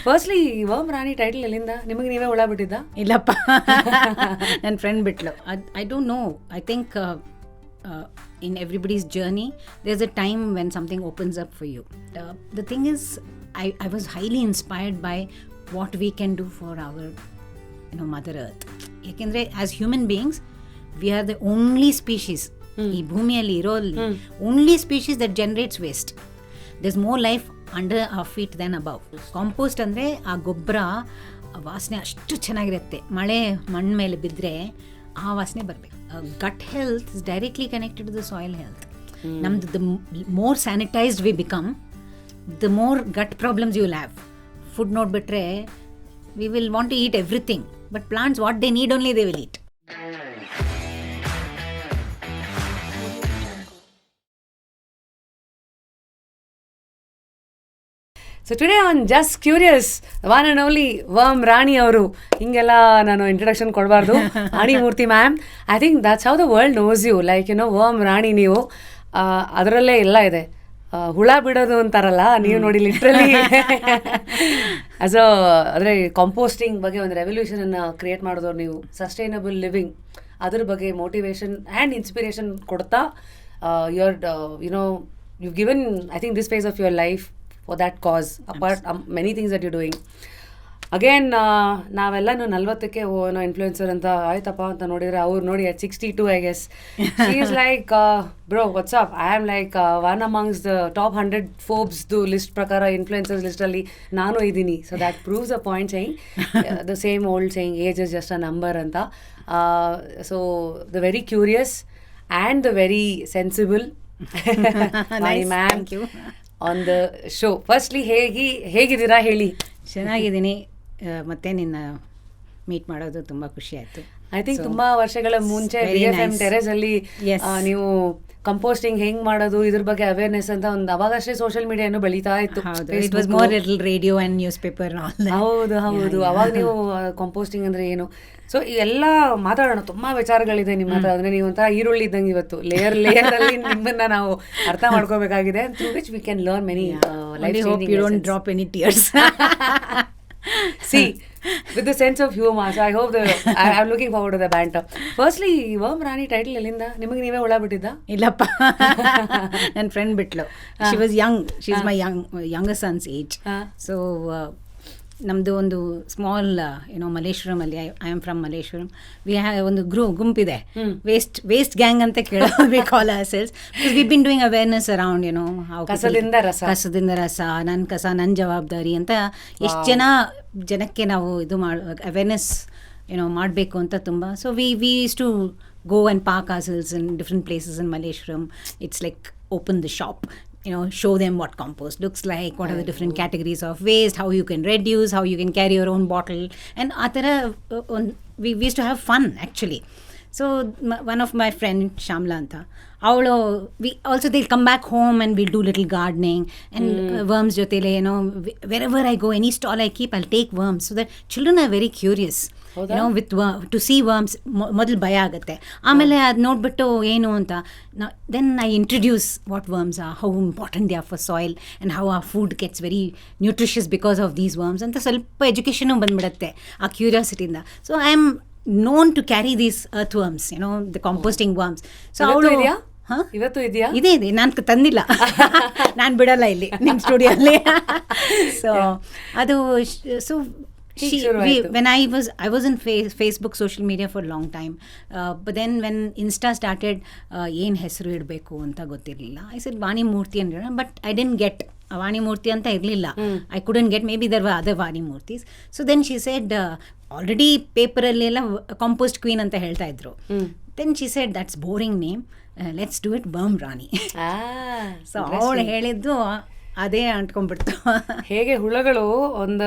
Firstly worm ರಾಣಿ title ಎಲ್ಲಿಂದ ನಿಮಗೆ ನೀವೇ ಹುಳ ಬಿಟ್ಟಿದ್ದ? ಇಲ್ಲಪ್ಪ, ನನ್ನ ಫ್ರೆಂಡ್ ಬಿಟ್ಲು. I don't know. I think in everybody's journey there's a time when something opens up for you. The thing is, I was highly inspired by what we can do for our mother earth. Yakendre as human beings we are the only species ee bhumiyalli iro only species that generates waste. There's more life under our feet than above. Compost andre ಆ ಗೊಬ್ಬರ ವಾಸನೆ ಅಷ್ಟು ಚೆನ್ನಾಗಿರುತ್ತೆ. ಮಳೆ ಮಣ್ಣು ಮೇಲೆ ಬಿದ್ದರೆ ಆ ವಾಸನೆ ಬರಬೇಕು. Gut health is directly connected to the soil health. The more sanitized we become, the more gut problems you will have. Food not bitre, we will want to eat everything, but plants what they need only they will eat. So today on just curious one and only worm Rani ಅವರು. ಹಿಂಗೆಲ್ಲ ನಾನು introduction ಕೊಡಬಾರ್ದು. Rani Murthy ma'am, I think that's how the world knows you. Like worm Rani ನೀವು, ಅದರಲ್ಲೇ ಎಲ್ಲ ಇದೆ. ಹುಳ ಬಿಡೋದು ಅಂತಾರಲ್ಲ, ನೀವು ನೋಡಿ ಲಿಟ್ರಲಿ ಆಸ್ ಅಂದರೆ ಕಾಂಪೋಸ್ಟಿಂಗ್ ಬಗ್ಗೆ ಒಂದು ರೆವಲ್ಯೂಷನನ್ನು ಕ್ರಿಯೇಟ್ ಮಾಡಿದವ್ರು ನೀವು. ಸಸ್ಟೈನಬಲ್ ಲಿವಿಂಗ್ ಅದ್ರ ಬಗ್ಗೆ ಮೋಟಿವೇಶನ್ ಆ್ಯಂಡ್ ಇನ್ಸ್ಪಿರೇಷನ್ ಕೊಡ್ತಾ you've given, I think, this phase of your life for that cause, apart many things that you're doing. Again, ನಾವೆಲ್ಲನೂ 40ಕ್ಕೆ ಇನ್ಫ್ಲೂಯೆನ್ಸರ್ ಅಂತ ಆಯ್ತಪ್ಪ ಅಂತ ನೋಡಿದರೆ, ಅವ್ರು ನೋಡಿ at 62 I guess. She is like, bro, what's up? I am like one amongst the top 100 Forbes list ಪ್ರಕಾರ influencers ಲಿಸ್ಟಲ್ಲಿ ನಾನು ಇದ್ದೀನಿ. So that proves a point saying the same old saying age is just a number ಅಂತ. So the very curious and the very sensible ma'am on the show. Firstly ಹೇಗಿದ್ದೀರಾ ಹೇಳಿ? ಚೆನ್ನಾಗಿದ್ದೀನಿ. ಮತ್ತೆ ನಿನ್ನ ಮೀಟ್ ಮಾಡೋದು ತುಂಬ ಖುಷಿ ಆಯಿತು. ಐ ಥಿಂಕ್ ತುಂಬ ವರ್ಷಗಳ ಮುಂಚೆ ಟೆರೇಸ್ ಅಲ್ಲಿ ನೀವು ಕಂಪೋಸ್ಟಿಂಗ್ ಹೆಂಗ್ ಮಾಡೋದು ಇದ್ರ ಬಗ್ಗೆ ಅವೇರ್ನೆಸ್ ಅಂತ ಒಂದು ಅವಾಗಷ್ಟೇ ಸೋಷಿಯಲ್ ಮೀಡಿಯಾನು ಬೆಳೀತಾ ಇತ್ತು. Radio and news paper. ಹೌದು ಹೌದು. ಅವಾಗ ನೀವು ಕಂಪೋಸ್ಟಿಂಗ್ ಅಂದ್ರೆ ಏನು, ಸೊ ಎಲ್ಲ ಮಾತಾಡೋಣ. ತುಂಬಾ ವಿಚಾರಗಳಿದೆ ನಿಮ್ಮ ಹತ್ರ. ಅಂದ್ರೆ ನೀವು ಒಂಥರ ಈರುಳ್ಳಿ ಇದ್ದಂಗೆ ಇವತ್ತು ಲೇಯರ್ ಅಲ್ಲಿ ನಿಮ್ಮನ್ನ ನಾವು ಅರ್ಥ ಮಾಡ್ಕೋಬೇಕಾಗಿದೆ. Through which we can learn many life changing lessons. Don't drop any tears. See, with the sense of humor, so I hope I'm looking forward to the banter. Firstly, worm Rani title ಎಲ್ಲಿಂದ ನಿಮಗೆ ನೀವೇ ಹುಳ ಬಿಟ್ಟಿದ್ದ? ಇಲ್ಲಪ್ಪ, ನನ್ನ friend Bittu. She was young. She's my younger son's age. So ನಮ್ಮದು ಒಂದು small ಮಲ್ಲೇಶ್ವರಮಲ್ಲಿ, I am from Malleshwaram. We have ಒಂದು ಗುಂಪಿದೆ, ವೇಸ್ಟ್ ಗ್ಯಾಂಗ್ ಅಂತ ಕೇಳೋದು. We call ourselves because we been doing awareness around ಕಸದಿಂದ ರಸ, ನನ್ನ ಕಸ ನನ್ನ ಜವಾಬ್ದಾರಿ ಅಂತ ಎಷ್ಟು ಜನಕ್ಕೆ ನಾವು ಇದು ಅವೇರ್ನೆಸ್ ಮಾಡಬೇಕು ಅಂತ ತುಂಬ. So we use to go and park ourselves in different places in Malleshwaram. It's like open the shop, show them what compost looks like, what are the different categories of waste, how you can reduce, how you can carry your own bottle, and we used to have fun actually. So one of my friend Shamla anta, they'll come back home and we'll do little gardening and worms jotele, wherever I go, any stall I keep, I'll take worms, so that children are very curious. With to see worms ಮೊದಲು ಭಯ ಆಗುತ್ತೆ. ಆಮೇಲೆ ಅದು ನೋಡ್ಬಿಟ್ಟು ಏನು ಅಂತ then I introduce what worms are, how important they are for soil and how our food gets very nutritious because of these worms ಅಂತ ಸ್ವಲ್ಪ ಎಜುಕೇಷನು ಬಂದ್ಬಿಡುತ್ತೆ ಆ ಕ್ಯೂರಿಯಾಸಿಟಿಯಿಂದ. So I am known to carry these earthworms, the composting worms. So ಇವತ್ತು ಇದೆಯಾ? ಇದೆ, ನಾನು ತಂದಿಲ್ಲ. ನಾನು ಬಿಡಲ್ಲ ಇಲ್ಲಿ ನಿಮ್ಮ ಸ್ಟುಡಿಯೋಲ್ಲಿ. ಸೊ ಅದು when I was in Facebook social media for a long time, but then when Insta started, ಏನು ಹೆಸರು ಇಡಬೇಕು ಅಂತ ಗೊತ್ತಿರಲಿಲ್ಲ. I said Veena Murthy ಅಂದ್ರೆ, but I didn't get Veena Murthy ಅಂತ ಇರಲಿಲ್ಲ. I couldn't get, maybe there were other Veena Murthys. So then she said, already ಪೇಪರಲ್ಲಿ ಎಲ್ಲ ಕಾಂಪೋಸ್ಟ್ ಕ್ವೀನ್ ಅಂತ ಹೇಳ್ತಾ ಇದ್ರು. Then she said, that's boring name, let's do it Worm Rani. So ಅವಳು ಹೇಳಿದ್ದು ಅದೇ ಅಂಟ್ಕೊಂಡ್ಬಿಡ್ತು. ಹೇಗೆ ಹುಳಗಳು ಒಂದು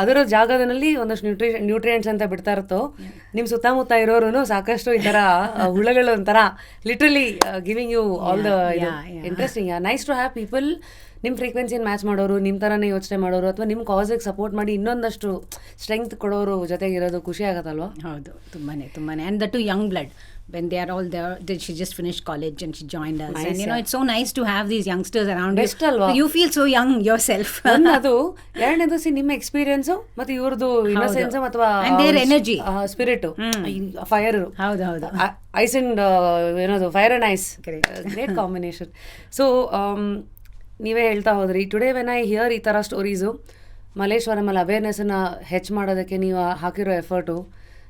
ಅದರ ಜಾಗದಲ್ಲಿ ಒಂದಷ್ಟು ನ್ಯೂಟ್ರಿಯೆಂಟ್ಸ್ ಅಂತ ಬಿಡ್ತಾ ಇರುತ್ತೋ, ನಿಮ್ಮ ಸುತ್ತಮುತ್ತ ಇರೋರು ಸಾಕಷ್ಟು ಈ ಥರ ಹುಳಗಳು ಒಂಥರ literally giving you all the interesting. Nice to have people ನಿಮ್ಮ ಫ್ರೀಕ್ವೆನ್ಸಿನ ಮ್ಯಾಚ್ ಮಾಡೋರು, ನಿಮ್ಮ ಥರನೇ ಯೋಚನೆ ಮಾಡೋರು, ಅಥವಾ ನಿಮ್ಮ ಕಾಸಿಗೆ ಸಪೋರ್ಟ್ ಮಾಡಿ ಇನ್ನೊಂದಷ್ಟು ಸ್ಟ್ರೆಂತ್ ಕೊಡೋರು ಜೊತೆಗಿರೋದು ಖುಷಿ ಆಗತ್ತಲ್ವಾ? ಹೌದು, ತುಂಬಾ and that too young blood. When they are all there, she just finished college and she joined us. Nice, and you know, it's so nice to have these youngsters around you. Best alva. You feel so young yourself. ಅದು ಎರಡನೇದು ನಿಮ್ಮ experience ಮತ್ತು ಇವ್ರದ್ದು innocence ಅಥವಾ and their energy, spirit, fire. ಹೌದು ice and ಏನದು fire and ice, great combination. So ನೀವೇ ಹೇಳ್ತಾ ಹೋದ್ರಿ, ಟುಡೇ ವೆನ್ ಐ ಹಿಯರ್ ಈ ಥರ ಸ್ಟೋರೀಸು, ಮಲ್ಲೇಶ್ವರಮಲ್ಲಿ ಅವೇರ್ನೆಸ್ಸನ್ನು ಹೆಚ್ಚು ಮಾಡೋದಕ್ಕೆ ನೀವು ಹಾಕಿರೋ ಎಫರ್ಟು,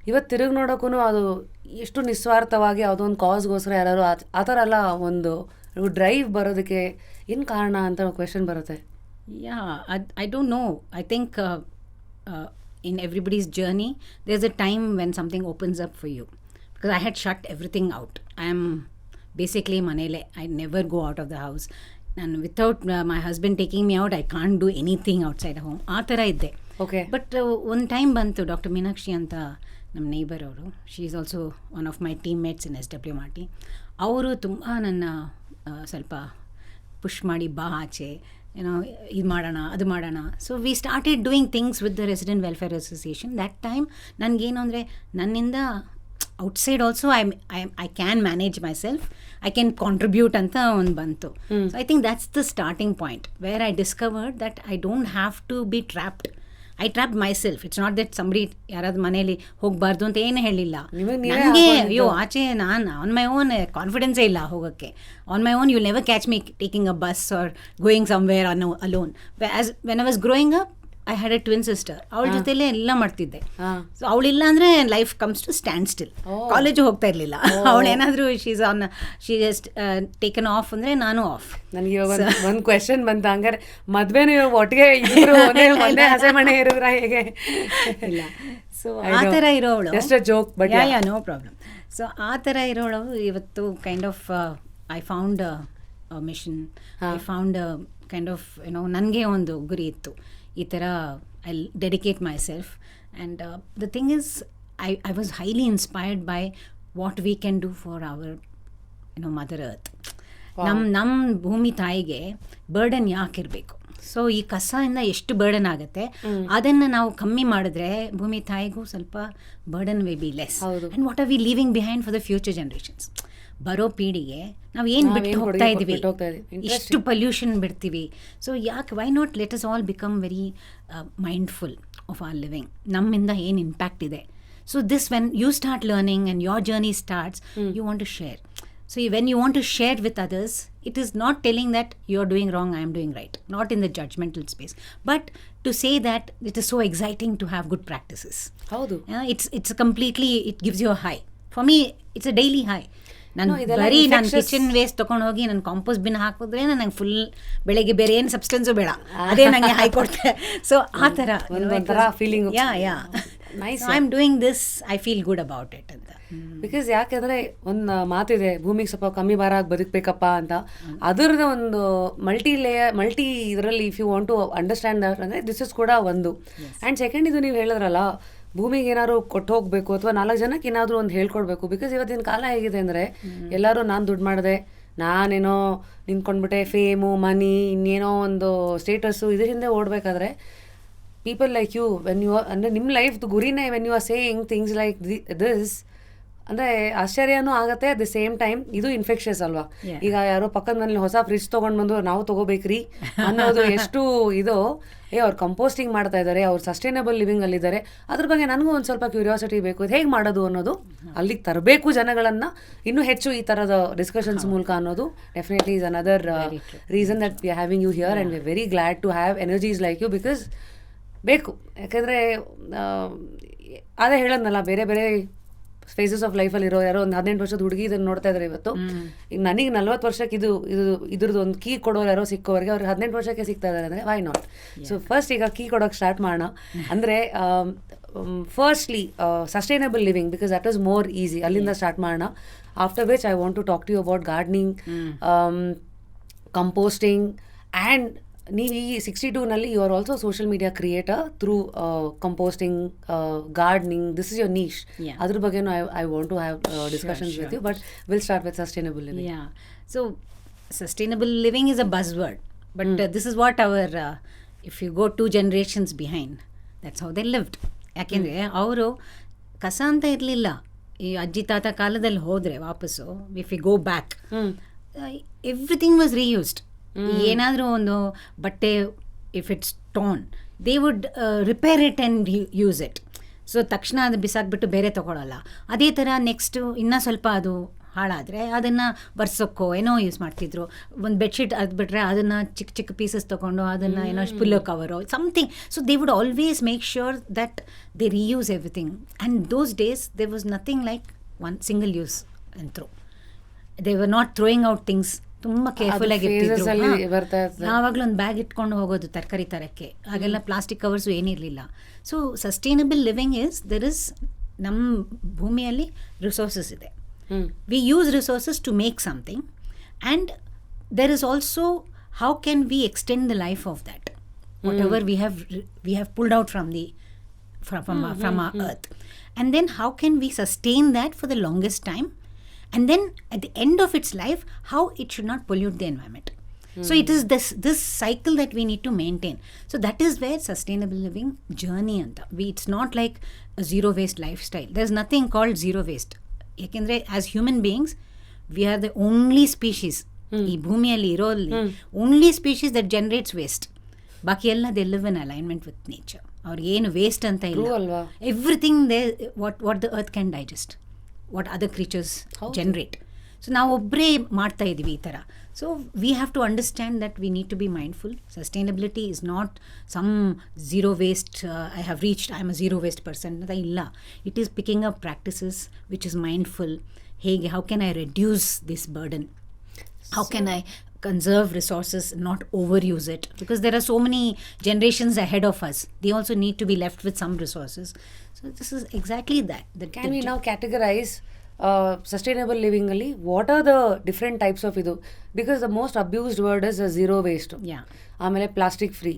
ಇವತ್ತು ತಿರುಗಿ ನೋಡೋಕ್ಕೂ ಅದು ಎಷ್ಟು ನಿಸ್ವಾರ್ಥವಾಗಿ ಯಾವುದೋ ಒಂದು ಕಾಸ್ಗೋಸ್ಕರ ಯಾರು ಆ ಥರ ಎಲ್ಲ ಒಂದು ಡ್ರೈವ್ ಬರೋದಕ್ಕೆ ಏನು ಕಾರಣ ಅಂತ ಕ್ವೆಶನ್ ಬರುತ್ತೆ. I don't know. I think in everybody's journey there's a time when something opens up for you, because I had shut everything out. I am basically manele. I never go out of the house, and without my husband taking me out, I can't do anything outside home. ಆ ಥರ ಇದ್ದೆ. Okay. But ಒಂದು time ಬಂತು, doctor Meenakshi ಅಂತ ನಮ್ಮ neighbour ಅವರು, she is also one of my team mates in SWMRT. ಅವರು ತುಂಬ ನನ್ನ ಸ್ವಲ್ಪ ಪುಷ್ ಮಾಡಿ, ಬಾ ಆಚೆ, ಏನೋ ಇದು ಮಾಡೋಣ ಅದು ಮಾಡೋಣ. So we started doing things with the resident welfare association. That time ನನಗೇನು ಅಂದರೆ, ನನ್ನಿಂದ outside also I can manage myself, I can contribute ಅಂತ ಒಂದು ಬಂತು. So I think that's the starting point where I discovered that I don't have to be trapped. I trap myself. It's not that somebody ಯಾರಾದ್ರು ಮನೇಲಿ ಹೋಗಬಾರ್ದು ಅಂತ ಏನು ಹೇಳಿಲ್ಲ. ನನಗೆ ಅಯ್ಯೋ ಆಚೆ ನಾನು ಆನ್ ಮೈ ಓನ್ ಕಾನ್ಫಿಡೆನ್ಸೇ ಇಲ್ಲ ಹೋಗೋಕ್ಕೆ. On my own you never catch me taking a bus or going somewhere alone. As when I was growing up, I had a twin sister. ಅವಳ ಜೊತೆಲೇ ಎಲ್ಲ ಮಾಡ್ತಿದ್ದೆ. ಸೊ ಅವಳಿಲ್ಲ ಅಂದರೆ life comes to stand still. College ಹೋಗ್ತಾ ಇರಲಿಲ್ಲ. ಅವಳೇನಾದರೂ she just taken off ಅಂದರೆ ನಾನು ಆಫ್. ನನಗೆ ಇವಾಗ ಒಂದು ಕ್ವೆಶನ್ ಬಂತು, ಹಂಗಾರೆ ಮದುವೆನೂ ಒಟ್ಟಿಗೆ ಒಂದೇ ಹಸೆ ಮನೆ ಇರಿದ್ರ ಹೇಗೆ? ಇಲ್ಲ. ಸೊ ಆ ಥರ ಇರೋವಳು just a joke, but yeah no problem. So ಆ ಥರ ಇರೋಳು ಇವತ್ತು kind of I found mission, I found kind of ಏನೋ ನನಗೆ ಒಂದು ಗುರಿ ಇತ್ತು, ಈ ಥರ I dedicate myself. And the thing is I was highly inspired by what we can do for our mother earth. ನಮ್ಮ ಭೂಮಿ ತಾಯಿಗೆ ಬರ್ಡನ್ ಯಾಕಿರಬೇಕು? ಸೊ ಈ ಕಸದಿಂದ ಎಷ್ಟು ಬರ್ಡನ್ ಆಗುತ್ತೆ, ಅದನ್ನು ನಾವು ಕಮ್ಮಿ ಮಾಡಿದ್ರೆ ಭೂಮಿ ತಾಯಿಗೂ ಸ್ವಲ್ಪ burden way be less. And what are we leaving behind for the future generations? ಬರೋ ಪೀಳಿಗೆ ನಾವು ಏನು ಬಿಟ್ಟು ಹೋಗ್ತಾ ಇದ್ದೀವಿ, ಇಷ್ಟು ಪೊಲ್ಯೂಷನ್ ಬಿಡ್ತೀವಿ. ಸೊ ಯಾಕೆ, why not let us all become very mindful of our living? ನಮ್ಮಿಂದ ಏನು ಇಂಪ್ಯಾಕ್ಟ್ ಇದೆ. So this when you start learning and your journey starts, you want to share. So when you want to share with others, it is not telling that you are doing wrong, I am doing right, not in the judgmental space, but to say that it is so exciting to have good practices. Howdu. It's completely, it gives you a high. For me, it's a daily high. ನಾನು ಬರೀ ನಾನು kitchen waste ತೊಗೊಂಡು ಹೋಗಿ ನಾನು compost bin ಹಾಕಿದ್ರೆ ನನಗೆ full ಬೆಳಗ್ಗೆ ಬೇರೆ ಏನು ಸಬ್ಸ್ಟೆನ್ಸು ಬೇಡ, ಅದೇ ನನಗೆ ಹೈ ಕೊಡ್ತೆ. ಸೊ ಆ ಥರ feeling, yeah I am doing this, I feel good about it ಅಂತ. ಬಿಕಾಸ್ ಯಾಕೆಂದರೆ ಒಂದು ಮಾತಿದೆ, ಭೂಮಿಗೆ ಸ್ವಲ್ಪ ಕಮ್ಮಿ ಭಾರ ಆಗಿ ಬದುಕಬೇಕಪ್ಪ ಅಂತ. ಅದರದ್ದು ಒಂದು ಮಲ್ಟಿ ಇದರಲ್ಲಿ if you want to understand that ಅಂದರೆ ದಿಸ್ ಇಸ್ ಕೂಡ ಒಂದು. ಆ್ಯಂಡ್ ಸೆಕೆಂಡ್, ಇದು ನೀವು ಹೇಳಿದ್ರಲ್ಲ, ಭೂಮಿಗೆ ಏನಾದ್ರು ಕೊಟ್ಟು ಹೋಗಬೇಕು ಅಥವಾ 4 ಜನಕ್ಕೆ ಏನಾದರೂ ಒಂದು ಹೇಳ್ಕೊಡ್ಬೇಕು. ಬಿಕಾಸ್ ಇವತ್ತಿನ ಕಾಲ ಹೇಗಿದೆ ಅಂದರೆ, ಎಲ್ಲರೂ ನಾನು ದುಡ್ಡು ಮಾಡಿದೆ, ನಾನೇನೋ ನಿಂತ್ಕೊಂಡ್ಬಿಟ್ಟೆ, ಫೇಮು, ಮನಿ, ಇನ್ನೇನೋ ಒಂದು ಸ್ಟೇಟಸ್ಸು, ಇದ್ರ ಹಿಂದೆ ಓಡಬೇಕಾದ್ರೆ people like you when you ಅಂದರೆ ನಿಮ್ಮ ಲೈಫ್ದು ಗುರಿನೇ when you are saying things like this ಅಂದರೆ ಆಶ್ಚರ್ಯನೂ ಆಗುತ್ತೆ. ಅಟ್ ದ ಸೇಮ್ ಟೈಮ್ ಇದು ಇನ್ಫೆಕ್ಷಸ್ ಅಲ್ವಾ? ಈಗ ಯಾರೋ ಪಕ್ಕದ ಮನೇಲಿ ಹೊಸ ಫ್ರಿಜ್ ತೊಗೊಂಡು ಬಂದು ನಾವು ತೊಗೋಬೇಕ್ರಿ ಅನ್ನೋದು ಎಷ್ಟು ಇದು. ಅವ್ರು ಕಂಪೋಸ್ಟಿಂಗ್ ಮಾಡ್ತಾ ಇದ್ದಾರೆ, ಅವ್ರು ಸಸ್ಟೈನಬಲ್ ಲಿವಿಂಗ್ ಅಲ್ಲಿದ್ದಾರೆ, ಅದ್ರ ಬಗ್ಗೆ ನನಗೂ ಒಂದು ಸ್ವಲ್ಪ ಕ್ಯೂರಿಯಾಸಿಟಿ ಬೇಕು, ಇದು ಹೇಗೆ ಮಾಡೋದು ಅನ್ನೋದು, ಅಲ್ಲಿಗೆ ತರಬೇಕು ಜನಗಳನ್ನು ಇನ್ನೂ ಹೆಚ್ಚು ಈ ಥರದ ಡಿಸ್ಕಷನ್ಸ್ ಮೂಲಕ ಅನ್ನೋದು definitely is another reason that we are having you here. And we are very glad to have energies like you, because ಬೇಕು. ಯಾಕೆಂದರೆ ಅದೇ ಹೇಳೋದ್ನಲ್ಲ, ಬೇರೆ ಬೇರೆ ಫೇಸಸ್ ಆಫ್ ಲೈಫಲ್ಲಿ ಇರೋ ಯಾರೋ ಒಂದು 18 ವರ್ಷದ ಹುಡುಗಿ ಇದನ್ನು ನೋಡ್ತಾ ಇದ್ದಾರೆ ಇವತ್ತು. ಈಗ ನನಗೆ 40 ವರ್ಷಕ್ಕೆ ಇದ್ರದ್ದು ಒಂದು ಕೀ ಕೊಡೋರು ಯಾರೋ ಸಿಕ್ಕೋರಿಗೆ, ಅವ್ರಿಗೆ 18 ವರ್ಷಕ್ಕೆ ಸಿಗ್ತಾ ಇದ್ದಾರೆ ಅಂದರೆ ವೈ ನಾಟ್? ಸೊ ಫಸ್ಟ್ ಈಗ ಕೀ ಕೊಡೋಕ್ಕೆ ಸ್ಟಾರ್ಟ್ ಮಾಡೋಣ. ಅಂದರೆ firstly sustainable living, because that is more easy, ಅಲ್ಲಿಂದ ಸ್ಟಾರ್ಟ್ ಮಾಡೋಣ. After which I want to talk to you about gardening, composting. And ನೀವು ಈ 62ನಲ್ಲಿ you are also social media creator through composting, gardening. This is your niche. ಅದ್ರ ಬಗ್ಗೆನೂ I want to have discussions with you, but will start with sustainable living. So sustainable living is a buzzword. But this is what our if you go 2 generations behind that's how they lived. ಯಾಕೆಂದರೆ ಅವರು ಕಸ ಅಂತ ಇರಲಿಲ್ಲ. ಈ ಅಜ್ಜಿ ತಾತ ಕಾಲದಲ್ಲಿ ಹೋದರೆ ವಾಪಸ್ಸು, if you go back, everything was reused. ಏನಾದರೂ ಒಂದು ಬಟ್ಟೆ if it's torn, they would repair it and use it. So ತಕ್ಷಣ ಅದು ಬಿಸಾಕ್ಬಿಟ್ಟು ಬೇರೆ ತೊಗೊಳ್ಳಲ್ಲ. ಅದೇ ಥರ ನೆಕ್ಸ್ಟು ಇನ್ನೂ ಸ್ವಲ್ಪ ಅದು ಹಾಳಾದರೆ ಅದನ್ನು ಬರ್ಸೋಕ್ಕೋ ಏನೋ ಯೂಸ್ ಮಾಡ್ತಿದ್ರು. ಒಂದು ಬೆಡ್ಶೀಟ್ ಅದು ಬಿಟ್ಟರೆ ಅದನ್ನು ಚಿಕ್ಕ ಚಿಕ್ಕ ಪೀಸಸ್ ತೊಗೊಂಡು ಅದನ್ನು ಏನೋ ಪಿಲ್ಲೋ ಕವರೋ something. So they would always make sure that they reuse everything. And those days they was nothing like one single use and throw. They were not throwing out things. ತುಂಬ careful ಆಗಿರ್ತಿದ್ರು. ಯಾವಾಗಲೂ ಒಂದು bag ಇಟ್ಕೊಂಡು ಹೋಗೋದು ತರಕಾರಿ ತರಕ್ಕೆ. ಹಾಗೆಲ್ಲ plastic covers ಏನಿರಲಿಲ್ಲ. So sustainable living there is, ನಮ್ಮ ಭೂಮಿಯಲ್ಲಿ ರಿಸೋರ್ಸಸ್ ಇದೆ. We use resources to make something, and there is also how can V extend the life of that whatever we have pulled out from our earth, and then how can we sustain that for the longest time, and then at the end of its life how it should not pollute the environment. So it is this cycle that we need to maintain. So that is where sustainable living journey anta. It's not like a zero waste lifestyle. There's nothing called zero waste. Yakendre as human beings we are the only species ee bhumiyalli irolli only species that generates waste. Baki ella they live in alignment with nature. ಅವ್ರಿಗೆ ಏನು waste ಅಂತ ಇಲ್ಲ. Everything they what the earth can digest, what other creatures generate. So ನಾವು ಒಬ್ಬರೇ ಮಾಡ್ತಾ ಇದ್ದೀವಿ ಈ ಥರ. So we have to understand that we need to be mindful. Sustainability is not some zero waste, I have reached, I am a zero waste person ಅಂತ ಇಲ್ಲ. It is picking up practices which is mindful. ಹೇಗೆ, how can I reduce this burden, how can I conserve resources, not overuse it, because there are so many generations ahead of us. They also need to be left with some resources. So this is exactly that. Can we now categorize sustainable living alli what are the different types of idu? Because the most abused word is zero waste. Yeah. ಆಮೇಲೆ plastic free.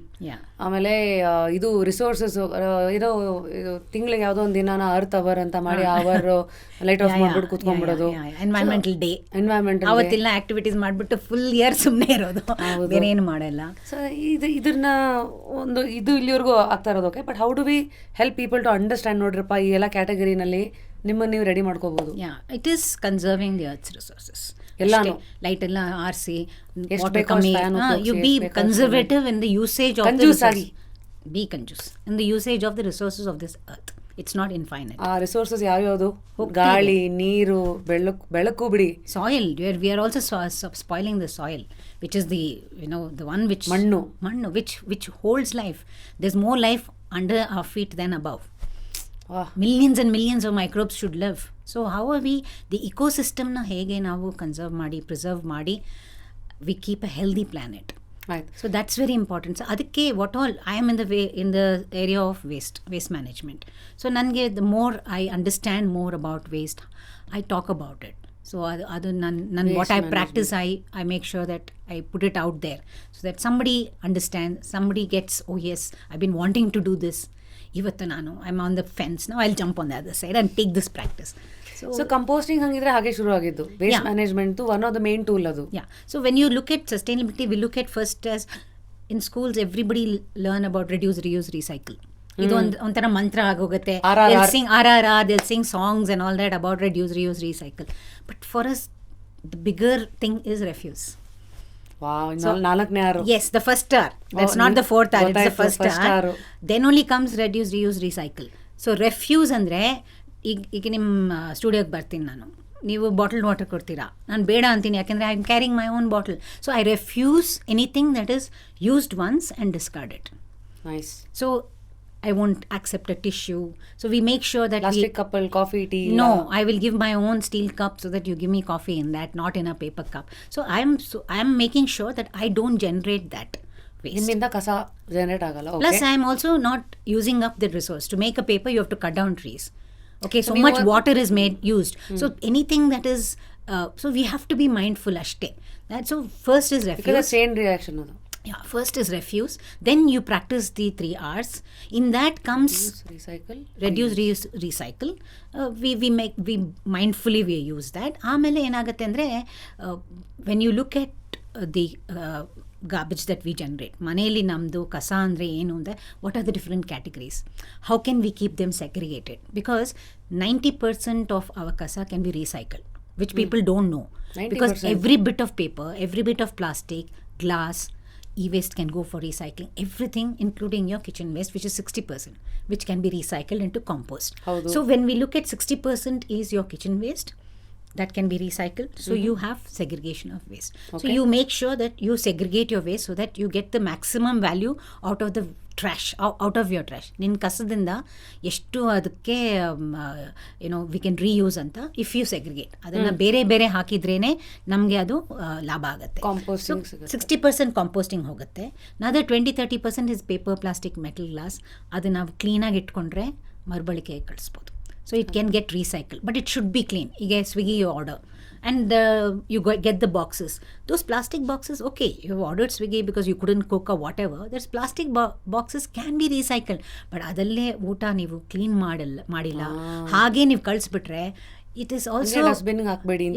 ಆಮೇಲೆ ಇದು resources ಇದು ತಿಂಗಳಿಗೆ ಯಾವುದೋ ಒಂದು ದಿನ earth hour ಅಂತ ಮಾಡಿ ಅವರ್ ಲೈಟ್ ಆಫ್ ಮಾಡ್ಬಿಟ್ಟು ಕೂತ್ಕೊಂಡ್ಬಿಡೋದು. ಎನ್ವೈರನ್ಮೆಂಟಲ್ ಡೇ, ಅವತ್ತೆಲ್ಲ ಆಕ್ಟಿವಿಟೀಸ್ ಮಾಡಿಬಿಟ್ಟು ಫುಲ್ ಇಯರ್ ಸುಮ್ಮನೆ ಇರೋದು, ಬೇರೆ ಏನು ಮಾಡಲ್ಲ. ಸೊ ಇದನ್ನ ಒಂದು ಇದು ಇಲ್ಲಿವರೆಗೂ ಆಗ್ತಾ ಇರೋದು. Okay, but how do we help people to understand? ನೋಡ್ರಪ್ಪ, ಈ ಎಲ್ಲ ಕ್ಯಾಟಗರಿನಲ್ಲಿ ನಿಮ್ಮನ್ನು ನೀವು ರೆಡಿ ಮಾಡ್ಕೋಬಹುದು. It is conserving the earth's resources. ಎಲ್ಲಾನು ಲೈಟ್ ಎಲ್ಲ ಆರಿಸಿ, ವಾಟರ್ ಕಮ್ಮಿ, you be conservative in the usage of the resource. Be ಕಂಜೂಸ್ in the usage of the resources of this earth. It's not infinite. ಆ resources ಯಾವ್ಯಾವುದು? ಗಾಳಿ, ನೀರು, ಬೆಳಕು ಬಿಡಿ. Soil, we are also spoiling the soil, which is the one which mannu which holds life. There's more life under our feet than above. Millions and millions of microbes should live. So how are we the ecosystem na hege ನಾವು conserve ಮಾಡಿ, preserve ಮಾಡಿ, we keep a healthy planet. Right. So that's very important. So ಅದಕ್ಕೆ what all I am in the area of waste management. So ನನಗೆ the more I understand more about waste, I talk about it. So ಅದು ನನ್ನ what I practice, I make sure that I put it out there so that somebody understands, somebody gets, oh yes, I've been wanting to do this. ಇವತ್ತು ನಾನು I'm on the fence, now I'll jump on the other side and take this practice. So composting ಹಂಗಿದ್ರೆ ಹಾಗೆ ಶುರು ಆಗಿದ್ದು. Waste management one of the main tool ಅದು. Yeah. So when you look at sustainability, we look at first as in schools everybody learn about reduce, reuse, recycle. ಇದು ಒಂಥರ ಮಂತ್ರ ಆಗೋಗುತ್ತೆ. They'll sing RRR, they'll sing songs and all that about reduce, reuse, recycle. But for us the bigger thing is refuse. Wow, ನಾಲ್ಕನೇ ಆರು. Yes, the first star. That's not the fourth star, it's the first star. Then only comes reduce, reuse, recycle. So refuse ಅಂದರೆ ಈಗ ನಿಮ್ಮ ಸ್ಟುಡಿಯೋಗೆ ಬರ್ತೀನಿ ನಾನು, ನೀವು bottle water ಕೊಡ್ತೀರಾ, ನಾನು ಬೇಡ ಅಂತೀನಿ ಯಾಕೆಂದರೆ I am carrying my own bottle. So I refuse anything that is used once and discard it. Nice. So I won't accept a tissue. So we make sure that plastic cup, coffee, tea. No, I will give my own steel cup so that you give me coffee in that, not in a paper cup. So I'm making sure that I don't generate that waste. ನಿಮ್ಮಿಂದ ಕಸ generate ಆಗಲ್ಲ. Plus I am also not using up the resource. To make a paper you have to cut down trees. Okay, so much water is used. So anything that is so we have to be mindful ashte. That so first is refuse. Because the chain reaction adu. Yeah, first is refuse, then you practice the 3 R's. In that comes reduce, reuse, recycle. We mindfully we use that. ಆಮೇಲೆ ಏನಾಗುತ್ತೆ ಅಂದರೆ when you look at the garbage that we generate. ಮನೆಯಲ್ಲಿ ನಮ್ಮದು ಕಸ ಅಂದರೆ ಏನು ಅಂದರೆ what are the different categories, how can we keep them segregated, because 90% of our ಕಸ can be recycled, which people don't know. 90%. Because every bit of paper, every bit of plastic, glass, e-waste can go for recycling. Everything, including your kitchen waste, which is 60%, which can be recycled into compost. So when we look at 60% is your kitchen waste, that can be recycled. So you have segregation of waste. So you make sure that you segregate your waste so that you get the maximum value out of the trash, out of your trash. ನಿನ್ನ ಕಸದಿಂದ ಎಷ್ಟು ಅದಕ್ಕೆ we can reuse ಅಂತ if you segregate. ಅದನ್ನು ಬೇರೆ ಬೇರೆ ಹಾಕಿದ್ರೇ ನಮಗೆ ಅದು ಲಾಭ ಆಗುತ್ತೆ. 60% ಕಾಂಪೋಸ್ಟಿಂಗ್ ಹೋಗುತ್ತೆ. ನಾದ್ರೆ 20-30% is paper, plastic, metal, glass. ಅದು ನಾವು ಕ್ಲೀನಾಗಿ ಇಟ್ಕೊಂಡ್ರೆ ಮರುಬಳಕೆ ಕಳಿಸ್ಬೋದು. So it can get recycled, but it should be clean. You get Swiggy your order and you get the boxes. Those plastic boxes, okay, you've ordered Swiggy because you couldn't cook or whatever. There's plastic boxes can be recycled. But ಅದಲ್ಲೇ ಊಟ ನೀವು clean ಮಾಡಿಲ್ಲ ಹಾಗೆ ನೀವು ಕಳಿಸ್ಬಿಟ್ರೆ it is also,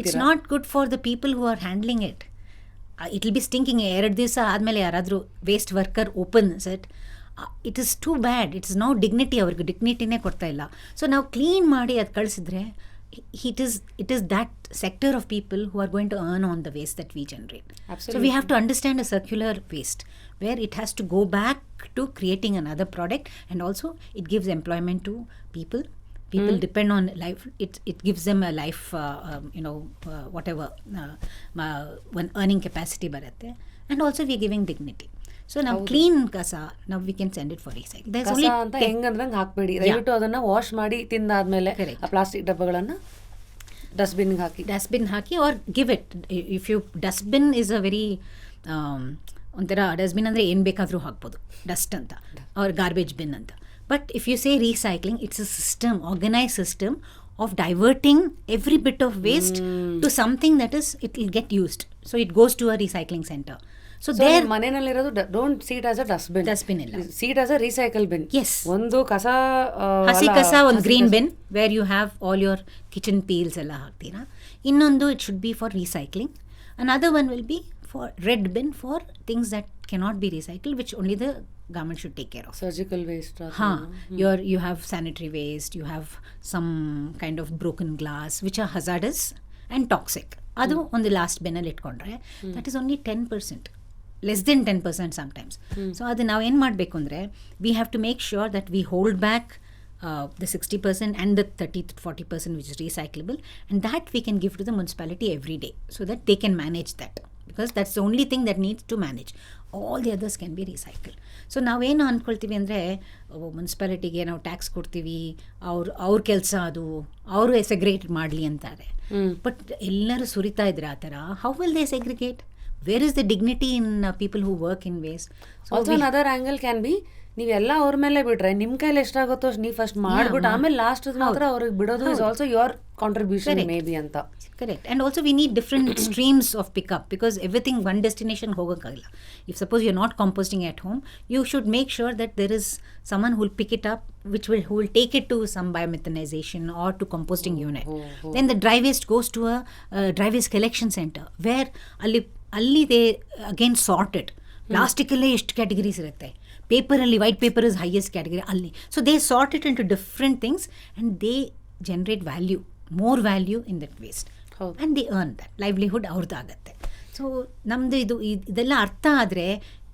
it's not good for the people who are handling it. It will be stinking. 2 ದಿವಸ ಆದಮೇಲೆ ಯಾರಾದರೂ waste worker opens it, it is too bad. It's no dignity, ಅವ್ರಿಗೆ ಡಿಗ್ನಿಟಿನೇ ಕೊಡ್ತಾ ಇಲ್ಲ. ಸೊ ನಾವು ಕ್ಲೀನ್ ಮಾಡಿ ಅದು ಕಳಿಸಿದ್ರೆ it is that sector of people who are going to earn on the waste that we generate. Absolutely. So we have to understand a circular waste where it has to go back to creating another product, and also it gives employment to people. Depend on life. It gives them a life, whatever, one earning capacity barutte, and also we are giving dignity. So ನಾವು clean ಕಸ ನಾವು we can send it for recycle. ಕಸ ಅಂತ ಹೆಂಗಂದ್ರಂಗೆ ಹಾಕ್ಬೇಡಿ, ದಯವಿಟ್ಟು ಅದನ್ನು wash ಮಾಡಿ ತಿಂದಾದ್ಮೇಲೆ ಆ ಪ್ಲಾಸ್ಟಿಕ್ ಡಬ್ಬಗಳನ್ನು ಡಸ್ಟ್ಬಿನ್ ಹಾಕಿ or give it. If you dustbin is a very ಒಂಥರ, ಡಸ್ಟ್ಬಿನ್ ಅಂದರೆ ಏನು ಬೇಕಾದರೂ ಹಾಕ್ಬೋದು, ಡಸ್ಟ್ ಅಂತ ಆರ್ ಗಾರ್ಬೇಜ್ ಬಿನ್ ಅಂತ. But if you say recycling, it's a system, organise system of diverting every bit of waste to something that is, it will get used. So it goes to a recycling center. So there ಮನೆಯಲ್ಲಿರೋದು don't see it as a dustbin ಇಲ್ಲ, see it as a recycle bin. Yes. ಒಂದು ಕಸ ಹಸಿ ಕಸ, ಒಂದು green bin where you have all your kitchen peels ಎಲ್ಲ ಹಾಕ್ತೀರಾ. ಇನ್ನೊಂದು it should be for recycling. Another one will be for red bin for things that cannot be recycled, which only the government should take care of. Surgical waste. You have sanitary waste, you have some kind of broken glass which are hazardous and toxic. Adu on the last bin alli itkondre that is only 10%, less than 10% sometimes. So adu now en ಮಾಡಬೇಕು ಅಂದ್ರೆ we have to make sure that we hold back the 60% and the 30-40% which is recyclable, and that we can give to the municipality every day so that they can manage that, because that's the only thing that needs to manage. All the others can be recycled. So ನಾವೇನು ಅಂದ್ಕೊಳ್ತೀವಿ ಅಂದರೆ, ಮುನ್ಸಿಪಾಲಿಟಿಗೆ ನಾವು tax ಕೊಡ್ತೀವಿ, ಅವ್ರ ಕೆಲಸ ಅದು, ಅವರು segregate ಮಾಡಲಿ ಅಂತಾರೆ. ಬಟ್ ಎಲ್ಲರೂ ಸುರಿತಾ ಇದ್ರೆ ಆ ಥರ, how will they segregate? Where is the dignity in people who work in waste? Also another angle can be, ನೀವೆಲ್ಲ ಅವ್ರ ಮೇಲೆ ಬಿಟ್ರೆ ನಿಮ್ಮ ಕೈಲಿ ಎಷ್ಟಾಗುತ್ತೋ ನೀವು ಫಸ್ಟ್ ಮಾಡ್ಬಿಟ್ಟು ಆಮೇಲೆ ಲಾಸ್ಟ್ ಮಾತ್ರ ಅವ್ರಿಗೆ ಬಿಡೋದು is also your contribution may be ಅಂತ. Correct. And also we need different streams of pickup, because everything one destination ಹೋಗೋಕ್ಕಾಗಲ್ಲ. If suppose you're not composting at home, you should make sure that there is someone who will pick it up, who will take it to some biomethanization or to composting unit. Then the dry waste goes to a dry waste collection center where ಅಲ್ಲಿ they again sort it. ಪ್ಲಾಸ್ಟಿಕಲ್ಲೇ ಎಷ್ಟು categories ಇರುತ್ತೆ, ಪೇಪರಲ್ಲಿ white paper is highest category ಅಲ್ಲಿ. So they sort it into different things and they generate value, more value in that waste, and they earn that livelihood ಅವ್ರದ್ದಾಗತ್ತೆ. So ನಮ್ಮದು ಇದೆಲ್ಲ ಅರ್ಥ ಆದರೆ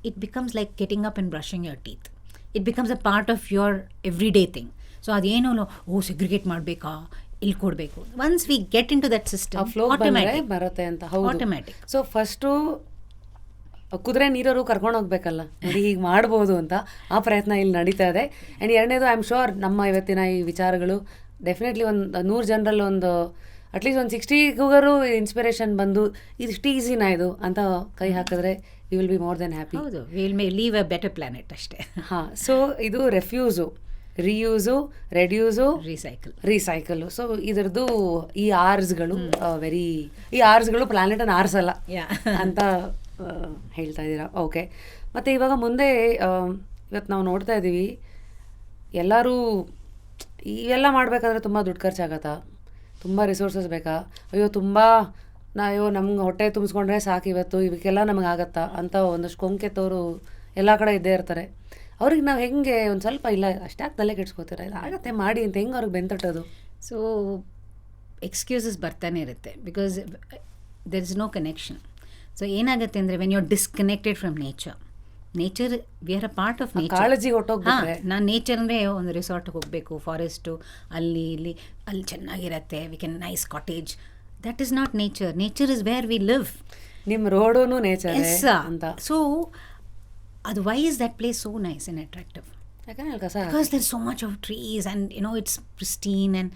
it becomes like getting up and brushing your teeth. It becomes a part of your every day thing. So ಅದೇನೋ segregate ಮಾಡಬೇಕಾ, ಇಲ್ಲಿ ಕೊಡಬೇಕು. Once we get in to that system automatic ಬರುತ್ತೆ ಅಂತ. ಆಟೋಮ್ಯಾಟಿಕ್. ಸೊ ಫಸ್ಟು ಕುದುರೆ ನೀರವರು ಕರ್ಕೊಂಡು ಹೋಗ್ಬೇಕಲ್ಲ, ನೋಡಿ ಹೀಗೆ ಮಾಡ್ಬೋದು ಅಂತ ಆ ಪ್ರಯತ್ನ ಇಲ್ಲಿ ನಡೀತಾ ಇದೆ. ಆ್ಯಂಡ್ ಎರಡನೇದು, ಐ ಆಮ್ ಶೋರ್ ನಮ್ಮ ಇವತ್ತಿನ ಈ ವಿಚಾರಗಳು ಡೆಫಿನೆಟ್ಲಿ ಒಂದು 100 ಜನರಲ್ಲಿ ಒಂದು ಅಟ್ಲೀಸ್ಟ್ ಒಂದು 60 ಇನ್ಸ್ಪಿರೇಷನ್ ಬಂದು ಇದಿಷ್ಟು ಈಸಿನಾ ಇದು ಅಂತ ಕೈ ಹಾಕಿದ್ರೆ we will be more then happy. ಹೌದು, will may leave a better planet ಅಷ್ಟೇ. ಹಾಂ. ಸೊ ಇದು ರೆಫ್ಯೂಸು, ರಿಯೂಸು, ರೆಡ್ಯೂಸು, ರೀಸೈಕಲು. ಸೊ ಇದರದ್ದು ಈ ಆರ್ಸ್ಗಳು ಈ ಆರ್ಸ್ಗಳು ಪ್ಲಾನೆಟನ್ನು ಆರಿಸಲ್ಲ ಅಂತ ಹೇಳ್ತಾ ಇದ್ದೀರಾ. ಓಕೆ. ಮತ್ತು ಇವಾಗ ಮುಂದೆ ಇವತ್ತು ನಾವು ನೋಡ್ತಾ ಇದ್ದೀವಿ, ಎಲ್ಲರೂ ಇವೆಲ್ಲ ಮಾಡಬೇಕಂದ್ರೆ ತುಂಬ ದುಡ್ಡು ಖರ್ಚಾಗತ್ತಾ, ತುಂಬ ರಿಸೋರ್ಸಸ್ ಬೇಕಾ, ಅಯ್ಯೋ ತುಂಬ ನಮ್ಗೆ ಹೊಟ್ಟೆ ತುಂಬಿಸ್ಕೊಂಡ್ರೆ ಸಾಕು ಇವತ್ತು, ಇವಕ್ಕೆಲ್ಲ ನಮಗೆ ಆಗತ್ತಾ ಅಂತ ಒಂದಷ್ಟು ಕೊಂಕೆತ್ತವರು ಎಲ್ಲ ಕಡೆ ಇದ್ದೇ ಇರ್ತಾರೆ. ಅವ್ರಿಗೆ ನಾವು ಹೆಂಗೆ ಒಂದು ಸ್ವಲ್ಪ ಇಲ್ಲ ಅಷ್ಟಾಗಿ ತಲೆ ಕೆಡ್ಸ್ಕೊತೀರ, ಇದು ಆಗತ್ತೆ ಮಾಡಿ ಅಂತ ಹೆಂಗೆ ಅವ್ರಿಗೆ ಬೆಂತಟ್ಟೋದು? ಸೊ ಎಕ್ಸ್ಕ್ಯೂಸಸ್ ಬರ್ತಾನೆ ಇರುತ್ತೆ because there is no connection. So ಏನಾಗುತ್ತೆ ಅಂದರೆ when you are disconnected from nature we are a part of nature. ಕಾಳಜಿ ಹೊಟ್ಟೋಗ್ಬಿಟ್ರೆ ನಾನು ನೇಚರ್ ಅಂದರೆ ಒಂದು ರಿಸಾರ್ಟ್ಗೆ ಹೋಗಬೇಕು, ಫಾರೆಸ್ಟು, ಅಲ್ಲಿ ಚೆನ್ನಾಗಿರತ್ತೆ, we can nice cottage. That is not nature. Nature is where we live. ನಿಮ್ಮ ರೋಡೂ ನೇಚರ್ ಅಂತ. ಸೊ ಅದು why is that place so nice and attractive? Because there's so much of trees and it's pristine and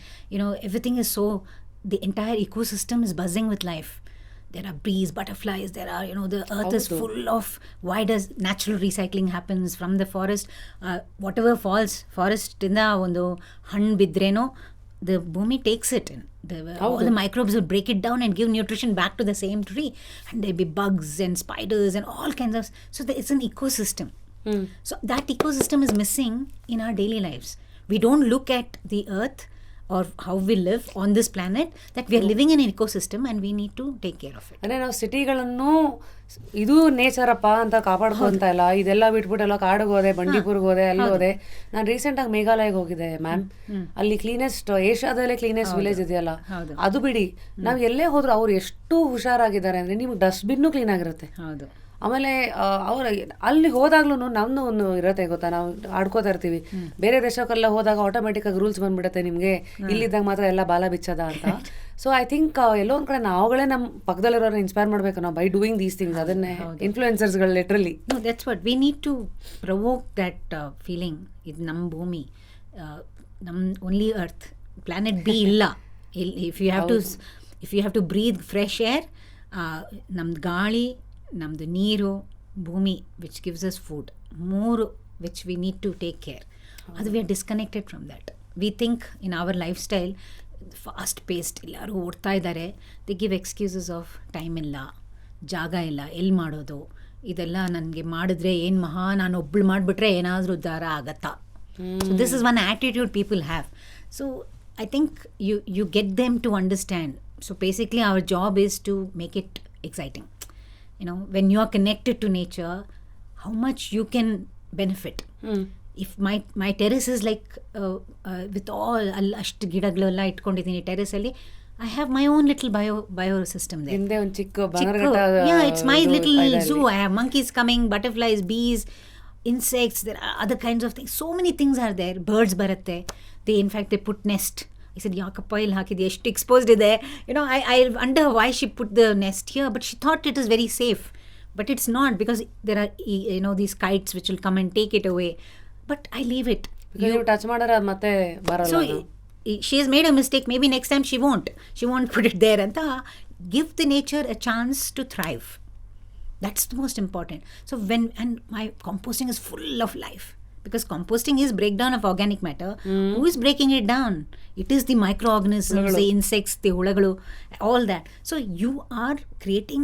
everything is so, the entire ecosystem is buzzing with life. There are bees, butterflies, there are the earth is full of, why does natural recycling happens from the forest? Whatever falls forest inda ondo hannu bidreno the bhumi takes it in. All the microbes will break it down and give nutrition back to the same tree, and there be bugs and spiders and all kinds of, so it's an ecosystem. So that ecosystem is missing in our daily lives. We don't look at the earth or how we live on this planet, that we are living in an ecosystem and we need to take care of it. ಅಂದರೆ ನಾವು ಸಿಟಿಗಳನ್ನು ಇದು ನೇಚರಪ್ಪ ಅಂತ ಕಾಪಾಡ್ಕೊಂತ ಇಲ್ಲ, ಇದೆಲ್ಲ ಬಿಟ್ಬಿಟ್ಟೆಲ್ಲ ಕಾಡಿಗೆ ಹೋದೆ, ಬಂಡೀಪುರ್ಗೆ ಹೋದೆ, ಅಲ್ಲಿ ಹೋದೆ. ನಾನು ರೀಸೆಂಟಾಗಿ ಮೇಘಾಲಯಗೆ ಹೋಗಿದ್ದೆ ಮ್ಯಾಮ್. ಅಲ್ಲಿ ಕ್ಲೀನೆಸ್ಟ್, ಏಷ್ಯಾದಲ್ಲೇ ಕ್ಲೀನೆಸ್ಟ್ ವಿಲೇಜ್ ಇದೆಯಲ್ಲ, ಅದು ಬಿಡಿ, ನಾವು ಎಲ್ಲೇ ಹೋದ್ರು ಅವ್ರು ಎಷ್ಟು ಹುಷಾರಾಗಿದ್ದಾರೆ ಅಂದರೆ ನಿಮ್ಗೆ ಡಸ್ಟ್ಬಿನ್ನು ಕ್ಲೀನ್ ಆಗಿರುತ್ತೆ. ಹೌದು. ಆಮೇಲೆ ಅವ್ರ ಅಲ್ಲಿ ಹೋದಾಗ್ಲೂ ನಮ್ದು ಒಂದು ಇರುತ್ತೆ ಗೊತ್ತಾ, ನಾವು ಆಡ್ಕೋತಾ ಇರ್ತೀವಿ. ಬೇರೆ ದೇಶಕ್ಕೆಲ್ಲ ಹೋದಾಗ ಆಟೋಮೆಟಿಕ್ಕಾಗಿ ರೂಲ್ಸ್ ಬಂದ್ಬಿಡುತ್ತೆ, ನಿಮಗೆ ಇಲ್ಲಿದ್ದಾಗ ಮಾತ್ರ ಎಲ್ಲ ಬಾಲ ಬಿಚ್ಚದ ಅಂತ. ಸೊ ಐ ಥಿಂಕ್ ಎಲ್ಲೋ ಒಂದು ಕಡೆ ನಾವುಗಳೇ ನಮ್ಮ ಪಕ್ಕದಲ್ಲಿರೋರನ್ನ ಇನ್ಸ್ಪೈರ್ ಮಾಡಬೇಕು ನಾವು, ಬೈ ಡೂಯಿಂಗ್ ದೀಸ್ ಥಿಂಗ್ಸ್. ಅದನ್ನೇ ಇನ್ಫ್ಲೂಯೆನ್ಸರ್ಸ್ಗಳು literally. No, that's what we need to provoke that feeling. ಇದು ನಮ್ಮ ಭೂಮಿ, ನಮ್ಮ ಓನ್ಲಿ ಅರ್ತ್, ಪ್ಲಾನೆಟ್ ಬಿ ಇಲ್ಲ. If you have to breathe fresh air, ನಮ್ದು ಗಾಳಿ, ನಮ್ಮದು ನೀರು, ಭೂಮಿ ವಿಚ್ ಗಿವ್ಸ್ ಅಸ್ ಫುಡ್, ಮೂರು which we need to take care. ಅದು we are disconnected from that. We think in our lifestyle fast paced, ಎಲ್ಲರೂ ಓಡ್ತಾ ಇದ್ದಾರೆ. The give excuses of time ಇಲ್ಲ, ಜಾಗ ಇಲ್ಲ, ಎಲ್ಲಿ ಮಾಡೋದು, ಇದೆಲ್ಲ ನನಗೆ ಮಾಡಿದ್ರೆ ಏನು ಮಹಾ, ನಾನು ಒಬ್ಳು ಮಾಡಿಬಿಟ್ರೆ ಏನಾದರೂ ಉದ್ಧಾರ ಆಗತ್ತಾ? So this is one attitude people have. So I think you get them to understand. So basically our job is to make it exciting. When you are connected to nature, how much you can benefit. If my terrace is like with all ashtu gidagaleಲ್ಲ ಇಟ್ಕೊಂಡಿದ್ದೀನಿ terrace ಅಲ್ಲಿ, I have my own little bio system there. ಹಿಂದೆ ಒಂದು ಚಿಕ್ಕ ಬಂಗಾರಘಟ್ಟ, yeah, it's my little zoo. I have monkeys coming, butterflies, bees, insects, there are other kinds of things. So many things are there. Birds ಬರುತ್ತೆ. In fact they put nest. I said, ಯಾಕಪ್ಪ ಇಲ್ಲಿ ಹಾಕಿದೆ, ಎಷ್ಟು exposed ಇದೆ. I wonder why she put the nest here, but she thought it is very safe. But it's not, because there are these kites which will come and take it away. But I leave it. You touch ಮಾಡಿದ್ರೆ ಮತ್ತೆ ಬರಲ್ಲ. So she has made a mistake. Maybe next time she won't put it there. And give the nature a chance to thrive. That's the most important. So and my composting is full of life. Because composting is breakdown of organic matter. Who is breaking it down? It is the microorganisms, the insects, the hulagalu, all that. So you are creating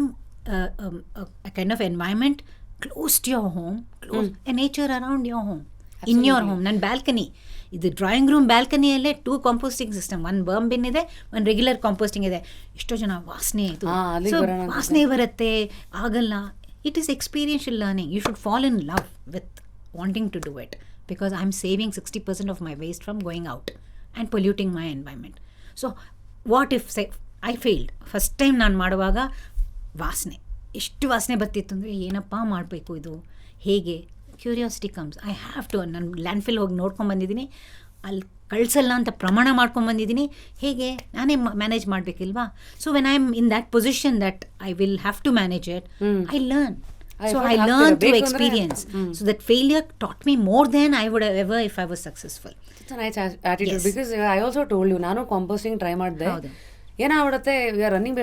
a kind of environment close to your home, a nature around your home. Absolutely. In your home. Nan balcony. ಇದು drawing room ಬ್ಯಾಲ್ಕನಿಯಲ್ಲೇ 2 composting system, 1 worm bin ಇದೆ, 1 regular composting ಇದೆ. ಎಷ್ಟೋ ಜನ ವಾಸನೆ ಇದು, ವಾಸನೆ ಬರುತ್ತೆ, ಆಗಲ್ಲ. It is experiential learning. You should fall in love with wanting to do it, because I'm saving 60% of my waste from going out and polluting my environment. So what if say I failed first time ನಾನು ಮಾಡುವಾಗ ವಾಸನೆ, ಎಷ್ಟು ವಾಸನೆ ಬರ್ತಿತ್ತು ಅಂದರೆ ಏನಪ್ಪ ಮಾಡಬೇಕು ಇದು ಹೇಗೆ? Curiosity comes. I have to. ನಾನು ಲ್ಯಾಂಡ್ಫಿಲ್ ಹೋಗಿ ನೋಡ್ಕೊಂಬಂದಿದ್ದೀನಿ, ಅಲ್ಲಿ ಕಳಿಸಲ್ಲ ಅಂತ ಪ್ರಮಾಣ ಮಾಡ್ಕೊಂಬಂದಿದ್ದೀನಿ. ಹೇಗೆ ನಾನೇ ಮ್ಯಾನೇಜ್ ಮಾಡಬೇಕಿಲ್ವಾ? So when I am in that position that I will have to manage it, I learn. So I learned through experience. So that failure taught me more than I would have ever if I was successful. It's a nice attitude. Yes. Because I also told you, ನಾನು composting try ಮಾಡಿದೆ. ಏನಾಗ್ಬಿಡುತ್ತೆ, we are running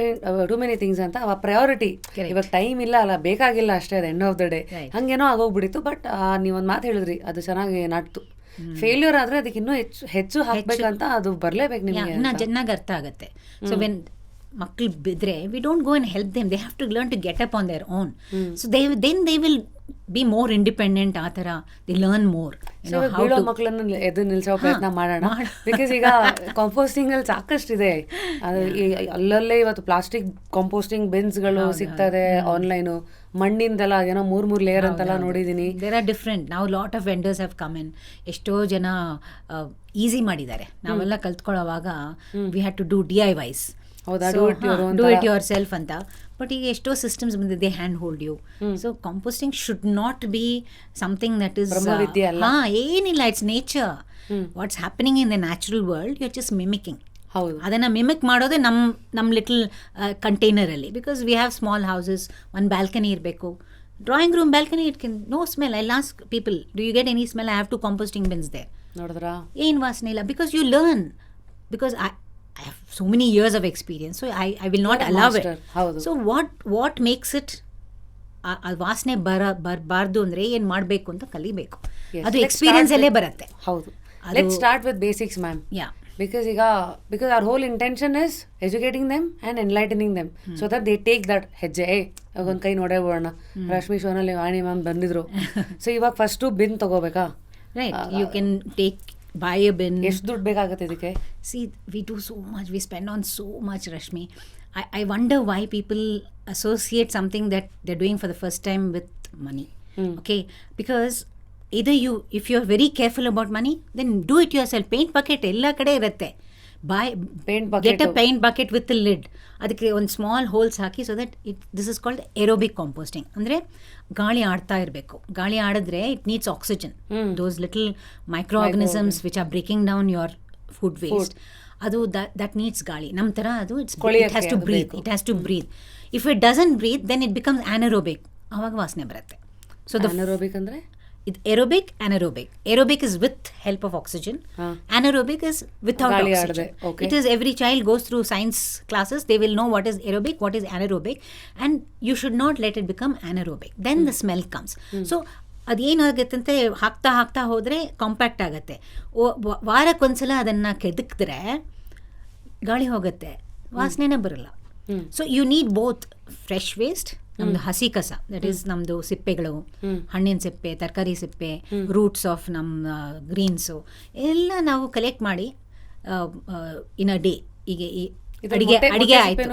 too many things ಅಂತ. ಅವ priority, ಇವಾಗ time ಇಲ್ಲ ಅಲ್ಲ, ಬೇಕಾಗಿಲ್ಲ ಅಷ್ಟೇ, ಅದು ಎಂಡ್ ಆಫ್ ದ ಡೇ ಹಂಗೇನೋ ಆಗೋಗ್ಬಿಡಿತ್ತು. ಬಟ್ ನೀವೊಂದು ಮಾತು ಹೇಳಿದ್ರಿ, ಅದು ಚೆನ್ನಾಗಿ ನಾಟ್ತು. ಫೇಲ್ಯೂರ್ ಆದರೆ ಅದಕ್ಕೆ ಇನ್ನೂ ಹೆಚ್ಚು ಹಾಕ್ಬೇಕಂತ, ಅದು ಬರಲೇಬೇಕು ನಿಮಗೆ. ಚೆನ್ನಾಗಿ ಅರ್ಥ ಆಗುತ್ತೆ. ಸೊ ವೆನ್ ಮಕ್ಕಳು ಬಿದ್ದರೆ we don't go and help them, they have to learn to get up on their own. So they will be more independent, ಆ ಥರ ದಿ ಲರ್ನ್ ಮೋರ್. ಬೀಳೋ ಮಕ್ಕಳನ್ನು ಎದ್ದು ನಿಲ್ಸೋ ಪ್ರಯತ್ನ ಮಾಡೋಣ. ಬಿಕಾಸ್ ಈಗ ಕಾಂಪೋಸ್ಟಿಂಗ್ ಅಲ್ಲಿ ಸಾಕಷ್ಟಿದೆ. ಅದು ಅಲ್ಲಲ್ಲೇ ಇವತ್ತು ಪ್ಲಾಸ್ಟಿಕ್ ಕಾಂಪೋಸ್ಟಿಂಗ್ ಬಿನ್ಸ್ಗಳು ಸಿಗ್ತದೆ ಆನ್ಲೈನು. ಮಣ್ಣಿಂದೆಲ್ಲ ಏನೋ 3 ಲೇಯರ್ ಅಂತೆಲ್ಲ ನೋಡಿದ್ದೀನಿ. There are different. ನಾವು lot of vendors have come in. ಎಷ್ಟೋ ಜನ ಈಸಿ ಮಾಡಿದ್ದಾರೆ. ನಾವೆಲ್ಲ ಕಲ್ತ್ಕೊಳ್ಳೋವಾಗ we had to do DIYs. Do it yourself ಅಂತ. ಬಟ್ ಈಗ ಎಷ್ಟೋ ಸಿಸ್ಟಮ್ಸ್ ಬಂದಿದೆ, hand hold you. So composting should not be something that is ಏನಿಲ್ಲ, it's nature. What's happening in the natural world you are just mimicking. ಅದನ್ನು mimic ಮಾಡೋದೇ ನಮ್ಮ little ಕಂಟೈನರಲ್ಲಿ. Because we have small houses, ಒಂದು balcony ಇರಬೇಕು. Drawing room balcony, it can no smell. I last people, do you get any smell? I have 2 composting bins there. ನೋಡಿದ್ರಾ ಏನು ವಾಸನೆ ಇಲ್ಲ. Because you learn. Because I have so many years of experience, so I will not allow it. So what makes it ಆ ವಾಸನೆ ಬರಬಾರ್ದು ಅಂದರೆ ಏನು ಮಾಡಬೇಕು ಅಂತ ಕಲಿಬೇಕು. ಅದು ಎಕ್ಸ್ಪೀರಿಯನ್ಸ್ ಅಲ್ಲೇ ಬರುತ್ತೆ. ಹೌದು. Let's start with basics ma'am. Because our whole intention is educating them and enlightening them so that they take that ಹೆಜ್ಜೆ. ಒಂದು ಕೈ ನೋಡೇ ಬಿಡೋಣ. ರಶ್ಮಿ ಶೋನಲ್ಲಿ ವಾಣಿ ಮ್ಯಾಮ್ ಬಂದಿದ್ರು. ಸೊ ಇವಾಗ ಫಸ್ಟು ಬಿನ್ ತಗೋಬೇಕಾ? Right, you can take buy a bin. ಎಷ್ಟು ದುಡ್ಡು ಬೇಕಾಗುತ್ತೆ ಇದಕ್ಕೆ? See, we do so much, we spend on so much, Rashmi. I wonder why people associate something that they're doing for the first time with money. Okay, because either if you're very careful about money, then do it yourself. Paint bucket ella kade irutte. Buy paint bucket, get a paint bucket with a lid. ಅದಕ್ಕೆ ಒಂದು small holes ಹಾಕಿ, so that this is called aerobic composting. ಅಂದರೆ ಗಾಳಿ ಆಡ್ತಾ ಇರಬೇಕು. ಗಾಳಿ ಆಡಿದ್ರೆ it needs oxygen. Those little microorganisms which are breaking down your food waste, ಅದು ದಟ್ ನೀಡ್ಸ್ ಗಾಳಿ. ನಮ್ಮ ಥರ ಅದು it has to breathe. It has to breathe. If it doesn't breathe then it becomes anaerobic. ಆವಾಗ ವಾಸನೆ ಬರುತ್ತೆ. So anaerobic ಅಂದರೆ aerobic, anaerobic. Aerobic is with help of oxygen. Anaerobic is without oxygen. Okay. It is, every child goes through science classes. They will know what is aerobic, what is anaerobic, and you should not let it become anaerobic. Then the smell comes. So ಅದೇನಾಗುತ್ತಂತೆ, ಹಾಕ್ತಾ ಹೋದರೆ compact ಆಗುತ್ತೆ. ವಾರಕ್ಕೊಂದ್ಸಲ ಅದನ್ನು ಕೆದಕಿದ್ರೆ ಗಾಳಿ ಹೋಗುತ್ತೆ, ವಾಸನೆನೇ ಬರಲ್ಲ. So you need both fresh waste, ನಮ್ಮದು ಹಸಿ ಕಸ, ದಟ್ ಈಸ್ ನಮ್ಮದು ಸಿಪ್ಪೆಗಳು, ಹಣ್ಣಿನ ಸಿಪ್ಪೆ, ತರಕಾರಿ ಸಿಪ್ಪೆ, ರೂಟ್ಸ್ ಆಫ್ ನಮ್ಮ ಗ್ರೀನ್ಸು ಎಲ್ಲ ನಾವು ಕಲೆಕ್ಟ್ ಮಾಡಿ ಇನ್ ಅ ಡೇ. ಈಗ ಅಡಿಗೆ ಆಯಿತು,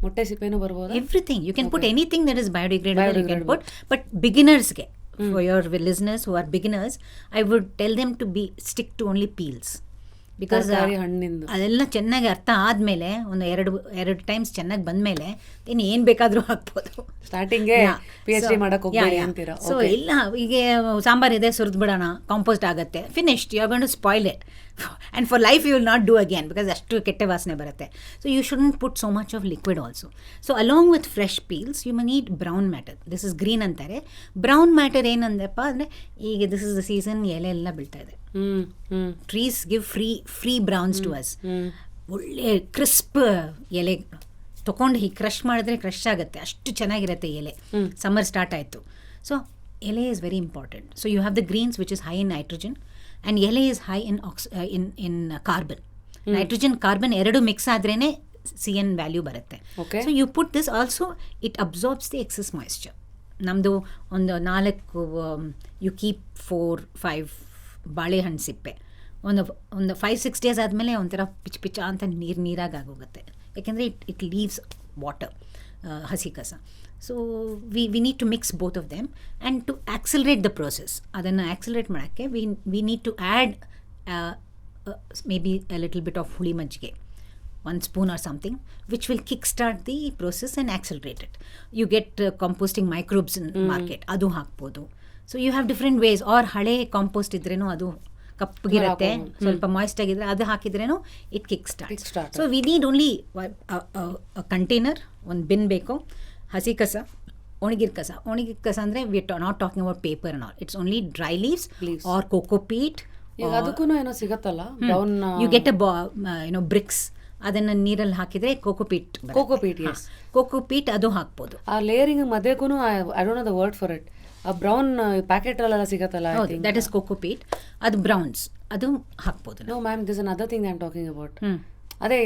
ಮೊಟ್ಟೆ ಸಿಪ್ಪೆನೂ ಬರ್ಬೋದು. Everything you can put, anything that is biodegradable you can put. But ಬಿಗಿನರ್ಸ್ಗೆ, for your listeners who are beginners, I would tell them to stick to only peels. Because ಅದೆಲ್ಲ ಚೆನ್ನಾಗಿ ಅರ್ಥ ಆದಮೇಲೆ, ಒಂದು ಎರಡು ಟೈಮ್ಸ್ ಚೆನ್ನಾಗಿ ಬಂದಮೇಲೆ ಇನ್ನು ಏನು ಬೇಕಾದರೂ ಹಾಕ್ಬೋದು. ಸ್ಟಾರ್ಟಿಂಗ್ಗೆ PhD ಮಾಡಕ್ಕೆ ಹೋಗ್ಬೇಡಿ ಅಂತೀರಾ? ಸೊ ಇಲ್ಲ, ಈಗ ಸಾಂಬಾರ್ ಇದೆ, ಸುರಿದು ಬಿಡೋಣ, ಕಾಂಪೋಸ್ಟ್ ಆಗುತ್ತೆ, finished. You are going to spoil it and for life you will not do again, because ಅಷ್ಟು ಕೆಟ್ಟ ವಾಸನೆ ಬರುತ್ತೆ. So you shouldn't put so much of liquid also. So along with fresh peels you ಮನ್ need brown matter. This is green ಅಂತಾರೆ. Brown matter ಏನಂದಪ್ಪ ಅಂದರೆ, ಈಗ this is the season, ಎಲೆ ಎಲ್ಲ ಬೀಳ್ತಾ ಇದೆ. Trees give free browns to us. ಒಳ್ಳೆ ಕ್ರಿಸ್ಪ್ ಎಲೆ ತೊಗೊಂಡು ಹೀಗೆ ಕ್ರಷ್ ಮಾಡಿದ್ರೆ ಕ್ರಷ್ ಆಗುತ್ತೆ, ಅಷ್ಟು ಚೆನ್ನಾಗಿರುತ್ತೆ ಎಲೆ. ಸಮ್ಮರ್ ಸ್ಟಾರ್ಟ್ ಆಯಿತು. ಸೊ ಎಲೆ is very important. So you have the greens which is high in nitrogen and ಎಲೆ is high in carbon. Nitrogen carbon ಎರಡು ಮಿಕ್ಸ್ ಆದ್ರೇ CN ವ್ಯಾಲ್ಯೂ ಬರುತ್ತೆ. So you put this also, it absorbs the excess moisture. ನಮ್ಮದು ಒಂದು 4 you keep 4-5 ಬಾಳೆಹಣ್ಣು ಸಿಪ್ಪೆ ಒಂದು 5-6 days ಆದಮೇಲೆ ಒಂಥರ ಪಿಚ್ ಅಂತ ನೀರಾಗಿ ಆಗೋಗುತ್ತೆ. ಯಾಕೆಂದರೆ ಇಟ್ ಲೀವ್ಸ್ ವಾಟರ್, ಹಸಿ ಕಸ. So we need to mix both of them and to accelerate the process. ಅದನ್ನು ಆಕ್ಸಿಲರೇಟ್ ಮಾಡೋಕ್ಕೆ we need to add maybe a little bit of ಹುಳಿ ಮಜ್ಜಿಗೆ, 1 spoon or something, which will kickstart the process and accelerate it. You get composting microbes in market, adu ಹಾಕ್ಬೋದು. So you have different ways. Or ಹಳೆ compost ಇದ್ರೇನು ಅದು ಕಪ್ಪಗಿರುತ್ತೆ, ಸ್ವಲ್ಪ moist ಆಗಿದ್ರೆ ಅದು ಹಾಕಿದ್ರೇನು it kick start. So we need only container, ಒಂದು ಬಿನ್ ಬೇಕು, ಹಸಿ ಕಸ, ಒಣಗಿದ ಕಸ ಅಂದರೆ we are not talking about paper and all. It's only dry leaves or cocopeat. ಅದಕ್ಕೂ ಏನೋ ಸಿಗತ್ತಲ್ಲ, ಯು ಗೆಟ್ ಅ ಬ್ರಿಕ್ಸ್, ಅದನ್ನು ನೀರಲ್ಲಿ ಹಾಕಿದರೆ ಕೋಕೋಪೀಟ್ ಅದು ಹಾಕ್ಬೋದು. ಆ ಲೇಯರಿಂಗ್ ಮಧ್ಯಕ್ಕೂ I don't know the word for it. ಆ ಬ್ರೌನ್ ಪ್ಯಾಕೆಟ್ ಅಲ್ಲೆಲ್ಲ ಸಿಗತ್ತಲ್ಲ, ದಟ್ ಇಸ್ ಕೋಕೋಪೀಟ್. ಅದು ಬ್ರೌನ್ಸ್, ಅದು ಹಾಕ್ಬೋದು. No ma'am, this another thing I am talking about. ಅದೇ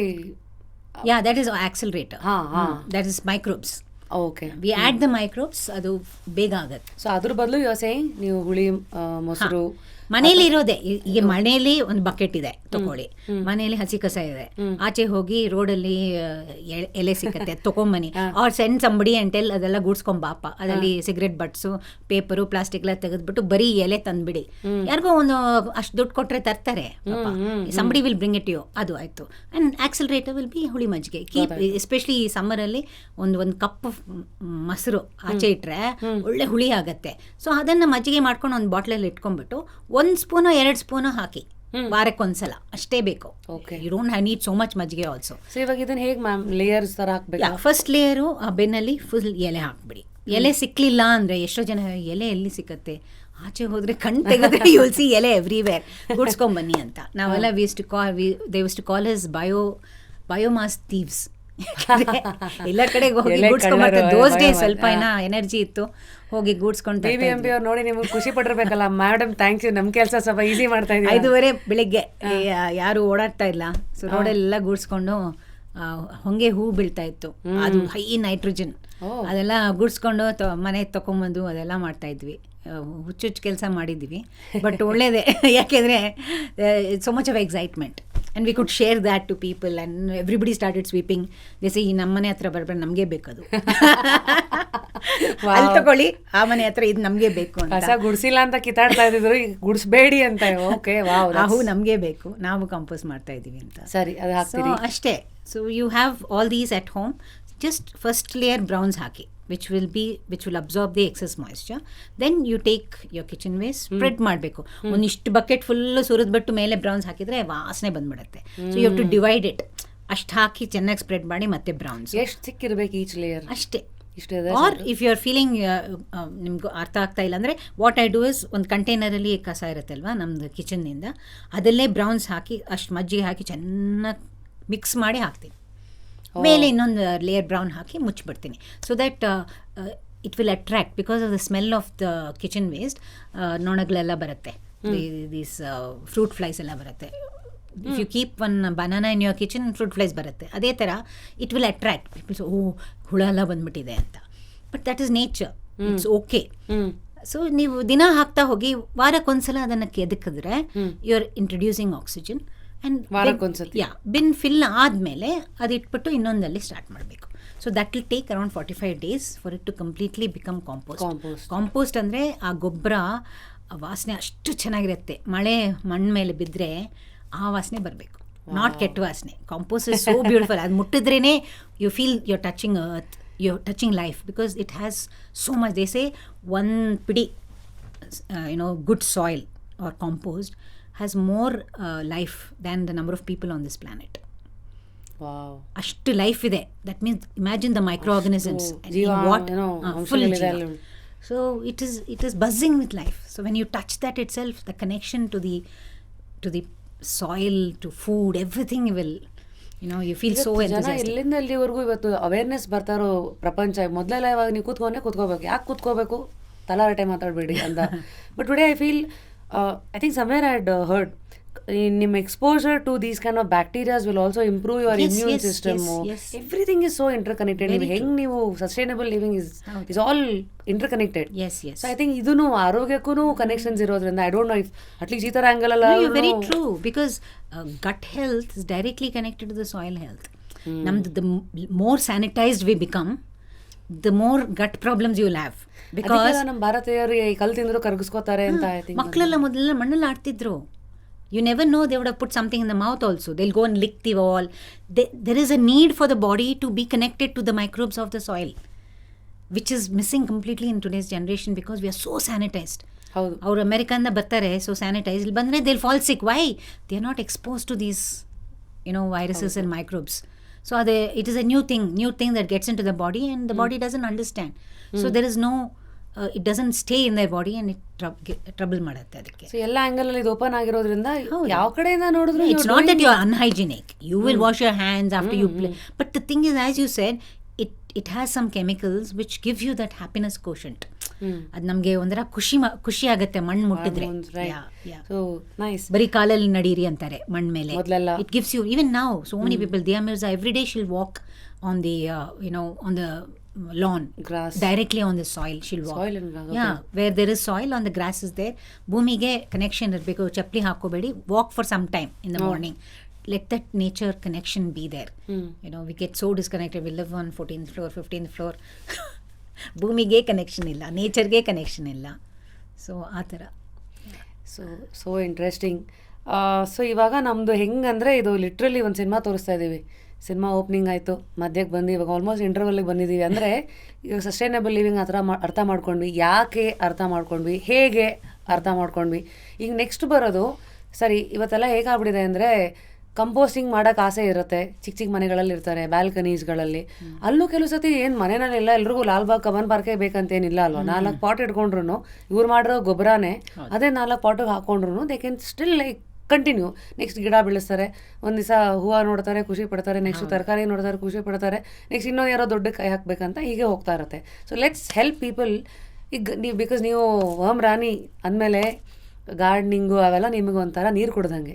yeah, that is accelerator. That is microbes. Okay. We add the microbes, ಅದು ಬೇಗ ಆಗುತ್ತೆ. ಸೊ ಅದ್ರ ಬದಲು ಯು ಆರ್ ಸೇಯಿಂಗ್ ನೀವು ಹುಳಿ ಮೊಸರು ಮನೇಲಿ ಇರೋದೆ. ಈಗ ಮನೆಯಲ್ಲಿ ಒಂದು ಬಕೆಟ್ ಇದೆ ತಗೊಳ್ಳಿ, ಮನೆಯಲ್ಲಿ ಹಸಿ ಕಸ ಇದೆ, ಆಚೆ ಹೋಗಿ ರೋಡಲ್ಲಿ ಎಲೆ ಸಿಕ್ಕತ್ತೆ ತಗೊಂಬನಿ, ಆರ್ ಸೆಂಡ್ ಸಂಬಡಿ ಅಂಟೆಲ್ ಅದೆಲ್ಲ ಗೂಡ್ಸ್ಕೊಂಬಾಪ, ಅದರಲ್ಲಿ ಸಿಗರೆಟ್ ಬಟ್ಸು, ಪೇಪರು, ಪ್ಲಾಸ್ಟಿಕ್ ಎಲ್ಲ ತೆಗೆದ್ಬಿಟ್ಟು ಬರೀ ಎಲೆ ತಂದ್ಬಿಡಿ, ಯಾರಿಗೋ ಒಂದು ಅಷ್ಟು ದುಡ್ಡು ಕೊಟ್ಟರೆ ತರ್ತಾರೆ, somebody will bring it you, ಅದು ಆಯಿತು. ಆ್ಯಂಡ್ ಆಕ್ಸಲರೇಟರ್ ವಿಲ್ ಬಿ ಹುಳಿ ಮಜ್ಜಿಗೆ. ಕೀಪ್ ಎಸ್ಪೆಷಲಿ ಈ ಸಮ್ಮರಲ್ಲಿ ಒಂದು ಕಪ್ ಮೊಸರು ಆಚೆ ಇಟ್ಟರೆ ಒಳ್ಳೆ ಹುಳಿ ಆಗತ್ತೆ. ಸೊ ಅದನ್ನು ಮಜ್ಜಿಗೆ ಮಾಡ್ಕೊಂಡು ಒಂದು ಬಾಟ್ಲಲ್ಲಿ ಇಟ್ಕೊಂಡ್ಬಿಟ್ಟು 1 ಸ್ಪೂನು 2 ಸ್ಪೂನು ಹಾಕಿ ವಾರಕ್ಕೊಂದ್ಸಲ ಅಷ್ಟೇ ಬೇಕು. You don't need so much ಮಜ್ಜಿಗೆ ಆಲ್ಸೋ. ಸೊ ಇವಾಗ ಇದನ್ನ ಹೇಗೆ ಮ್ಯಾಮ್ ಲೇಯರ್ಸ್ ಥರ ಹಾಕ್ಬೇಕು? ಫಸ್ಟ್ ಲೇಯರು ಆ ಬೆನ್ನಲ್ಲಿ ಫುಲ್ ಎಲೆ ಹಾಕ್ಬಿಡಿ. ಎಲೆ ಸಿಕ್ಲಿಲ್ಲ ಅಂದರೆ ಎಷ್ಟೋ ಜನ ಎಲೆ ಎಲ್ಲಿ ಸಿಕ್ಕತ್ತೆ, ಆಚೆ ಹೋದರೆ ಕಣ್ ತೆಗೆದ್ರೆ ಯುಲ್ ಸಿ ಎಲೆ ಎವ್ರಿವೇರ್, ಗುಡ್ಸ್ಕೊಂಬನ್ನಿ ಅಂತ. ನಾವೆಲ್ಲ they use to call his biomass thieves. ಎಲ್ಲ ಕಡೆಗೆ ಹೋಗಿ ಗೂಡ್ಸ್ಕೊಂಡ್ಬರ್ತಾರೆ. ದೋಸ್ ಡೇ ಸ್ವಲ್ಪ ಎನರ್ಜಿ ಇತ್ತು, ಹೋಗಿ ಗೂಡ್ಸ್ಕೊಂಡು. BBMP ಅವ್ರು ನೋಡಿ ನಿಮ್ಗೆ ಖುಷಿ ಪಟ್ಟಿರ್ಬೇಕಲ್ಲ, ಮೇಡಮ್ ಥ್ಯಾಂಕ್ ಯು, ನಮ್ಮ ಕೆಲಸ ಸ್ವಲ್ಪ ಈಸಿ ಮಾಡ್ತಾ ಇದ್ದೀವಿ. 5:30 ಬೆಳಿಗ್ಗೆ ಯಾರು ಓಡಾಡ್ತಾ ಇಲ್ಲ, ಸೊ ರೋಡೆಲ್ಲ ಗೂಡ್ಸ್ಕೊಂಡು ಹೊಂಗೆ ಹೂ ಬೀಳ್ತಾ ಇತ್ತು, ಅದು ಹೈ ನೈಟ್ರೋಜನ್, ಅದೆಲ್ಲ ಗುಡ್ಸ್ಕೊಂಡು ಮನೆಗೆ ತೊಗೊಂಬಂದು ಅದೆಲ್ಲ ಮಾಡ್ತಾ ಇದ್ವಿ. ಹುಚ್ಚು ಕೆಲಸ ಮಾಡಿದ್ವಿ, ಬಟ್ ಒಳ್ಳೇದೇ, ಯಾಕೆಂದರೆ it's so much of excitement. And we could share that to people and everybody started sweeping. ಜೈಸೆ ಈ ನಮ್ಮ ಮನೆ ಹತ್ರ ಬರ್ಬೇಡ, ನಮಗೆ ಬೇಕದು, ಅಲ್ಲಿ ತಗೊಳ್ಳಿ, ಆ ಮನೆ ಹತ್ರ ಇದು ನಮಗೆ ಬೇಕು ಅಂತ. ಕಸ ಗುಡಿಸಿಲ್ಲ ಅಂತ ಕಿತ್ತಾಡ್ತಾ ಇದ್ರು, ಗುಡಿಸ್ಬೇಡಿ ಅಂತ. ಓಕೆ, ವಾವ್, ಆ ಹೂ ನಮಗೆ ಬೇಕು, ನಾವು ಕಂಪೋಸ್ ಮಾಡ್ತಾ ಇದ್ದೀವಿ ಅಂತ. ಸರಿ, ಅದು ಹಾಕ್ತೀರಿ ಅಷ್ಟೇ. So you have all these at home. Just first layer browns ಹಾಕಿ, which will absorb the excess moisture. Then you take your kitchen waste, spread ಮಾಡಬೇಕು. ಒಂದಿಷ್ಟು ಬಕೆಟ್ ಫುಲ್ಲು ಸುರಿದ್ಬಿಟ್ಟು ಮೇಲೆ ಬ್ರೌನ್ಸ್ ಹಾಕಿದರೆ ವಾಸನೆ ಬಂದ್ಬಿಡುತ್ತೆ. So you have to divide it. ಅಷ್ಟು ಹಾಕಿ ಚೆನ್ನಾಗಿ ಸ್ಪ್ರೆಡ್ ಮಾಡಿ ಮತ್ತೆ ಬ್ರೌನ್ಸ್. ಎಷ್ಟು ಸಿಕ್ಕಿರ್ಬೇಕು ಈಚ್ ಲೇಯರ್? ಅಷ್ಟೇ. Or if you are feeling ನಿಮ್ಗೆ ಅರ್ಥ ಆಗ್ತಾ ಇಲ್ಲ ಅಂದರೆ, ವಾಟ್ ಐ ಡೂ ಇಸ್, ಒಂದು ಕಂಟೈನರಲ್ಲಿ ಕಸ ಇರುತ್ತೆ ಅಲ್ವಾ ನಮ್ಮದು ಕಿಚನ್ನಿಂದ, ಅದಲ್ಲೇ ಬ್ರೌನ್ಸ್ ಹಾಕಿ ಅಷ್ಟು ಮಜ್ಜಿಗೆ ಹಾಕಿ ಚೆನ್ನಾಗಿ ಮಿಕ್ಸ್ ಮಾಡಿ ಹಾಕ್ತೀನಿ. ಮೇಲೆ ಇನ್ನೊಂದು ಲೇಯರ್ ಬ್ರೌನ್ ಹಾಕಿ ಮುಚ್ಚಿಬಿಡ್ತೀನಿ. So that it will attract, because of the smell of the kitchen waste. ನೊಣಗಳೆಲ್ಲ ಬರುತ್ತೆ, ದೀಸ್ ಫ್ರೂಟ್ ಫ್ಲೈಸ್ ಎಲ್ಲ ಬರುತ್ತೆ. If you keep one banana in your kitchen, fruit flies ಬರುತ್ತೆ. ಅದೇ ಥರ ಇಟ್ ವಿಲ್ ಅಟ್ರ್ಯಾಕ್ಟ್ ಪೀಪಲ್ಸ್. ಹುಳ ಎಲ್ಲ ಬಂದ್ಬಿಟ್ಟಿದೆ ಅಂತ. But that is nature, it's okay. So ನೀವು ದಿನ ಹಾಕ್ತಾ ಹೋಗಿ, ವಾರಕ್ಕೊಂದ್ಸಲ ಅದನ್ನು ಕೆದಕಿದ್ರೆ you are introducing oxygen. And bin fill ಆದಮೇಲೆ ಅದು ಇಟ್ಬಿಟ್ಟು ಇನ್ನೊಂದಲ್ಲಿ ಸ್ಟಾರ್ಟ್ ಮಾಡಬೇಕು. So that will take around 45 days for it to completely become compost. Compost ಅಂದರೆ ಆ ಗೊಬ್ಬರ ವಾಸನೆ ಅಷ್ಟು ಚೆನ್ನಾಗಿರುತ್ತೆ. ಮಣ್ಣು ಮೇಲೆ ಬಿದ್ದರೆ ಆ ವಾಸನೆ ಬರಬೇಕು, ನಾಟ್ ಕೆಟ್ಟ ವಾಸನೆ. Compost is so beautiful. ಅದು ಮುಟ್ಟಿದ್ರೇ you feel you're touching earth, you're touching life, because it has so much. They say one ಪಿಡಿ good soil or compost has more life than the number of people on this planet. Wow. ಅಷ್ಟು life ಇದೆ. That means imagine the microorganisms what full ಜೀವ. So it is buzzing with life. So when you touch that itself, the connection to the soil, to food, everything will, you feel so enthusiastic. ಇಲ್ಲಿಂದ ಇಲ್ಲಿವರೆಗೂ ಇವತ್ತು awareness ಬರ್ತಾರೋ ಪ್ರಪಂಚ. ಮೊದಲೆಲ್ಲ ಇವಾಗ ನೀವು ಕೂತ್ಕೋಬೇಕು, ಯಾಕೆ ಕೂತ್ಕೋಬೇಕು, ತಲಾರಟೆ ಮಾತಾಡಬೇಡಿ ಅಂತ. But today I feel I think somewhere I had heard ನಿಮ್ಮ exposure to these kind of bacteria will also improve your immune system. Yes. Everything is so interconnected. ನೀವು sustainable living is all interconnected. Yes. So I think ಇದೂ ಆರೋಗ್ಯಕ್ಕೂ connections ಇರೋದ್ರಿಂದ I don't no if at least ಈ ಥರ angle ಅಲ್ಲ. Very true, because gut health is directly connected to the soil health. ನಮ್ದು the more sanitized we become, the more gut problems you will have. Because ನಮ್ಮ ಭಾರತೀಯರು ಕಲ್ ತಿಂದ್ರು ಕರಗಿಸ್ಕೋತಾರೆ ಅಂತ. ಮಕ್ಕಳೆಲ್ಲ ಮೊದಲೆಲ್ಲ ಮಣ್ಣಲ್ಲಿ ಆಡ್ತಿದ್ರು. You never know, they would have put something in the mouth also. They'll go and lick the wall. There is a need for the body to be connected to the microbes of the soil, which is missing completely in today's generation because we are so sanitized. ಅವ್ರು ಅಮೆರಿಕದಿಂದ ಬರ್ತಾರೆ, so sanitise. ಇಲ್ಲಿ ಬಂದರೆ they'll fall sick. Why? They are not exposed to these viruses and microbes. So it is a new thing that gets into the body, and the body doesn't understand. So there is no it doesn't stay in their body, and it trouble ಮಾಡುತ್ತೆ ಅದಕ್ಕೆ. So ಎಲ್ಲ angle ಅಲ್ಲಿ ಇದು open ಆಗಿರೋದ್ರಿಂದ ಯಾವ ಕಡೆಯಿಂದ ನೋಡಿದ್ರು it's not that you are unhygienic. You will wash your hands after you play. But the thing is, as you said, it has some chemicals which give you that happiness quotient. ಅದು ನಮಗೆ ಒಂಥರ ಖುಷಿ ಆಗುತ್ತೆ ಮಣ್ಣು ಮುಟ್ಟಿದ್ರೆ. So nice. ಬರೀ ಕಾಲಲ್ಲಿ ನಡೀರಿ ಅಂತಾರೆ ಮಣ್ಣು ಮೇಲೆ. It gives you, even now so many people, Dia Mirza every day she'll walk on the on the lawn, Grass. directly on the soil she'll walk. Soil and grass, okay. Yeah, where there is soil on the grass is there. ಭೂಮಿಗೆ connection ಇರಬೇಕು, ಚಪ್ಪಲಿ ಹಾಕೋಬೇಡಿ, walk for some time in the morning. Let that nature connection be there. We get so disconnected. We live on 14th floor, 15th floor. ಭೂಮಿಗೆ connection ಇಲ್ಲ, ನೇಚರ್ಗೆ connection ಇಲ್ಲ. So ಆ ಥರ. So interesting. So ಇವಾಗ ನಮ್ಮದು ಹೆಂಗಂದರೆ ಇದು ಲಿಟ್ರಲಿ ಒಂದು cinema ತೋರಿಸ್ತಾ ಇದ್ದೀವಿ. ಸಿನಿಮಾ ಓಪನಿಂಗ್ ಆಯಿತು, ಮಧ್ಯಕ್ಕೆ ಬಂದು ಇವಾಗ ಆಲ್ಮೋಸ್ಟ್ ಇಂಟರ್ವಲ್ಗೆ ಬಂದಿದ್ದೀವಿ. ಅಂದರೆ ಇವಾಗ ಸಸ್ಟೈನಬಲ್ ಲಿವಿಂಗ್ ಆ ಥರ ಅರ್ಥ ಮಾಡ್ಕೊಂಡ್ವಿ, ಯಾಕೆ ಅರ್ಥ ಮಾಡ್ಕೊಂಡ್ವಿ, ಹೇಗೆ ಅರ್ಥ ಮಾಡ್ಕೊಂಡ್ವಿ. ಈಗ ನೆಕ್ಸ್ಟ್ ಬರೋದು, ಸರಿ ಇವತ್ತೆಲ್ಲ ಹೇಗಾಗ್ಬಿಟ್ಟಿದೆ ಅಂದರೆ ಕಂಪೋಸ್ಟಿಂಗ್ ಮಾಡೋಕ್ಕೆ ಆಸೆ ಇರುತ್ತೆ, ಚಿಕ್ಕ ಚಿಕ್ಕ ಮನೆಗಳಲ್ಲಿ ಇರ್ತಾರೆ, ಬ್ಯಾಲ್ಕನೀಸ್ಗಳಲ್ಲಿ. ಅಲ್ಲೂ ಕೆಲವು ಸತಿ ಏನು ಮನೆಯಲ್ಲೆಲ್ಲ ಎಲ್ರಿಗೂ ಲಾಲ್ಬಾಗ್ ಕಬ್ಬನ್ ಪಾರ್ಕೇ ಬೇಕಂತೇನಿಲ್ಲ ಅಲ್ವಾ. 4 ಪಾಟ್ ಇಟ್ಕೊಂಡ್ರು ಇವ್ರು ಮಾಡಿರೋ ಗೊಬ್ಬರನೇ ಅದೇ 4 ಪಾಟಿಗೆ ಹಾಕೊಂಡ್ರು they can still like continue. Next ಗಿಡ ಬೆಳೆಸ್ತಾರೆ, ಒಂದು ದಿವಸ ಹೂವು ನೋಡ್ತಾರೆ ಖುಷಿ ಪಡ್ತಾರೆ, ನೆಕ್ಸ್ಟ್ ತರಕಾರಿ ನೋಡ್ತಾರೆ ಖುಷಿ ಪಡ್ತಾರೆ, ನೆಕ್ಸ್ಟ್ ಇನ್ನೊಂದು ಯಾರೋ ದೊಡ್ಡ ಕೈ ಹಾಕಬೇಕಂತ ಹೀಗೆ ಹೋಗ್ತಾ ಇರುತ್ತೆ. So let's help people. ಈಗ ನೀವು ಬಿಕಾಸ್ ನೀವು ವರ್ಮ್ ರಾಣಿ ಅಂದಮೇಲೆ ಗಾರ್ಡನಿಂಗು ಅವೆಲ್ಲ ನಿಮಗೂ ಒಂಥರ ನೀರು ಕುಡ್ದಂಗೆ.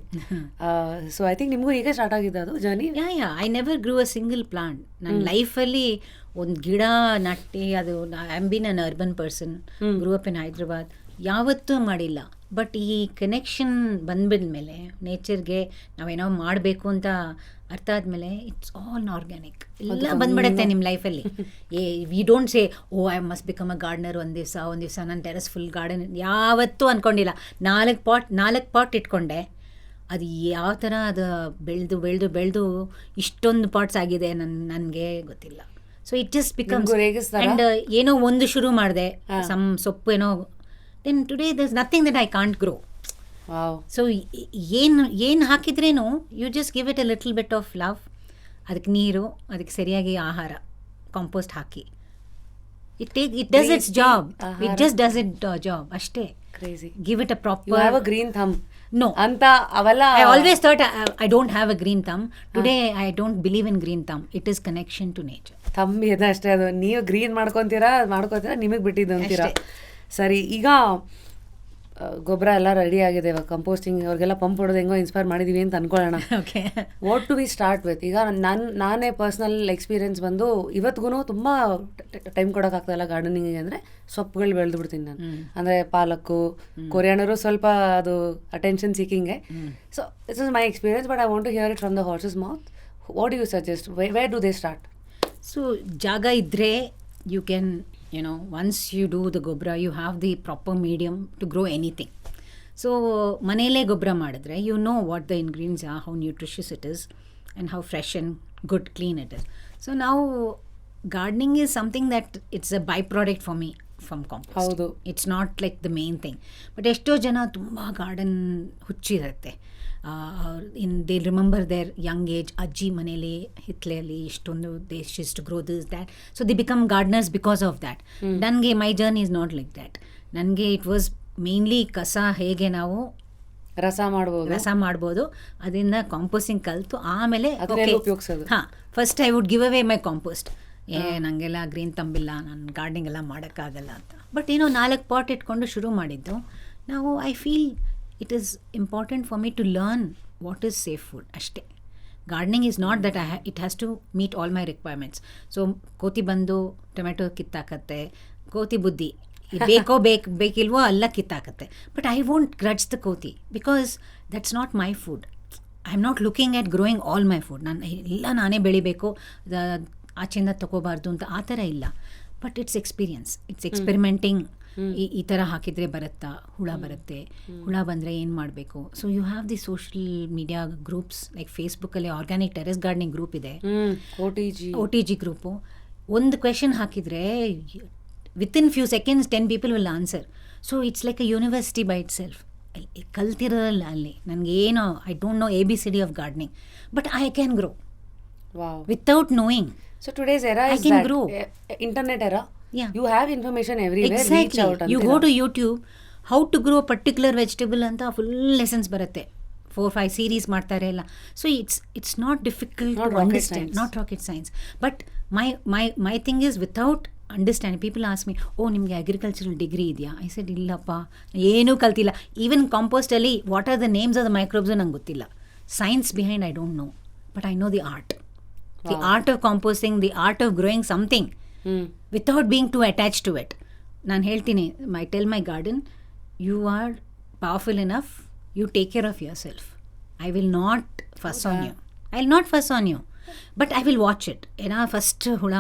ಸೊ ಐ ಥಿಂಕ್ ನಿಮಗೂ ಈಗ ಸ್ಟಾರ್ಟ್ ಆಗಿದೆ ಅದು journey. I never grew a single plant. ನನ್ನ ಲೈಫಲ್ಲಿ ಒಂದು ಗಿಡ ನಟ್ಟಿ, ಅದು I am been an urban person, grew up in Hyderabad, ಯಾವತ್ತೂ ಮಾಡಿಲ್ಲ. ಬಟ್ ಈ ಕನೆಕ್ಷನ್ ಬಂದ್ಬಿದ್ಮೇಲೆ ನೇಚರ್ಗೆ ನಾವೇನೋ ಮಾಡಬೇಕು ಅಂತ ಅರ್ಥ ಆದಮೇಲೆ ಇಟ್ಸ್ ಆಲ್ ಆರ್ಗ್ಯಾನಿಕ್. ಎಲ್ಲ ಬಂದ್ಬಿಡುತ್ತೆ ನಿಮ್ಮ ಲೈಫಲ್ಲಿ. We don't say oh I must become a gardener ಒಂದು ದಿವಸ ನಾನು ಟೆರಸ್ ಫುಲ್ ಗಾರ್ಡನ್ ಯಾವತ್ತೂ ಅಂದ್ಕೊಂಡಿಲ್ಲ. 4 ಪಾಟ್ ಇಟ್ಕೊಂಡೆ, ಅದು ಯಾವ ಥರ ಅದು ಬೆಳೆದು ಬೆಳೆದು ಬೆಳೆದು ಇಷ್ಟೊಂದು ಪಾಟ್ಸ್ ಆಗಿದೆ ನನಗೆ ಗೊತ್ತಿಲ್ಲ. So it just becomes. And ಏನೋ ಒಂದು ಶುರು ಮಾಡಿದೆ, ಸಮ್ ಸೊಪ್ಪು ಏನೋ, then today there's nothing that I can't grow. Wow. So ಏನು ಹಾಕಿದ್ರೇನು you just give it a little bit of love, ಅದಕ್ಕೆ ನೀರು, ಅದಕ್ಕೆ ಸರಿಯಾಗಿ ಆಹಾರ, compost hockey, it does its job. It just does its job ಅಷ್ಟೇ. Crazy. Give it a proper. You have a green thumb. No. ಅಂತ ಅವೆಲ್ಲ. I always thought I don't have a green thumb. Today I don't believe in green thumb. It is connection to nature. Thumb ಇದೆ ಅಷ್ಟೇ. ಅದು ನೀವು green ಮಾಡ್ಕೊತೀರಾ ನಿಮಗೆ ಬಿಟ್ಟಿದ್ದು ಅಂತೀರಾ. ಸರಿ, ಈಗ ಗೊಬ್ಬರ ಎಲ್ಲ ರೆಡಿ ಆಗಿದೆ, ಇವಾಗ ಕಂಪೋಸ್ಟಿಂಗ್ ಅವ್ರಿಗೆಲ್ಲ ಪಂಪ್ ಹೊಡೋದು ಹೆಂಗೋ ಇನ್ಸ್ಪೈರ್ ಮಾಡಿದ್ದೀವಿ ಅಂತ ಅನ್ಕೊಳ್ಳೋಣ. What to we start with? ಈಗ ನಾನೇ ಪರ್ಸ್ನಲ್ ಎಕ್ಸ್ಪೀರಿಯನ್ಸ್ ಬಂದು ಇವತ್ತಿಗೂ ತುಂಬ ಟೈಮ್ ಕೊಡೋಕ್ಕಾಗ್ತಾಯಿಲ್ಲ ಗಾರ್ಡನಿಂಗಿಗೆ. ಅಂದರೆ ಸೊಪ್ಪುಗಳು ಬೆಳೆದು ಬಿಡ್ತೀನಿ ನಾನು. ಅಂದರೆ ಪಾಲಕ್ಕು, ಕೊರಿಯಾನರು ಸ್ವಲ್ಪ ಅದು ಅಟೆನ್ಷನ್ ಸೀಕಿಂಗೆ. So this is my experience, but I want to hear it from the horse's mouth. What do you suggest? Where do they start? So ಜಾಗ ಇದ್ದರೆ you can, once you do the gobra, you have the proper medium to grow anything. So ಮನೆಯಲ್ಲೇ ಗೊಬ್ಬರ ಮಾಡಿದ್ರೆ you know what the ingredients are, how nutritious it is, and how fresh and good, clean it is. So now gardening is something that it's a byproduct for me from compost. ಹೌದು. It's not like the main thing. But ಎಷ್ಟೋ ಜನ ತುಂಬ garden ಹುಚ್ಚಿರುತ್ತೆ. They remember their young age, ಅಜ್ಜಿ ಮನೇಲಿ ಹಿತ್ಲೆಯಲ್ಲಿ ಇಷ್ಟೊಂದು they sees to grow this that, so they become gardeners because of that. ನನಗೆ my journey is not like that. ನನಗೆ ಇಟ್ ವಾಸ್ ಮೇನ್ಲಿ ಕಸ ಹೇಗೆ ನಾವು ರಸ ಮಾಡ್ಬೋದು, ಅದರಿಂದ ಕಾಂಪೋಸ್ಟಿಂಗ್ ಕಲಿತು ಆಮೇಲೆ ಹಾಂ first I would give away my compost. ನನಗೆಲ್ಲ ಗ್ರೀನ್ ತಂಬಿಲ್ಲ, ನಾನು ಗಾರ್ಡನಿಂಗ್ ಎಲ್ಲ ಮಾಡೋಕ್ಕಾಗಲ್ಲ ಅಂತ. ಬಟ್ 4 ಪಾಟ್ ಇಟ್ಕೊಂಡು ಶುರು ಮಾಡಿದ್ದು. ನಾವು I feel it is important for me to learn what is safe food ashte. Gardening is not that it has to meet all my requirements. So koti bandu tomato kittakatte, koti buddhi ಬೇಕಿಲ್ವೋ ಎಲ್ಲ ಕಿತ್ತಾಕತ್ತೆ. But I won't grudge the ಕೋತಿ because that's not my food. I am not looking at growing all my food. ನಾನೇ ಬೆಳಿಬೇಕು, ಆಚೆಯಿಂದ ತಗೋಬಾರ್ದು ಅಂತ ಆ ಥರ ಇಲ್ಲ. But it's experience, it's experimenting. ಈ ಥರ ಹಾಕಿದರೆ ಬರುತ್ತಾ, ಹುಳ ಬರುತ್ತೆ, ಹುಳ ಬಂದರೆ ಏನು ಮಾಡಬೇಕು. So you have the social media groups like ಫೇಸ್ಬುಕ್ಕಲ್ಲಿ ಆರ್ಗ್ಯಾನಿಕ್ ಟೆರೆಸ್ ಗಾರ್ಡನಿಂಗ್ ಗ್ರೂಪ್ ಇದೆ, OTG ಗ್ರೂಪು. ಒಂದು ಕ್ವೆಶನ್ ಹಾಕಿದರೆ within few seconds 10 people will answer. So it's like a university by itself. ಕಲ್ತಿರೋಲ್ಲ ಅಲ್ಲಿ. ನನಗೇನೋ I don't know ABCD of gardening, but I can grow without knowing. So today's era is can that grow. Internet era. Yeah. You have information everywhere. Exactly. Reach out. You go to YouTube, how to grow a particular vegetable anta full lessons ಬರುತ್ತೆ. 4-5 series ಮಾಡ್ತಾರೆ ಎಲ್ಲ. So it's not difficult to understand. Not rocket science. But my thing is without understanding, people ask me, oh ನಿಮಗೆ agricultural degree ಇದೆಯಾ? I said ಇಲ್ಲಪ್ಪ, ಏನೂ ಕಲ್ತಿಲ್ಲ. Even ಕಾಂಪೋಸ್ಟಲ್ಲಿ what are the names of the microbes ನಂಗೆ ಗೊತ್ತಿಲ್ಲ. Science behind I don't know, but I know the art. The art of composting, the art of growing something. Without being to attach to it. ನಾನು ಹೇಳ್ತೀನಿ, I tell my garden, you are powerful enough, you take care of yourself. I will not fuss on you. I will not fuss on you, but I will watch it. ಏನೋ first ಹುಳ,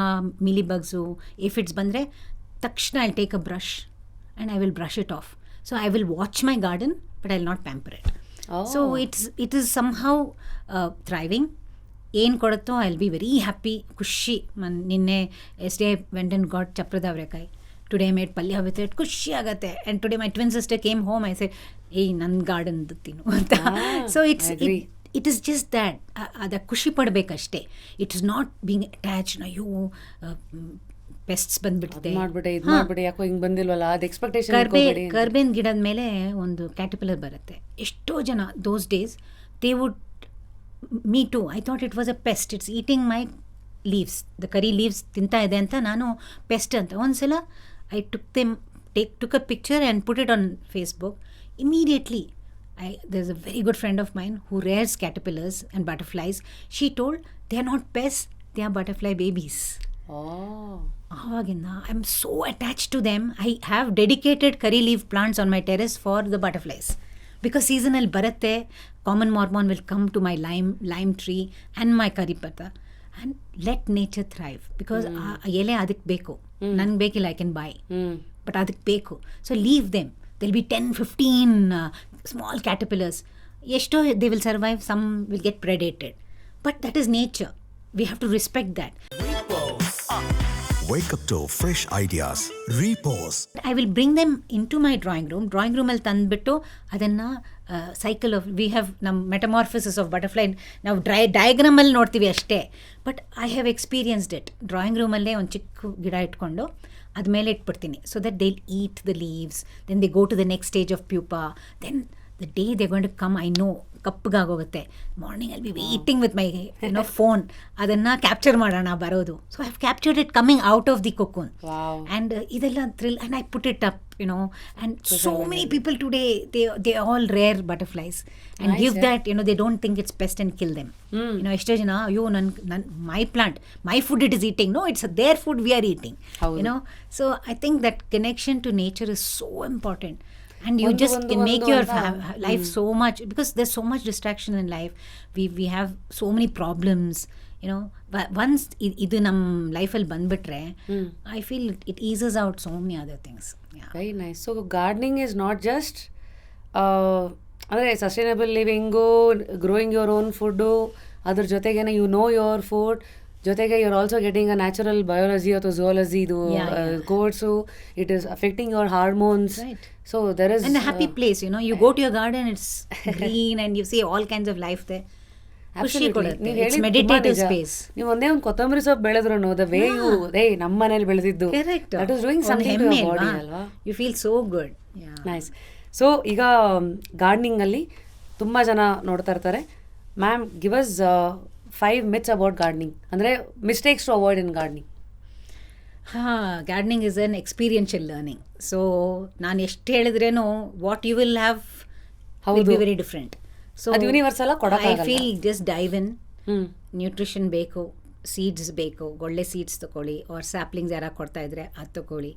mealybugs, aphids ಬಂದರೆ ತಕ್ಷಣ I take a brush and I will brush it off. So I will watch my garden, but I will not pamper it. So it is somehow thriving. ಏನು ಕೊಡುತ್ತೋ I will be very happy, ಖುಷಿ. ನಿನ್ನೆ ಎಸ್ಟೇ went and got ಚಪ್ರದ ಅವರೆಕಾಯಿ, today made ಪಲ್ಯ with it, ಖುಷಿ ಆಗುತ್ತೆ. And today my twin sister came home, I say ನನ್ನ ಗಾರ್ಡನ್ದು ತಿನ್ನು ಅಂತ. So it is just that, ಅದ ಖುಷಿ ಪಡಬೇಕಷ್ಟೇ. It is not being attach. ಅಯ್ಯೋ ಪೆಸ್ಟ್ಸ್ ಬಂದ್ಬಿಟ್ಟಿದೆ, ಯಾಕೋ ಹಿಂಗೆ ಬಂದಿಲ್ವಲ್ಲ, ಅದು ಎಕ್ಸ್ಪೆಕ್ಟೇಷನ್. ಕರ್ಬೇವಿನ ಗಿಡದ ಮೇಲೆ ಒಂದು ಕ್ಯಾಟರ್ಪಿಲ್ಲರ್ ಬರುತ್ತೆ. ಎಷ್ಟೋ ಜನ those days they would, me too, I thought it was a pest, it's eating my leaves, the curry leaves ತಿಂತಾ ಇದೆ ಅಂತ ನಾನು ಪೆಸ್ಟ್ ಅಂತ. ಒಂದ್ಸಲ I took a picture and put it on Facebook. Immediately, there's a very good friend of mine who rears caterpillars and butterflies. She told, they are not pests, they are butterfly babies. ಆವಾಗಿಂದ I am so attach to them. I have dedicated curry leaf plants on my terrace for the butterflies, because ಸೀಸನಲ್ಲಿ ಬರುತ್ತೆ. Common mormon will come to my lime tree and my curry patta, and let nature thrive. Because ಆ ಎಲೆ ಅದಕ್ಕೆ ಬೇಕು, ನನಗೆ ಬೇಕಿಲ್ಲ, I can buy, but ಅದಕ್ಕೆ ಬೇಕು. So leave them, there'll be 10-15 small caterpillars. ಎಷ್ಟೋ they will survive, some will get predated, but that is nature. We have to respect that. Wake up to fresh ideas. Repose. I will bring them into my drawing room. Drawing room ಅಲ್ಲಿ ತಂದುಬಿಟ್ಟು ಅದನ್ನು cycle of, we have ನಮ್ಮ ಮೆಟಮಾರ್ಫಿಸಿಸ್ of butterfly ನಾವು ಡಯಾಗ್ರಾಮಲ್ಲಿ ನೋಡ್ತೀವಿ ಅಷ್ಟೇ, but I have experienced it. Drawing ರೂಮಲ್ಲೇ ಒಂದು ಚಿಕ್ಕ ಗಿಡ ಇಟ್ಕೊಂಡು ಅದ ಮೇಲೆ ಇಟ್ಬಿಡ್ತೀನಿ, so that they eat the leaves, then they go to the next stage of pupa, then the day they going to come, I know ಕಪ್ಪಗಾಗೋಗುತ್ತೆ. ಮಾರ್ನಿಂಗ್ ಅಲ್ಲಿ be waiting with my phone, ಅದನ್ನು ಕ್ಯಾಪ್ಚರ್ ಮಾಡೋಣ ಬರೋದು. So I have captured it coming out of the cocoon. And ಇದೆಲ್ಲ thrill, and I put it up, and so many people today, they all rear butterflies and nice, give that, they don't think it's pest and kill them. ಎಷ್ಟೋ ಜನ, ಅಯ್ಯೋ my plant, my food it is eating. No, it's their food we are eating. So I think that connection to nature is so important. And you just make your life so much, because there's so much distraction in life. We have so many problems, once idu nam life alli bandbitre, I feel it eases out so many other things. Yeah, very nice. So gardening is not just andre sustainable living, growing your own food, adar jotege you know your food, ಜೊತೆಗೆ you're also getting a natural biology ಅಥವಾ zoology ಇದು course, it is affecting your hormones, right? So there is and a happy place, you go to your garden, it's green and you see all kinds of life there. Absolutely. It's meditative space. ನೀವು ಒಂದೇ ಒಂದು ಕೊತ್ತಂಬರಿ ಸೊಪ್ಪು ಬೆಳೆದ್ರು, the way you ನಮ್ಮ ಮನೇಲಿ ಬೆಳೆದಿದ್ದು, that is doing something to your body ಅಲ್ವಾ? You feel so good. Yeah, nice. So ಈಗ ಗಾರ್ಡನಿಂಗ್ ಅಲ್ಲಿ ತುಂಬಾ ಜನ ನೋಡ್ತಾ ಇರ್ತಾರೆ. Ma'am, give us 5 myths about gardening, ಅಂದರೆ mistakes to avoid in gardening. Gardening is an experiential learning. So ನಾನು ಎಷ್ಟು ಹೇಳಿದ್ರೇನು, what you will have will be very different. So ಅದು universal I feel just dive in. Nutrition ಬೇಕು, seeds ಬೇಕು, ಒಳ್ಳೆ seeds ತೊಗೊಳ್ಳಿ, R saplings ಯಾರು ಕೊಡ್ತಾ ಇದ್ರೆ ಅದು ತೊಗೊಳ್ಳಿ.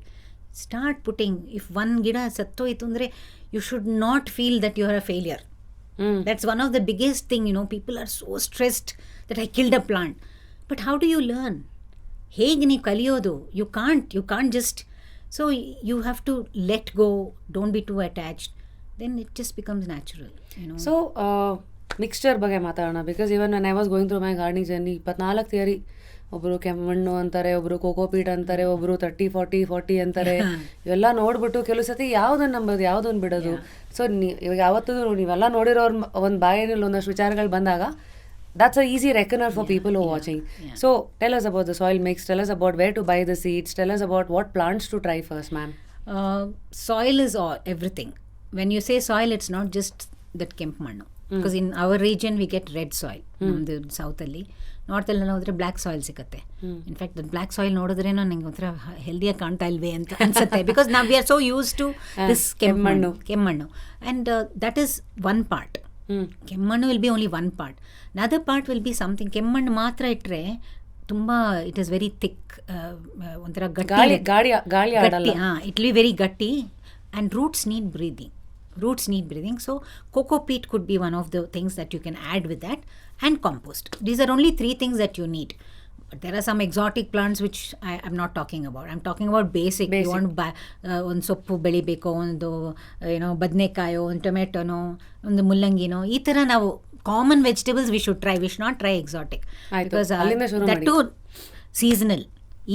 Start putting. ಇಫ್ ಒಂದು ಗಿಡ ಸತ್ತೋಯ್ತು ಅಂದರೆ you should not feel that you are a failure. That's one of the biggest thing, people are so stressed that I killed a plant. But how do you learn? ಹೇಗೆ ನೀವು ಕಲಿಯೋದು? You can't just, so you have to let go, don't be too attached, then it just becomes natural. So mixture ಬಗ್ಗೆ ಮಾತಾಡೋಣ, because even when I was going through my gardening journey, 24 theory, ಒಬ್ಬರು ಕೆಮ್ಮಣ್ಣು ಅಂತಾರೆ, ಒಬ್ಬರು cocopeat ಅಂತಾರೆ, ಒಬ್ಬರು 30-40 ಅಂತಾರೆ. ಇವೆಲ್ಲ ನೋಡ್ಬಿಟ್ಟು ಕೆಲವು ಸತಿ ಯಾವುದನ್ನು ನಂಬೋದು, ಯಾವುದನ್ನು ಬಿಡೋದು. ಸೊ ಇವಾಗ ಯಾವತ್ತೂ ನೀವೆಲ್ಲ ನೋಡಿರೋರು ಒಂದು ಬಾಯಲ್ಲಿ ಒಂದಷ್ಟು ವಿಚಾರಗಳು ಬಂದಾಗ, that's an easy reckoner for people who are watching. So tell us about the soil mix, tell us about where to buy the seeds, tell us about what plants to try first, ma'am. Soil is everything. When you say soil, it's not just that ಕೆಂಪು ಮಣ್ಣು, because in our region we get red soil. ನಮ್ಮದು ಸೌತಲ್ಲಿ, ನಾರ್ತಲ್ಲಿ ಹೋದರೆ black soil ಸಿಗುತ್ತೆ. In fact black soil ನೋಡಿದ್ರೇನೋ ನಂಗೆ ಒಂಥರ ಹೆಲ್ದಿಯಾಗಿ ಕಾಣ್ತಾ ಇಲ್ವೇ ಅಂತ ಅನ್ಸುತ್ತೆ, ಬಿಕಾಸ್ ನಾವು we are so used to this ಕೆಮ್ಮಣ್ಣು. And that is one part. ಕೆಮ್ಮಣ್ಣು will be only one part. Another part will be something. ಕೆಮ್ಮಣ್ಣು ಮಾತ್ರ ಇಟ್ಟರೆ ತುಂಬ ಇಟ್ ಈಸ್ ವೆರಿ ಥಿಕ್, ಒಂಥರ ಗಾಳಿ ಗಟ್ಟಿ ಗಾಳಿ ಗಾಳಿ ಆಡಲ್ಲ. ಇಟ್ ವಿಲ್ ಬಿ ವೆರಿ ಗಟ್ಟಿ and roots need breathing. So coco peat could be one of the things that you can add with that, and compost. These are only 3 things that you need. But there are some exotic plants which I'm not talking about. I'm talking about basic. You want to buy ಒಂದು ಸೊಪ್ಪು ಬೆಳಿಬೇಕು, ಒಂದು ಬದನೆಕಾಯೋ, ಒಂದು ಟೊಮೆಟೊನೋ, ಒಂದು ಮುಲ್ಲಂಗಿನೋ, ಈ ಥರ ನಾವು common vegetables we should try. We should not try exotic, because that too seasonal.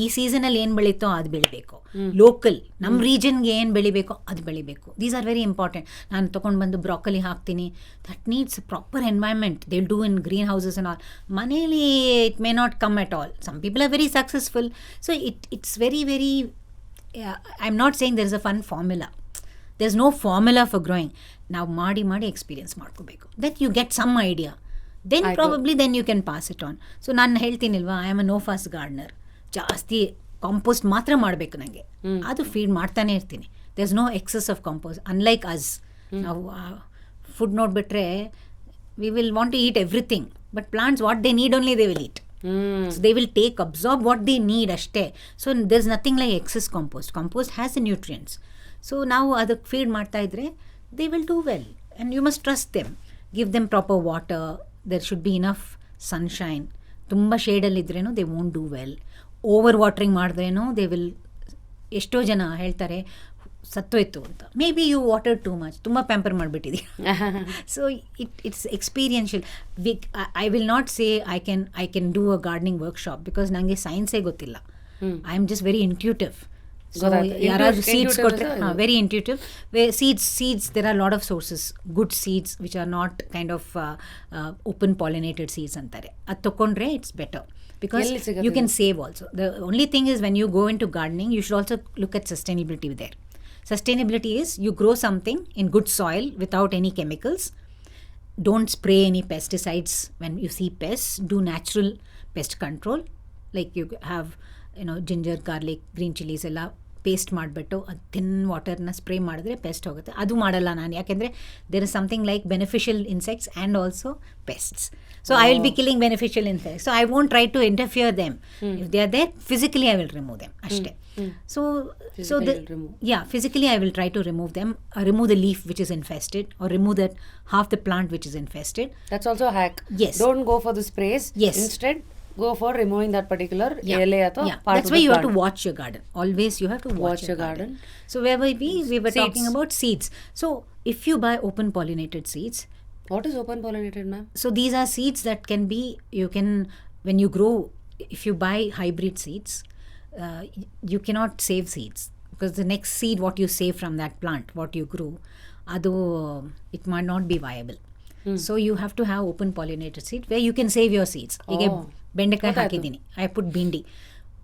ಈ ಸೀಸನಲ್ಲಿ ಏನು ಬೆಳೀತೋ ಅದು ಬೆಳಿಬೇಕು. ಲೋಕಲ್ ನಮ್ಮ ರೀಜನ್ಗೆ ಏನು ಬೆಳಿಬೇಕೋ ಅದು ಬೆಳಿಬೇಕು. These are very important. ನಾನು ತೊಗೊಂಡು ಬಂದು ಬ್ರಾಕೊಲಿ ಹಾಕ್ತೀನಿ, that needs proper environment. They will do in greenhouses and all. ಮನೇಲಿ it may not come at all. Some people are very successful. So it's very very, I am not saying there is a fun formula. There is no formula for growing. ನಾವು ಮಾಡಿ experience ಮಾಡ್ಕೋಬೇಕು. That you get some idea, then probably then you can pass it on. So ನಾನು ಹೇಳ್ತೀನಿಲ್ವಾ, I am a no fast gardener. ಜಾಸ್ತಿ compost ಮಾತ್ರ ಮಾಡಬೇಕು ನನಗೆ, ಅದು ಫೀಡ್ ಮಾಡ್ತಾನೆ ಇರ್ತೀನಿ. There is no excess of compost. Unlike us, ನಾವು ಫುಡ್ ನೋಡಿಬಿಟ್ರೆ we will want to eat everything, but plants what they need only they will eat. So they will absorb what they need ಅಷ್ಟೇ. So there is nothing like excess compost. Compost has a nutrients. So ನಾವು ಅದಕ್ಕೆ feed ಮಾಡ್ತಾ ಇದ್ರೆ they will do well, and you must trust them. Give them proper water. There should be enough sunshine. ತುಂಬ ಶೇಡಲ್ಲಿದ್ರೇನು they won't do well. Over watering ಮಾಡಿದ್ರೇನೋ they will, ಎಷ್ಟೋ ಜನ ಹೇಳ್ತಾರೆ ಸತ್ತೋಯ್ತು ಅಂತ. Maybe you water too much, ತುಂಬ pamper ಮಾಡಿಬಿಟ್ಟಿದ್ದೀವಿ. So it's experiential. I will not say I can do a gardening workshop, because ನನಗೆ ಸೈನ್ಸೇ ಗೊತ್ತಿಲ್ಲ. I am just very intuitive. So ಯಾರಾದರೂ ಸೀಡ್ಸ್ ಕೊಟ್ಟರೆ, very intuitive. Seeds there are a lot of sources, good seeds which are not kind of open pollinated seeds ಅಂತಾರೆ. ಅದು ತಗೊಂಡ್ರೆ it's better, because you can save also. The only thing is, when you go into gardening, you should also look at sustainability there. Sustainability is you grow something in good soil without any chemicals. Don't spray any pesticides when you see pests. Do natural pest control, like you have ginger, garlic, green chilies ಎಲ್ಲ paste ಮಾಡಿಬಿಟ್ಟು ಅದು thin ವಾಟರ್ನ spray ಮಾಡಿದ್ರೆ pest ಹೋಗುತ್ತೆ. ಅದು ಮಾಡಲ್ಲ ನಾನು, ಯಾಕೆಂದರೆ there is something like beneficial insects and also pests. So I will be killing beneficial insects. So I won't try to interfere them. If they are there, physically I will remove them ಅಷ್ಟೇ. So physically I will try to remove them, remove the leaf which is infested, or remove that half the plant which is infested. That's also a hack. Yes. Don't go for the sprays. Yes. Instead, go for removing that particular ele atho part. That's why you have to watch your garden. Always you have to watch your garden. So where we were Seeds. talking about seeds. So if you buy open pollinated seeds. What is open pollinated, ma'am? So these are seeds that can be, you can, when you grow, if you buy hybrid seeds, you cannot save seeds, because the next seed what you save from that plant, what you grew, it might not be viable. So you have to have open pollinated seed where you can save your seeds. ಈಗ ಬೆಂಡೆಕಾಯಿ ಹಾಕಿದ್ದೀನಿ, I put bhindi,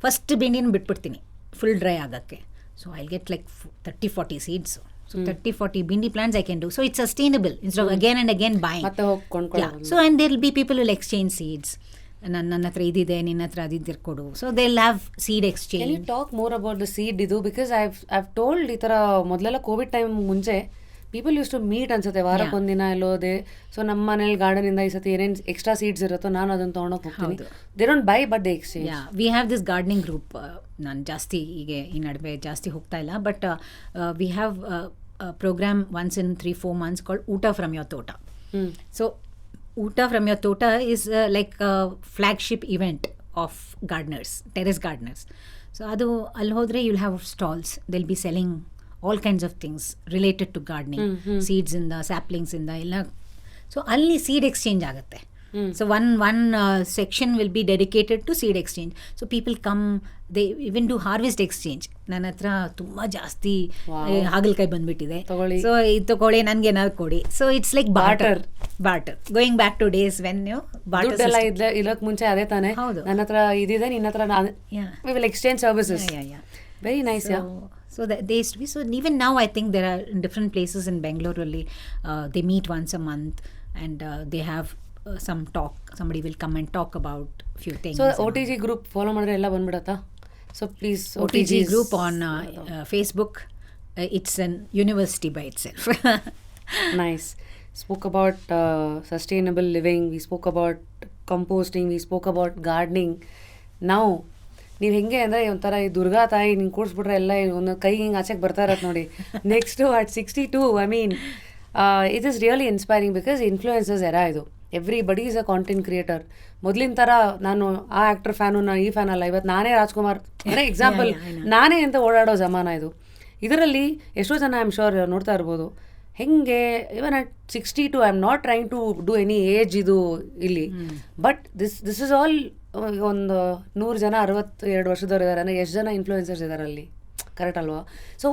first ಭಿಂಡಿನ ಬಿಟ್ಬಿಡ್ತೀನಿ full dry ಆಗೋಕ್ಕೆ. So I get like 30-40 seeds. So 30-40 bindi plants I can do. So it's sustainable instead of again and again buying. So and there will be people who will exchange seeds. ನನ್ನ ಹತ್ರ ಇದಿದೆ, ನಿನ್ನ ಹತ್ರ ಅದಿದ್ದರೆ ಕೊಡು. So they will have seed exchange. Can you talk more about the seed ಇದು? Because I've told ಈ ಥರ ಮೊದಲೆಲ್ಲ ಕೋವಿಡ್ ಟೈಮ್ ಮುಂಚೆ ಪೀಪಲ್ ಯೂಸ್ ಟು ಮೀಟ್ ಅನ್ಸುತ್ತೆ, ವಾರಕ್ಕೊಂದಿನ ಎಲ್ಲೋದೆ. ಸೊ ನಮ್ಮ ಮನೇಲಿ ಗಾರ್ಡನಿಂದ ಈ ಸತಿ ಏನೇನು ಎಕ್ಸ್ಟ್ರಾ ಸೀಡ್ಸ್ ಇರುತ್ತೋ ನಾನು ಅದನ್ನು ತೊಗೊಂಡೋಗಿ ಹೋಗ್ತೀನಿ. They don't buy but they exchange. We have this gardening group. ನಾನು ಜಾಸ್ತಿ ಈಗ ಈ ನಡುವೆ ಜಾಸ್ತಿ ಹೋಗ್ತಾ ಇಲ್ಲ, but we have program once in 3-4 months called Oota from your Thota. So Uta from your Tota is like a flagship event of gardeners, terrace gardeners. So adu alli hodre you'll have stalls. They'll be selling all kinds of things related to gardening. Seeds in the saplings in the ella. So alli seed exchange agutte. So one section will be dedicated to seed exchange. So people come, they even do harvest exchange. ನನ್ನ ಹತ್ರ ತುಂಬ ಜಾಸ್ತಿ ಹಾಗಲಕಾಯಿ ಬಂದ್ಬಿಟ್ಟಿದೆ, so ಇದು ತಗೊಳ್ಳಿ, ನನಗೆ ಏನಾದ್ರು ಕೊಡಿ. So it's like barter going back to days when you barter ಎಲ್ಲ ಇರೋಕ್ಕೆ ಮುಂಚೆ ಅದೇ ತಾನೆ. ಹೌದು, ನನ್ನ ಹತ್ರ ಇದಿದೆ, ನಿನ್ನ ಹತ್ರ we will exchange services. Very nice. So they used to be. So even now I think there are in different places in Bangalore really they meet once a month and they have some talk. Somebody will come and talk about few things. So OTG group follow ಮಾಡಿದ್ರೆ ಎಲ್ಲ ಬಂದ್ಬಿಡತ್ತಾ? So please, OTG group on Facebook, it's an university by itself. Nice. Spoke about sustainable living, we spoke about composting, we spoke about gardening. ನಾವು ನೀವು ಹೆಂಗೆ ಅಂದರೆ ಒಂಥರ ಈ ದುರ್ಗಾ ತಾಯಿ ನಿಂಗೆ ಕೂಡಿಸ್ಬಿಟ್ರೆ ಎಲ್ಲ ಒಂದು ಕೈ ಹಿಂಗೆ ಆಚೆಗೆ ಬರ್ತಾ ಇರತ್ತೆ ನೋಡಿ. Next at 62, I mean it is really inspiring because influencers era ಇದು. Everybody is a content creator. ಮೊದಲಿನ ಥರ ನಾನು ಆ ಆ್ಯಕ್ಟರ್ ಫ್ಯಾನು, ಈ ಫ್ಯಾನ್ ಅಲ್ಲ. ಇವತ್ತು ನಾನೇ ರಾಜ್ಕುಮಾರ್ ಅಂದರೆ ಎಕ್ಸಾಂಪಲ್ ನಾನೇ ಅಂತ ಓಡಾಡೋ ಜಮಾನ ಇದು. ಇದರಲ್ಲಿ ಎಷ್ಟೋ ಜನ ಐ ಆಮ್ ಶೋರ್ ನೋಡ್ತಾ ಇರ್ಬೋದು. ಹೆಂಗೆ even at 62, I am not trying to do any age ಇದು ಇಲ್ಲಿ. ಬಟ್ ದಿಸ್ ಇಸ್ ಆಲ್ ಒಂದು 100 ಜನ 62 ವರ್ಷದವ್ರು ಇದ್ದಾರೆ, ಎಷ್ಟು ಜನ ಇನ್ಫ್ಲೂಯೆನ್ಸರ್ಸ್ ಇದ್ದಾರೆ ಅಲ್ಲಿ, ಕರೆಕ್ಟ್ ಅಲ್ವಾ? ಸೊ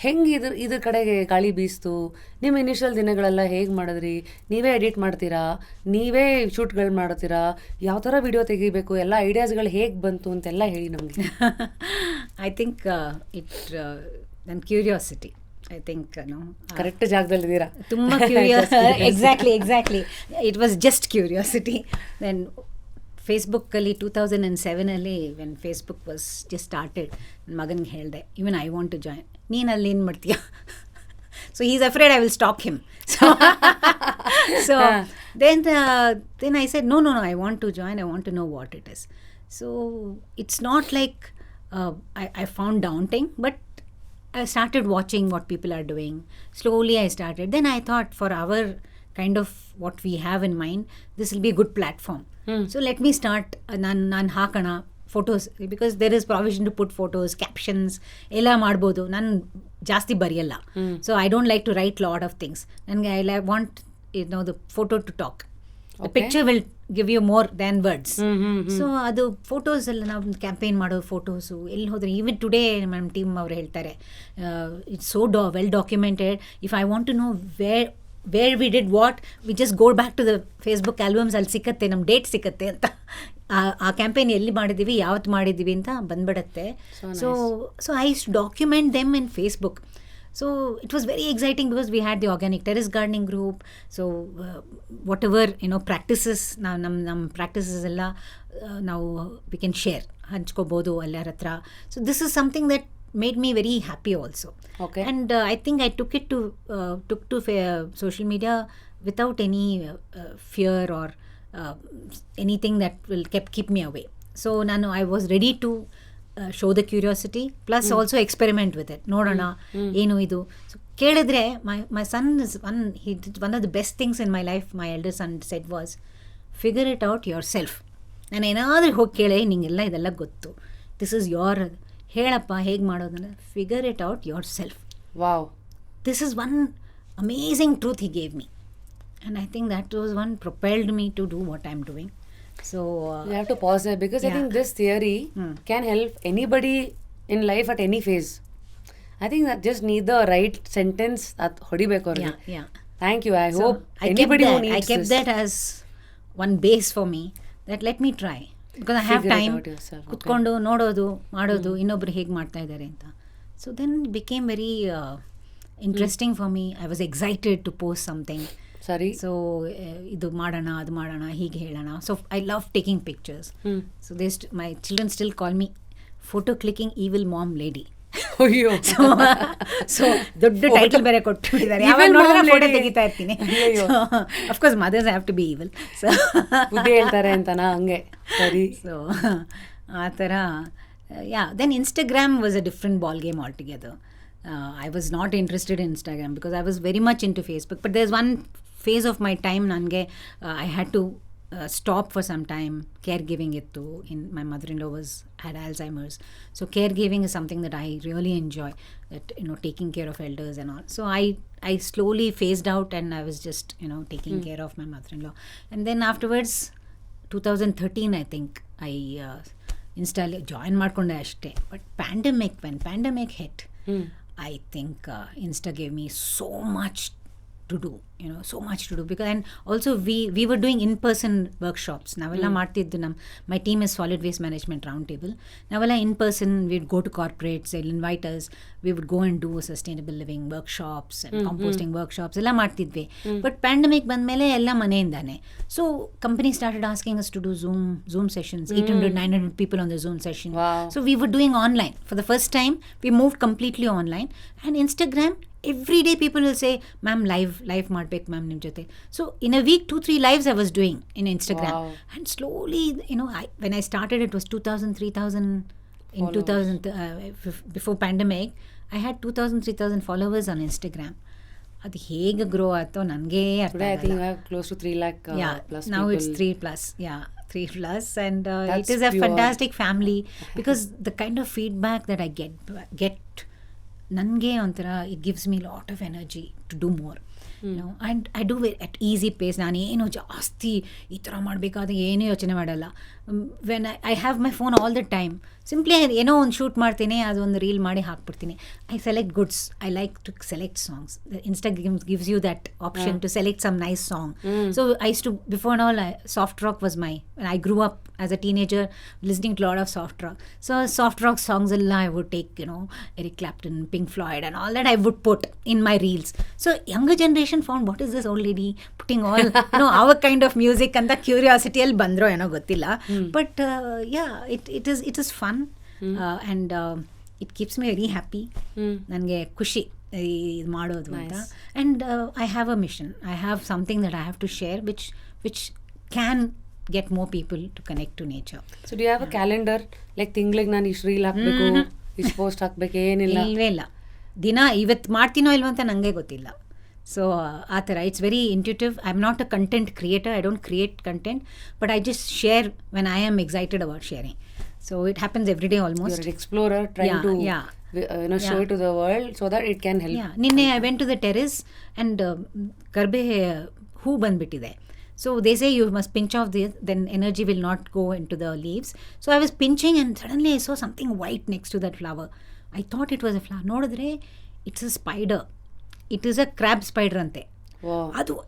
ಹೆಂಗೆ ಇದ್ರ ಕಡೆಗೆ ಗಾಳಿ ಬೀಸ್ತು? ನಿಮ್ಮ ಇನಿಷಿಯಲ್ ದಿನಗಳೆಲ್ಲ ಹೇಗೆ ಮಾಡಿದ್ರಿ? ನೀವೇ ಎಡಿಟ್ ಮಾಡ್ತೀರಾ? ನೀವೇ ಶೂಟ್ಗಳು ಮಾಡ್ತೀರಾ? ಯಾವ ಥರ ವಿಡಿಯೋ ತೆಗಿಬೇಕು? ಎಲ್ಲ ಐಡಿಯಾಸ್ಗಳು ಹೇಗೆ ಬಂತು ಅಂತೆಲ್ಲ ಹೇಳಿ ನಮಗೆ. ಐ ಥಿಂಕ್ ನನ್ನ ಕ್ಯೂರಿಯಾಸಿಟಿ, ಐ ಥಿಂಕ್ ಕರೆಕ್ಟ್ ಜಾಗದಲ್ಲಿದ್ದೀರಾ. ತುಂಬ exactly it was just curiosity. Then ಫೇಸ್ಬುಕ್ಕಲ್ಲಿ 2007 when Facebook was just started, ನನ್ನ ಮಗನಿಗೆ ಹೇಳಿದೆ, even I want to join. ನೀನು ಅಲ್ಲಿ ಏನು ಮಾಡ್ತೀಯ? So he is afraid I will stop him. So then I said, no, I want to join, I want to know what it is. So it's not like I found daunting, but I started watching what people are doing. Slowly I started. Then I thought, for our kind of what we have in mind, this will be a good platform. So let me start. ನಾನು ಹಾಕೋಣ photos, because there is provision to put photos, captions ಎಲ್ಲ ಮಾಡ್ಬೋದು. ನಾನು ಜಾಸ್ತಿ ಬರೆಯಲ್ಲ, so I don't like to write lot of things. ನನಗೆ I want the photo to talk. The picture will give you more than words. So ಅದು photos ಎಲ್ಲ ನಾವು campaign ಮಾಡೋ ಫೋಟೋಸು ಎಲ್ಲಿ ಹೋದರೆ, ಈವನ್ ಟುಡೇ ನಮ್ಮ ಟೀಮ್ ಅವ್ರು ಹೇಳ್ತಾರೆ, it's so well documented. If I want to know where we did what, we just go back to the Facebook albums, ಅಲ್ಲಿ ಸಿಕ್ಕತ್ತೆ, ನಮ್ಮ ಡೇಟ್ ಸಿಕ್ಕತ್ತೆ ಅಂತ. ಆ ಕ್ಯಾಂಪೇನ್ ಎಲ್ಲಿ ಮಾಡಿದ್ದೀವಿ, ಯಾವತ್ತು ಮಾಡಿದ್ದೀವಿ ಅಂತ ಬಂದ್ಬಿಡತ್ತೆ. So I document them in Facebook. So it was very exciting because we had the organic terrace gardening group. So whatever practices, ನಮ್ಮ practices ಎಲ್ಲ ನಾವು we can share, ಹಂಚ್ಕೋಬೋದು ಎಲ್ಲರ ಹತ್ರ. So this is something that made me very happy also. Okay. And I think I took to social media without any fear or anything that will keep me away. So I was ready to show the curiosity, plus also experiment with it. ನೋಡೋಣ ಏನು ಇದು. So ಕೇಳಿದ್ರೆ my son is one of the best things in my life, my elder son said was, figure it out yourself. ನಾನು ಏನಾದರೂ ಹೋಗಿ ಕೇಳಿ, ನಿಂಗೆಲ್ಲ ಇದೆಲ್ಲ ಗೊತ್ತು, ದಿಸ್ ಇಸ್ ಯೋರ್, ಹೇಳಪ್ಪ ಹೇಗೆ ಮಾಡೋದನ್ನ, figure it out your self. Wow, this is one amazing truth he gave me, and I think that was one propelled me to do what I'm doing. So you have to pause there because I think this theory can help anybody in life at any phase. I think that just need the right sentence that ಹೊಡಿಬೇಕು ಅವ್ರಿಗೆ. Thank you. I hope anybody who needs this. I kept that as one base for me, that let me try, because I have time ಕುತ್ಕೊಂಡು ನೋಡೋದು ಮಾಡೋದು ಇನ್ನೊಬ್ರು ಹೇಗೆ ಮಾಡ್ತಾ ಇದ್ದಾರೆ ಅಂತ. So then it became very interesting for me. I was excited to post something. ಸರಿ, so ಇದು ಮಾಡೋಣ, ಅದು ಮಾಡೋಣ, ಹೀಗೆ ಹೇಳೋಣ. So I love taking pictures. So my children still call me photo clicking evil mom lady. So ದೊಡ್ಡ title ಬೇರೆ ಕೊಟ್ಬಿಟ್ಟಿದ್ದಾರೆ, ಫೋಟೋ ತೆಗಿತಾ ಇರ್ತೀನಿ. Of course mothers have to be evil, so ಬುದ್ಧಿ ಹೇಳ್ತಾರೆ ಅಂತನಾ, ಹಂಗೆ. ಸರಿ, ಸೊ ಆ ಥರ. Then Instagram was a different ball game all together. I was not interested in Instagram because I was very much into Facebook. But there's one phase of my time, I had to stop for some time. Caregiving ittu. My mother-in-law had Alzheimer's. So caregiving is something that I really enjoy, that taking care of elders and all. So I slowly phased out, and I was just taking care of my mother-in-law. And then afterwards, 2013, I think I join ಮಾಡ್ಕೊಂಡೆ ಅಷ್ಟೇ. But when pandemic hit, I think Insta gave me so much to do, so much to do, because, and also we were doing in-person workshops. Navella ಮಾಡ್ತಿದ್ದು, my team is solid waste management round table. Navella in person, we'd go to corporates, they'll invite us, we would go and do sustainable living workshops and composting workshops ಎಲ್ಲ ಮಾಡ್ತಿದ್ವಿ. But pandemic ಬಂದ್ಮೇಲೆ ಎಲ್ಲ ಮನೆಯಿಂದಾನೆ. So company started asking us to do Zoom sessions, 800-900 people on the Zoom session. Wow. So we were doing online for the first time. We moved completely online. And Instagram, every day people will say, ma'am, live ಮಾಡ್ಬೇಕು, ಮಾಡ್ಬೇಕು ma'am ನಿಮ್ಮ ಜೊತೆ. So in a week 2-3 lives I was doing in Instagram. Wow. And slowly, when I started, it was 2,000, 3,000. In 2000, before pandemic, I had 2,000-3,000 followers on Instagram. ಅದು ಹೇಗೆ grow ಆಯ್ತೋ ನನಗೆ ಅರ್ಥ Today I think you ಆಗಲ್ಲ. have close to 3 lakh plus Now people. it's 3+. Yeah, 3+. And That's it is a pure. fantastic family because the kind of feedback that I get ನನಗೆ ಒಂಥರ it gives me a lot of energy to do more. And I do it at easy pace. ನಾನೇನು ಜಾಸ್ತಿ ಈ ಥರ ಮಾಡಬೇಕಾದ್ರೆ ಏನೂ ಯೋಚನೆ ಮಾಡಲ್ಲ. When I have my phone all the time, simply ಏನೋ ಒಂದು ಶೂಟ್ ಮಾಡ್ತೀನಿ, ಅದೊಂದು ರೀಲ್ ಮಾಡಿ ಹಾಕ್ಬಿಡ್ತೀನಿ. I select goods. I like to select songs. Instagram gives you that option to select some nice song. So I used to, before and all, soft rock was when I grew up as a teenager listening to a lot of soft rock. So soft rock songs I would take, Eric Clapton, Pink Floyd and all that I would put in my reels. So younger generation found, what is this old lady putting all our kind of music, and the curiosity ಅಲ್ಲಿ ಬಂದ್ರೋ ಏನೋ ಗೊತ್ತಿಲ್ಲ. But it is fun. And it keeps me very happy. ನನಗೆ ಖುಷಿ ಇದು ಮಾಡೋದು ಅಂತ. And I have a mission. I have something that I have to share which can get more people to connect to nature. So do you have a calendar, like ತಿಂಗಳಿಗೆ ನಾನು ಇಷ್ಟು reel ಹಾಕಬೇಕು, ಇಷ್ಟು ಪೋಸ್ಟ್ ಹಾಕಬೇಕು, ಏನಿಲ್ಲ? ಇಲ್ವೇ ಇಲ್ಲ. ದಿನ ಇವತ್ತು ಮಾಡ್ತೀನೋ ಇಲ್ವೋ ಅಂತ ನನಗೆ ಗೊತ್ತಿಲ್ಲ. ಸೊ ಆ ಥರ it's very intuitive. I am not a content creator. I don't create content, but I just share when I am excited about sharing. So it happens every day almost. You're an explorer trying to show it to the world so that it can help. Ninne I went to the terrace and karbe hoo bandbitide. So they say you must pinch off this, then energy will not go into the leaves. So I was pinching and suddenly I saw something white next to that flower. I thought it was a flower. Nodidre it's a spider. It is a crab spider ante. Wow.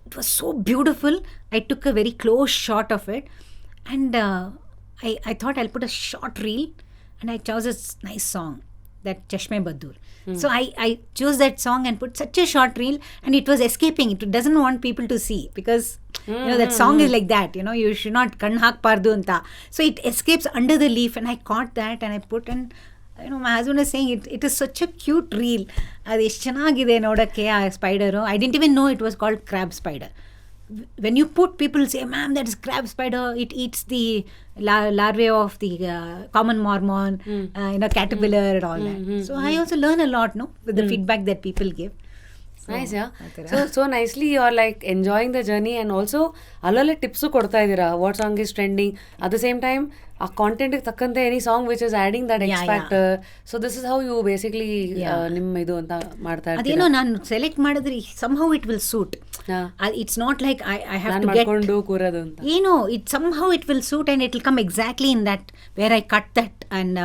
It was so beautiful. I took a very close shot of it, and I thought I'll put a short reel, and I chose a nice song, that Chashme Badur. So I chose that song and put such a short reel, and it was escaping. It doesn't want people to see because that song is like that. You should not kan hakpardu anta. So it escapes under the leaf, and I caught that and I put, and my husband is saying it is such a cute reel. ಅದು ಎಷ್ಟು ಚೆನ್ನಾಗಿದೆ ನೋಡೋಕ್ಕೆ ಆ ಸ್ಪೈಡರು. I didn't even know it was called crab spider. When you put, people say, ma'am, that is crab spider. It eats the larvae of the common mormon, caterpillar and all that. So I also learn a lot, with the feedback that people give. Nice, yeah. So nicely you are like enjoying the journey, and also allale tips ಕೊಡ್ತಾ ಇದ್ದೀರಾ. What song is trending? At the same time, ಆ content ತಕ್ಕಂತೆ any song which is adding that X factor. So this is how you basically ನಿಮ್ಮ ಇದು ಅಂತ ಮಾಡ್ತಾ ಇರ್ತೀರಾ. ಅದೇನೋ ನಾನು ಸೆಲೆಕ್ಟ್ ಮಾಡಿದ್ರೆ somehow it will suit. It's not like I have to get ಮಾಡ್ಕೊಂಡು ಕೂರೋದು ಅಂತ. It somehow it will suit, and it will come exactly in that where I cut that and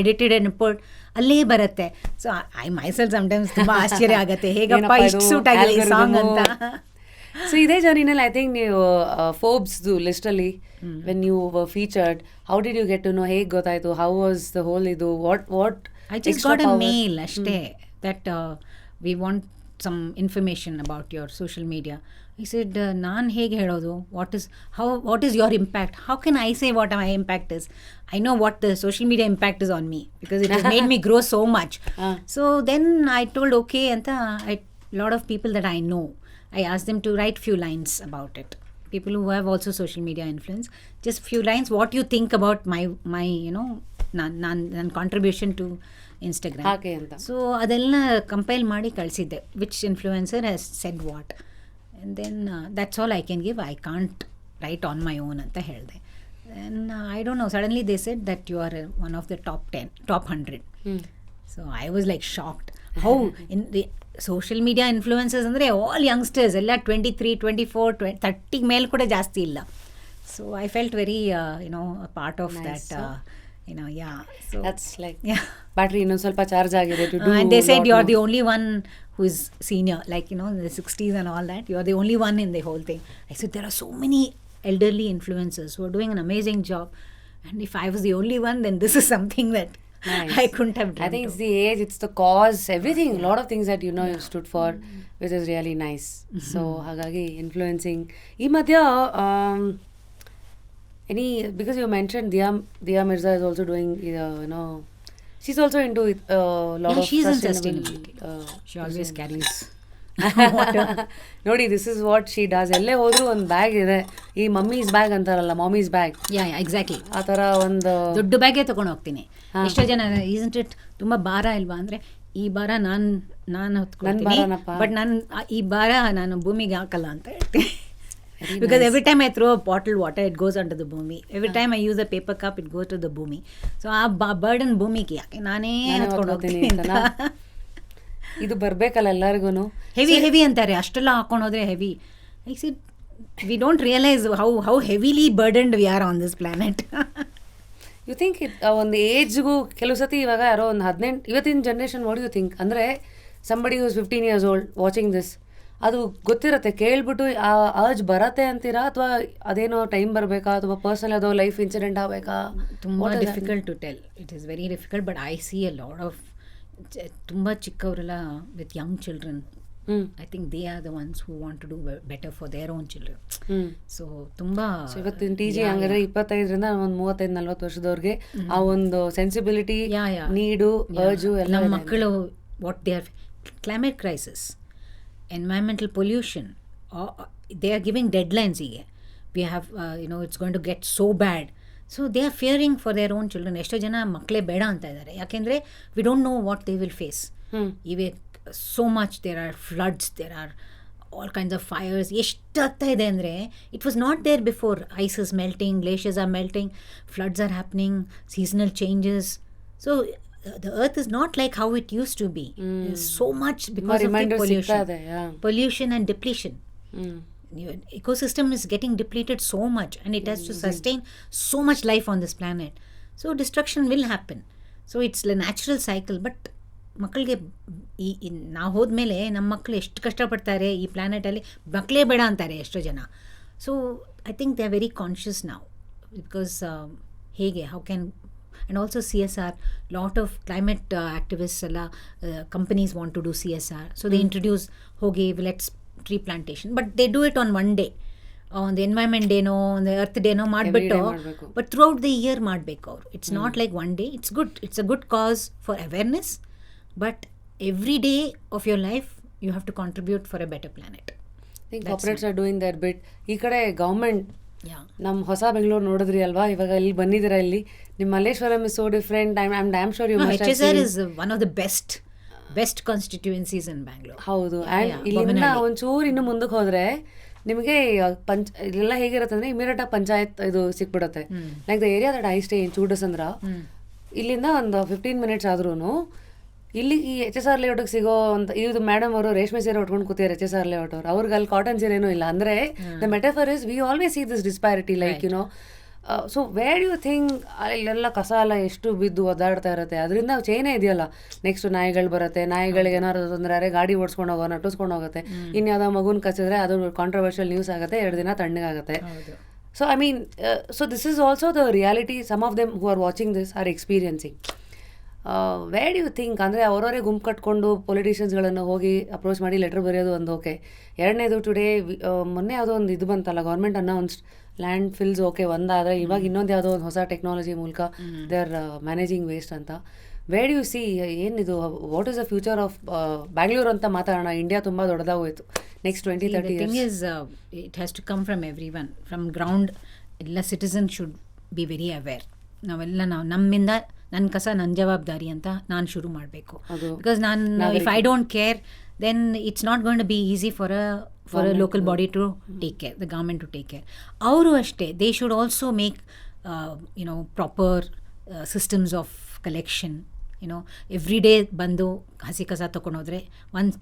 edited and put. ಅಲ್ಲೇ ಬರುತ್ತೆ. So I myself sometimes ತುಂಬ ಆಶ್ಚರ್ಯ ಆಗುತ್ತೆ, ಹೇಗಪ್ಪ ಇಷ್ಟು suit ಆಗಿದೆ ಈ ಸಾಂಗ್ ಅಂತ. ಸೊ ಇದೇ ಜರ್ನಿನಲ್ಲಿ ಐ ಥಿಂಕ್ ನೀವು ಫೋರ್ಬ್ಸ್ದು ಲಿಸ್ಟಲ್ಲಿ when you featured, how did you get to know, ಹೇಗೆ ಗೊತ್ತಾಯಿತು, ಹೌ ವಾಸ್ ದ ಹೋಲ್ ಇದು, what I just got a mail ಅಷ್ಟೇ that we want some information about your social media. I said, ನಾನು ಹೇಗೆ ಹೇಳೋದು, what is your impact? How can I say what my impact is? I know what the social media impact is on me because it has made me grow so much. So then I told okay, and a lot of people that I know, I asked them to write few lines about it. People who have also social media influence, just few lines, what you think about my ನನ್ನ contribution to Instagram. ಹಾಗೆ ಅಂತ. So ಅದೆಲ್ಲ compile ಮಾಡಿ ಕಳಿಸಿದ್ದೆ, which influencer has said what, and then that's all I can give. I can't write on my own ಅಂತ ಹೇಳಿದೆ. Then I don't know, suddenly they said that you are one of the top 100. So I was like shocked. How in the social media influencers ಅಂದರೆ all youngsters ಎಲ್ಲ 23, 24, 30 ಮೇಲೆ ಕೂಡ ಜಾಸ್ತಿ ಇಲ್ಲ. So I felt very part of that. So that's like battery ಇನ್ನೊಂದು ಸ್ವಲ್ಪ charge ಆಗಿದೆ to do. And they said you are the only one who is senior, like in the 60s and all that. You are the only one in the whole thing. I said there are so many elderly influencers who are doing an amazing job, and if I was the only one, then this is something that I couldn't have done. I think it's the age, it's the cause, everything, a lot of things that you stood for, which is really nice. So ಹಾಗಾಗಿ influencing ಈ ಮಧ್ಯ because you mentioned Diya Mirza is also doing she's also into a lot of she's in sustainable sustainability. She always carries ನೋಡಿ, this is what she DOS. ಎಲ್ಲೇ ಹೋದ್ರು ಒಂದು bag ಇದೆ. ಈ mummies bag ಅಂತಾರಲ್ಲ, ಮಾಮೀಸ್ ಬ್ಯಾಗ್, ಯಾ exactly ಆ ಥರ ಒಂದು ದೊಡ್ಡ ಬ್ಯಾಗೇ ತೊಗೊಂಡು ಹೋಗ್ತೀನಿ. ಎಷ್ಟೋ ಜನ ಈಸಂಟ್ ಇಟ್ ತುಂಬ ಭಾರ ಇಲ್ವಾ ಅಂದರೆ, ಈ ಭಾರ ನಾನು ಹೊತ್ಕೊಳ್ತೀನಿ, ಬಟ್ ಈ ಭಾರ ನಾನು ಭೂಮಿಗೆ ಹಾಕಲ್ಲ ಅಂತ ಹೇಳ್ತೀನಿ. Because every time I throw a bottle water, it goes under the bhumi. Every time I use a paper cup, it goes to the bhumi. So ಆ burden ಭೂಮಿಗೆ ಯಾಕೆ ನಾನೇ ಹತ್ಕೊಂಡು ಹೋಗ್ತೀನಿ ಅಂತ. ಇದು ಬರಬೇಕಲ್ಲ ಎಲ್ಲರಿಗೂ. ಹೆವಿ ಅಂತಾರೆ, ಅಷ್ಟೆಲ್ಲ ಹಾಕೊಂಡು ಹೋದ್ರೆ heavy. I see we don't realise how heavily burdened we are on this planet. You think ಒಂದು ಏಜ್ಗೂ ಕೆಲವು ಸತಿ ಇವಾಗ ಯಾರೋ ಒಂದು 18 ಇವತ್ತಿನ ಜನ್ರೇಷನ್ ವಾಟ್ ಯು ಥಿಂಕ್ ಅಂದರೆ somebody whose 15 years old watching this, ಅದು ಗೊತ್ತಿರುತ್ತೆ, ಕೇಳ್ಬಿಟ್ಟು ಆ ಅರ್ಜ್ ಬರತ್ತೆ ಅಂತೀರಾ, ಅಥವಾ ಅದೇನೋ ಟೈಮ್ ಬರಬೇಕಾ, ಅಥವಾ ಪರ್ಸನಲ್ ಅದೋ ಲೈಫ್ ಇನ್ಸಿಡೆಂಟ್ ಆಗಬೇಕಾ? ತುಂಬ difficult to tell. It is very difficult, but I see a lot of ತುಂಬ ಚಿಕ್ಕವರೆಲ್ಲ with young children. I think they are the ones who want to do better for their own children. So ತುಂಬ ಇವತ್ತಿನ T G ಹಂಗಾದ್ರೆ 25ರಿಂದ ಒಂದು 35-40 ವರ್ಷದವ್ರಿಗೆ ಆ ಒಂದು sensibility, ನೀಡು, ಅರ್ಜು ಎಲ್ಲ. ನಮ್ಮ ಮಕ್ಕಳು what they are, climate crisis, environmental pollution, they are giving deadlines here. We have it's going to get so bad, so they are fearing for their own children. ಎಷ್ಟೋ ಜನ ಮಕ್ಕಳೇ ಬೇಡ ಅಂತ ಇದ್ದಾರೆ, ಯಾಕೆಂದರೆ we don't know what they will face. ಇವೆ so much, there are floods, there are all kinds of fires. ಎಷ್ಟಾಗ್ತಾ ಇದೆ ಅಂದರೆ it was not there before. Ice is melting, glaciers are melting, floods are happening, seasonal changes. So the earth is not like how it used to be. There's so much because of the pollution and depletion. Your ecosystem is getting depleted so much, and it has to sustain so much life on this planet. So destruction will happen. So it's a natural cycle. But ಮಕ್ಕಳಿಗೆ ನಾವು ಹೋದ್ಮೇಲೆ ನಮ್ಮ ಮಕ್ಕಳು ಎಷ್ಟು ಕಷ್ಟಪಡ್ತಾರೆ ಈ ಪ್ಲ್ಯಾನೆಟಲ್ಲಿ, ಮಕ್ಕಳೇ ಬೇಡ ಅಂತಾರೆ ಎಷ್ಟೋ ಜನ. So I think they are very conscious ನಾವು, ಬಿಕಾಸ್ ಹೇಗೆ how can. And also CSR, lot of climate activists, companies want to do CSR. So they introduce, okay, let's tree plantation. But they do it on one day. On the environment day, on the earth day, madbitto. But throughout the year, madbeko. It's not like one day. It's good. It's a good cause for awareness. But every day of your life, you have to contribute for a better planet. I think corporates are doing their bit. ಈ ಕಡೆ government, ನಮ್ಮ ಹೊಸ ಬೆಂಗಳೂರು ನೋಡಿದ್ರಿ ಅಲ್ವಾ, ಇವಾಗ ಇಲ್ಲಿ ಬಂದಿದ್ದೀರಾ, ಇಲ್ಲಿ ನಿಮ್ಮ Malleshwaram is so different. I am damn sure you must have seen. HSR is one of the best constituencies in Bangalore. ಹೌದು. ಆ್ಯಂಡ್ ಇಲ್ಲಿಂದ ಒಂಚೂರು ಇನ್ನು ಮುಂದಕ್ಕೆ ಹೋದರೆ ನಿಮಗೆ ಇಲ್ಲೆಲ್ಲ ಹೇಗಿರುತ್ತೆ ಅಂದರೆ ಇಮಿಡಿಯೇಟ್ ಆಗಿ ಪಂಚಾಯತ್ ಇದು ಸಿಕ್ಬಿಡುತ್ತೆ. Like the area that I stay in Choodasandra, ಇಲ್ಲಿಂದ ಒಂದು 15 minutes ಆದ್ರೂ ಇಲ್ಲಿ ಈ HSR ಲೇಔಟ್ಗೆ ಸಿಗೋ ಅಂತ ಇದು ಮೇಡಮ್ ಅವರು ರೇಷ್ಮೆ ಸೀರೆ ಉಟ್ಕೊಂಡು ಕೂತಿದ್ದಾರೆ HSR ಲೇಔಟ್ ಅವರು, ಅವ್ರಿಗೆ ಅಲ್ಲಿ ಕಾಟನ್ ಸೀರೆನೂ ಇಲ್ಲ. ಅಂದರೆ the metaphor is we always see this disparity, like so where you think ಅಲ್ಲೆಲ್ಲ ಕಸ ಎಲ್ಲ ಎಷ್ಟು ಬಿದ್ದು ಒದ್ದಾಡ್ತಾ ಇರುತ್ತೆ, ಅದರಿಂದ ಚೈನೇ ಇದೆಯಲ್ಲ. ನೆಕ್ಸ್ಟ್ ನಾಯಿಗಳು ಬರುತ್ತೆ, ನಾಯಿಗಳಿಗೆ ಏನಾದ್ರು ತೊಂದರೆ ಗಾಡಿ ಓಡಿಸ್ಕೊಂಡು ಹೋಗೋ ನಟಿಸ್ಕೊಂಡು ಹೋಗುತ್ತೆ, ಇನ್ಯಾವುದೋ ಮಗುನ ಕಸಿದ್ರೆ ಅದು ಕಾಂಟ್ರವರ್ಷಿಯಲ್ ನ್ಯೂಸ್ ಆಗುತ್ತೆ, 2 ದಿನ ತಣ್ಣಗಾಗುತ್ತೆ. So I mean, so this is also the reality some of them who are watching this are experiencing. Where you think ಅಂದರೆ ಅವರವರೇ ಗುಂಪು ಕಟ್ಕೊಂಡು ಪೊಲಿಟಿಷಿಯನ್ಸ್ಗಳನ್ನು ಹೋಗಿ ಅಪ್ರೋಚ್ ಮಾಡಿ ಲೆಟರ್ ಬರೆಯೋದು ಒಂದು ಓಕೆ. ಎರಡನೇದು ಟುಡೇ ಮೊನ್ನೆ ಯಾವುದೋ ಒಂದು ಇದು ಬಂತಲ್ಲ, government announced land fills okay ಒಂದಾದರೆ, ಇವಾಗ ಇನ್ನೊಂದು ಯಾವುದೋ ಒಂದು ಹೊಸ ಟೆಕ್ನಾಲಜಿ ಮೂಲಕ ದೇ ಆರ್ ಮ್ಯಾನೇಜಿಂಗ್ ವೇಸ್ಟ್ ಅಂತ. ವೇರ್ ಯು ಸಿ ಏನಿದು, what is the future of Bangalore ಅಂತ ಮಾತಾಡೋಣ. ಇಂಡಿಯಾ ತುಂಬ ದೊಡ್ಡದಾಗೋಯ್ತು next 20-30 years. The thing is, it has to come from everyone, from ground. ಎಲ್ಲ citizen should be very aware. ನಾವೆಲ್ಲ ನಮ್ಮಿಂದ ನನ್ನ ಕಸ ನನ್ನ ಜವಾಬ್ದಾರಿ ಅಂತ ನಾನು ಶುರು ಮಾಡಬೇಕು. ಬಿಕಾಸ್ ನಾನು if I don't care, then it's not going to be easy for a local body to take care, the government to take care. Avaru ashte, they should also make proper systems of collection. Every day bandu hasi kasa ತಕೊಂಡು ಹೋದ್ರೆ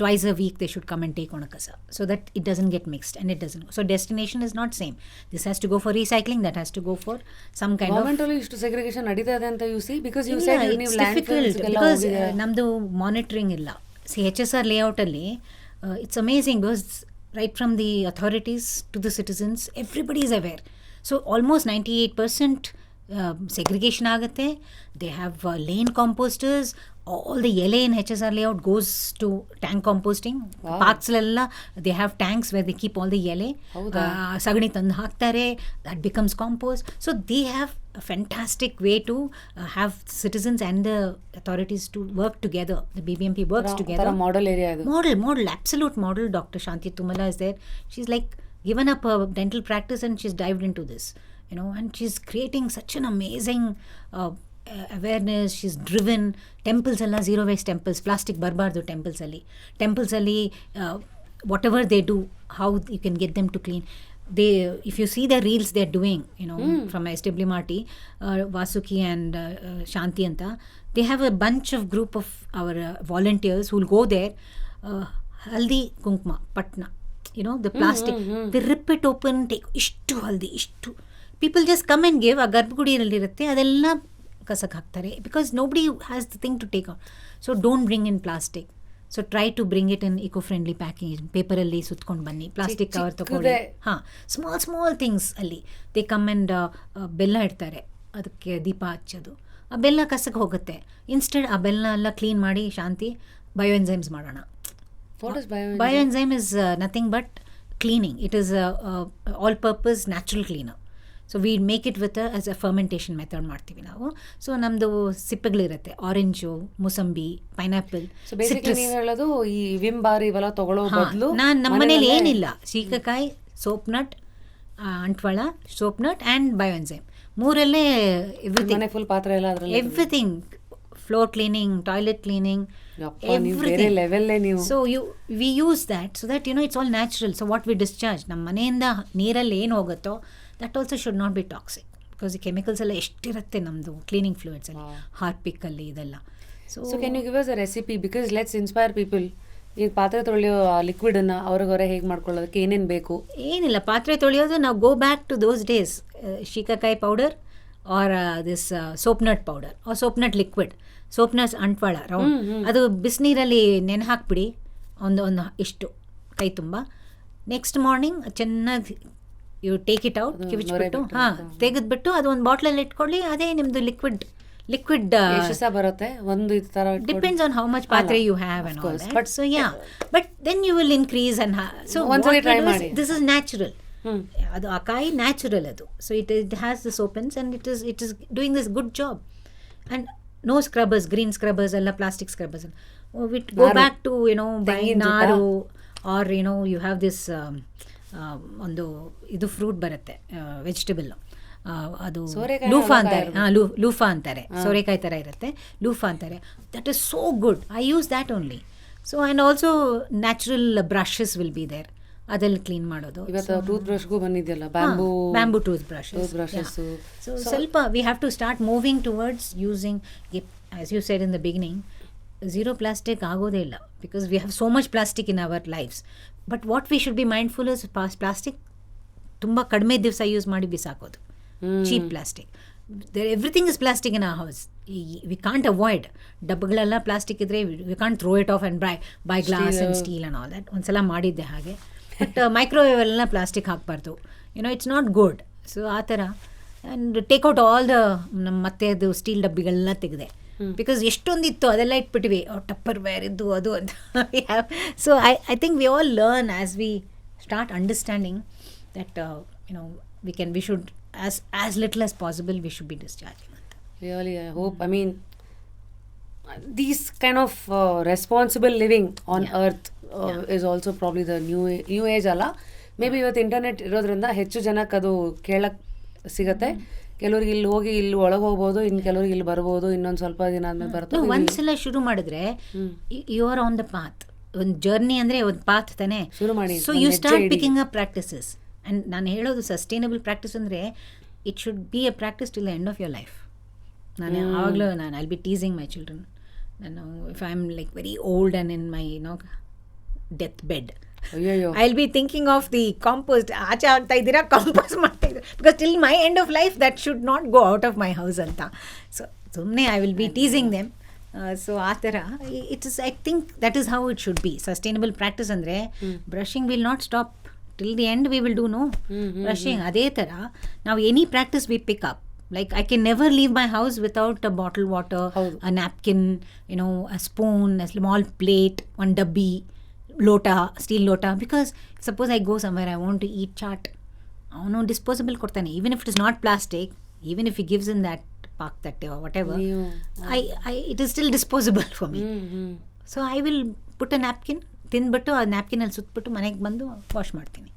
twice a week they should come and take on a kasa, so that it doesn't get mixed and it doesn't. So destination is not same. This has to go for recycling, that has to go for some kind government of ಇಷ್ಟು segregation ನಡೀತಾ ಇದೆ ಅಂತ you see, because you said you need land fills because ನಮ್ದು monitoring ಇಲ್ಲ. See, HSR layout ಅಲ್ಲಿ it's amazing because right from the authorities to the citizens, everybody is aware. So almost 98% segregation ಆಗುತ್ತೆ. They have lane composters. All the yellow in HSR layout goes to tank composting. Parks ಲೆಲ್ಲ they have tanks where they keep all the yellow. ಸಗಣಿ ತಂದು ಹಾಕ್ತಾರೆ, that becomes compost. So they have a fantastic way to have citizens and the authorities to work together. The BBMP works together. Model area idu. Model, absolute model. Dr. Shanti Tumala is there. She's like given up her dental practice and she's dived into this, and she's creating such an amazing awareness. She's driven. Temples alla zero waste temples, plastic barbardu temples alli whatever they do, how you can get them to clean. If you see the reels they're doing, from SWMRT, Vasuki and Shanti anta, they have a bunch of group of our volunteers who will go there, haldi kunkma patna, the plastic, they rip it open, take ishtu haldi, ishtu, people just come and give. ಆ ಗರ್ಭಗುಡಿಯಲ್ಲಿ ಇರುತ್ತೆ, ಅದೆಲ್ಲ ಕಸಕ್ಕೆ ಹಾಕ್ತಾರೆ, because nobody has the thing to take out. So don't bring in plastic. So try to bring it in eco friendly packing, ಪೇಪರಲ್ಲಿ ಸುತ್ಕೊಂಡು ಬನ್ನಿ, plastic cover ತಗೊಳ್ಳಿ. Small things ಅಲ್ಲಿ they come and ಬೆಲ್ಲ ಇಡ್ತಾರೆ, ಅದಕ್ಕೆ ದೀಪ ಹಚ್ಚೋದು, ಆ ಬೆಲ್ಲ ಕಸಕ್ಕೆ ಹೋಗುತ್ತೆ. ಇನ್ಸ್ಟೆಡ್ ಆ ಬೆಲ್ಲ ಎಲ್ಲ ಕ್ಲೀನ್ ಮಾಡಿ ಶಾಂತಿ ಬಯೋ ಎನ್ಸೈಮ್ಸ್ ಮಾಡೋಣ. Bio enzyme is nothing but cleaning. It is all purpose natural cleaner. So we make it with as a fermentation method ಮಾಡ್ತೀವಿ ನಾವು. ಸೊ ನಮ್ಮದು ಸಿಪ್ಪೆಗಳಿರುತ್ತೆ, ಆರೆಂಜು, ಮುಸಂಬಿ, ಪೈನಾಪಲ್. ನೀವು ಹೇಳೋದು ಈ ವಿಮ್ ಬಾರ್ ಇವೆಲ್ಲ ತಗೊಳ್ಳೋ ಬದಲು ನಾನು ನಮ್ಮ ಮನೇಲಿ ಏನಿಲ್ಲ, ಸೀಕಕಾಯಿ, ಸೋಪ್ ನಟ್, ಅಂಟ್ವಾಳ, soap nut and bio enzyme, ಮೂರಲ್ಲೇ ಎವ್ರಿಥಿಂಗ್, ಫುಲ್ ಪಾತ್ರೆ ಎಲ್ಲ ಅದರಲ್ಲಿ everything, floor cleaning, toilet cleaning, everything. So we use that so that it's all natural. So what we discharge ನಮ್ಮ ಮನೆಯಿಂದ ನೀರಲ್ಲಿ ಏನು ಹೋಗುತ್ತೋ that also should not be toxic, because the chemicals ಎಲ್ಲ ಎಷ್ಟಿರುತ್ತೆ ನಮ್ಮದು ಕ್ಲೀನಿಂಗ್ ಫ್ಲೂಯಿಡ್ಸ್ ಅಲ್ಲಿ, ಹಾರ್ಪಿಕ್ ಅಲ್ಲಿ ಇದೆಲ್ಲ. So can you give us a recipe, because let's inspire people. ಈಗ ಪಾತ್ರೆ ತೊಳೆಯೋ ಲಿಕ್ವಿಡ್ ಅನ್ನ ಅವ್ರಿಗವರೇ ಹೇಗೆ ಮಾಡ್ಕೊಳ್ಳೋದಕ್ಕೆ ಏನೇನು ಬೇಕು? ಏನಿಲ್ಲ, ಪಾತ್ರೆ ತೊಳೆಯೋದು ನಾವು go back to those days, shikakai powder or this soap nut powder or soap nut liquid, soap nuts ಅಂಟ್ವಾಳ ರೌಂಡ್, ಅದು ಬಿಸಿನೀರಲ್ಲಿ ನೆನೆ ಹಾಕ್ಬಿಡಿ ಒಂದು ಇಷ್ಟು ಕೈ ತುಂಬ. ನೆಕ್ಸ್ಟ್ ಮಾರ್ನಿಂಗ್ ಚೆನ್ನಾಗಿ ಯು ಟೇಕ್ ಇಟ್ ಔಟ್, ಕಿವಿಚ್ಬಿಟ್ಟು ತೆಗೆದ್ಬಿಟ್ಟು ಅದು ಒಂದು ಬಾಟ್ಲಲ್ಲಿ ಇಟ್ಕೊಳ್ಳಿ. ಅದೇ ನಿಮ್ಮದು ಲಿಕ್ವಿಡ್ ಬರುತ್ತೆ. ಒಂದು ಈ ತರ depends on how much paatre you have and all that. So but then you will increase and so this is natural. ಅದು ಆ ಕಾಯಿ ನ್ಯಾಚುರಲ್ ಅದು. So it has the saponins and it is doing this good job. And no scrubbers, green scrubbers alla plastic scrubbers. We go back to buy naru, or you have this ಒಂದು ಇದು fruit ಬರುತ್ತೆ, vegetable, ಅದು ಲೂಫಾ ಅಂತಾರೆ, ಸೋರೆಕಾಯಿ ಥರ ಇರುತ್ತೆ, loofah ಅಂತಾರೆ. That is so good. I use that only. So and also natural brushes will be there, ಅದೆಲ್ಲ ಕ್ಲೀನ್ ಮಾಡೋದು. ಇವತ್ತು ಟೂತ್ ಬ್ರಷ್ಗೂ ಬಂದಿದೆಯಲ್ಲ, ಬ್ಯಾಂಬೂ ಟೂತ್ ಬ್ರಷಸ್. ಸೊ ಸ್ವಲ್ಪ we have to start moving towards using, as you said in the beginning, zero plastic ಆಗೋದೇ ಇಲ್ಲ, because we have so much plastic in our lifes. But what we should be mindful is plastic ತುಂಬ ಕಡಿಮೆ ದಿವಸ use ಮಾಡಿ ಬಿಸಾಕೋದು, cheap plastic. Everything is plastic in a house. We can't avoid. ಡಬ್ಬಗಳೆಲ್ಲ plastic ಇದ್ರೆ we can't throw it off and buy glass and steel and all that. ಒಂದ್ಸಲ ಮಾಡಿದ್ದೆ ಹಾಗೆ. ಬಟ್ ಮೈಕ್ರೋವೇವ್ ಎಲ್ಲ ಪ್ಲಾಸ್ಟಿಕ್ ಹಾಕಬಾರ್ದು, ಇಟ್ಸ್ ನಾಟ್ ಗುಡ್. ಸೊ ಆ ಥರ. And take out all the ನಮ್ಮ ಮತ್ತೆ ಅದು ಸ್ಟೀಲ್ ಡಬ್ಬಿಗಳನ್ನ ತೆಗೆದೆ, ಬಿಕಾಸ್ ಎಷ್ಟೊಂದಿತ್ತು ಅದೆಲ್ಲ ಇಟ್ಬಿಟ್ಟಿವಿ, ಟಪ್ಪರ್ ವೇರ್ ಇದ್ದು ಅದು ಅಂತ. So I think we all learn as we start understanding that we should, as little as possible, we should be discharging. Really, I hope, I mean, these kind of responsible living on earth is also probably the new age ಅಲ್ಲ. May be ಇವತ್ತು internet ಇರೋದ್ರಿಂದ ಹೆಚ್ಚು ಜನಕ್ಕೆ ಅದು ಕೇಳಕ್ಕೆ ಸಿಗತ್ತೆ. ಕೆಲವ್ರಿಗೆ ಇಲ್ಲಿ ಹೋಗಿ ಇಲ್ಲಿ ಒಳಗೆ ಹೋಗ್ಬೋದು, ಇನ್ನು ಕೆಲವ್ರಿಗೆ ಇಲ್ಲಿ ಬರ್ಬೋದು, ಇನ್ನೊಂದು ಸ್ವಲ್ಪ ದಿನ ಆದ್ಮೇಲೆ ಬರುತ್ತೆ. ಒಂದ್ಸಲ ಶುರು ಮಾಡಿದ್ರೆ you are on the path. ಒಂದು ಜರ್ನಿ ಅಂದರೆ ಒಂದು ಪಾತ್ ತಾನೆ ಶುರು ಮಾಡಿ. So you start picking up practices. And ನಾನು ಹೇಳೋದು ಸಸ್ಟೈನಬಲ್ ಪ್ರಾಕ್ಟೀಸ್ ಅಂದರೆ it should be a practice till the end of your life. ನಾನು ಆವಾಗಲೂ I be teasing my children. ನಾನು if I am like very old and in my deathbed, I will be thinking of the compost. ಆಚೆ ಆಗ್ತಾ ಇದ್ದೀರಾ, compost ಮಾಡ್ತಾ ಇದ್ದೀರಾ, because till my end of life that should not go out of my house ಅಂತ. So ಸುಮ್ಮನೆ I will be teasing them. So ಆ ಥರ it is, I think that is how it should be. Sustainable practice ಅಂದರೆ brushing will not stop till the end. We will do brushing. ಅದೇ ಥರ ನಾವು any practice we pick up. Like I can never leave my house without a bottled water, a napkin, a spoon, a small plate, one dabbi, lota, steel lota. Because suppose I go somewhere, I want to eat chaat, disposable ಕೊಡ್ತಾನೆ. Even if it is not plastic, even if he gives in that park that day or whatever, it is still disposable for me. So I will put a napkin, ತಿಂದ್ಬಿಟ್ಟು ಆ ನ್ಯಾಪ್ಕಿನಲ್ಲಿ ಸುತ್ತಬಿಟ್ಟು ಮನೆಗೆ ಬಂದು wash ಮಾಡ್ತೀನಿ.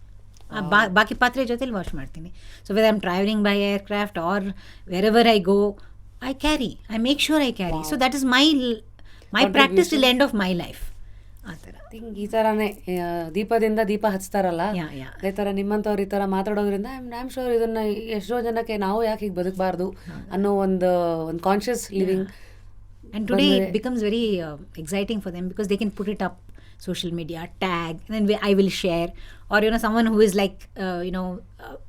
ಬಾಕಿ ಪಾತ್ರೆ ಜೊತೆಲಿ wash ಮಾಡ್ತೀನಿ. So whether I am travelling by aircraft or wherever I go, I make sure I carry. So that is my practice till end of my life. ಆ ಥರ ಈ ಥರನೇ ದೀಪದಿಂದ ದೀಪ ಹಚ್ತಾರಲ್ಲ, ಅದೇ ಥರ ನಿಮ್ಮಂಥವ್ರು ಈ ಥರ ಮಾತಾಡೋದ್ರಿಂದ ಐ ಆಮ್ ಶೋರ್ ಇದನ್ನು ಎಷ್ಟೋ ಜನಕ್ಕೆ ನಾವು ಯಾಕೆ ಹೀಗೆ ಬದುಕಬಾರ್ದು ಅನ್ನೋ ಒಂದು conscious living. And today it becomes very exciting for them because they can put it up social media, tag, and then I will share. Or someone who is like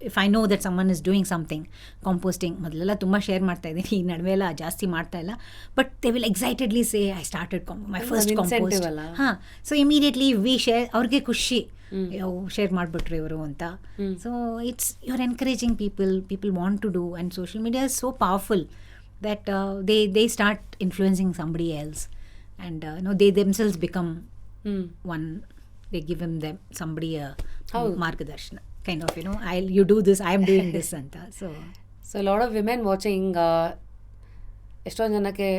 if I know that someone is doing something, composting, ಮೊದಲೆಲ್ಲ ತುಂಬ share ಮಾಡ್ತಾ ಇದ್ದೀನಿ, ಈ ನಡುವೆ ಎಲ್ಲ ಜಾಸ್ತಿ ಮಾಡ್ತಾ ಇಲ್ಲ, but they will excitedly say I started my first compost. ಹಾಂ, ಸೊ ಇಮಿಡಿಯೇಟ್ಲಿ ವಿ ಶೇರ್, ಅವ್ರಿಗೆ ಖುಷಿ ಶೇರ್ ಮಾಡಿಬಿಟ್ರು ಇವರು ಅಂತ. So it's you are encouraging people want to do, and social media is so powerful that they start influencing somebody else, and they themselves become one. They give them somebody a margadarshana kind of, you do this, I am doing this anta. So a lot of women watching, ಎಷ್ಟೊಂದು ಜನಕ್ಕೆ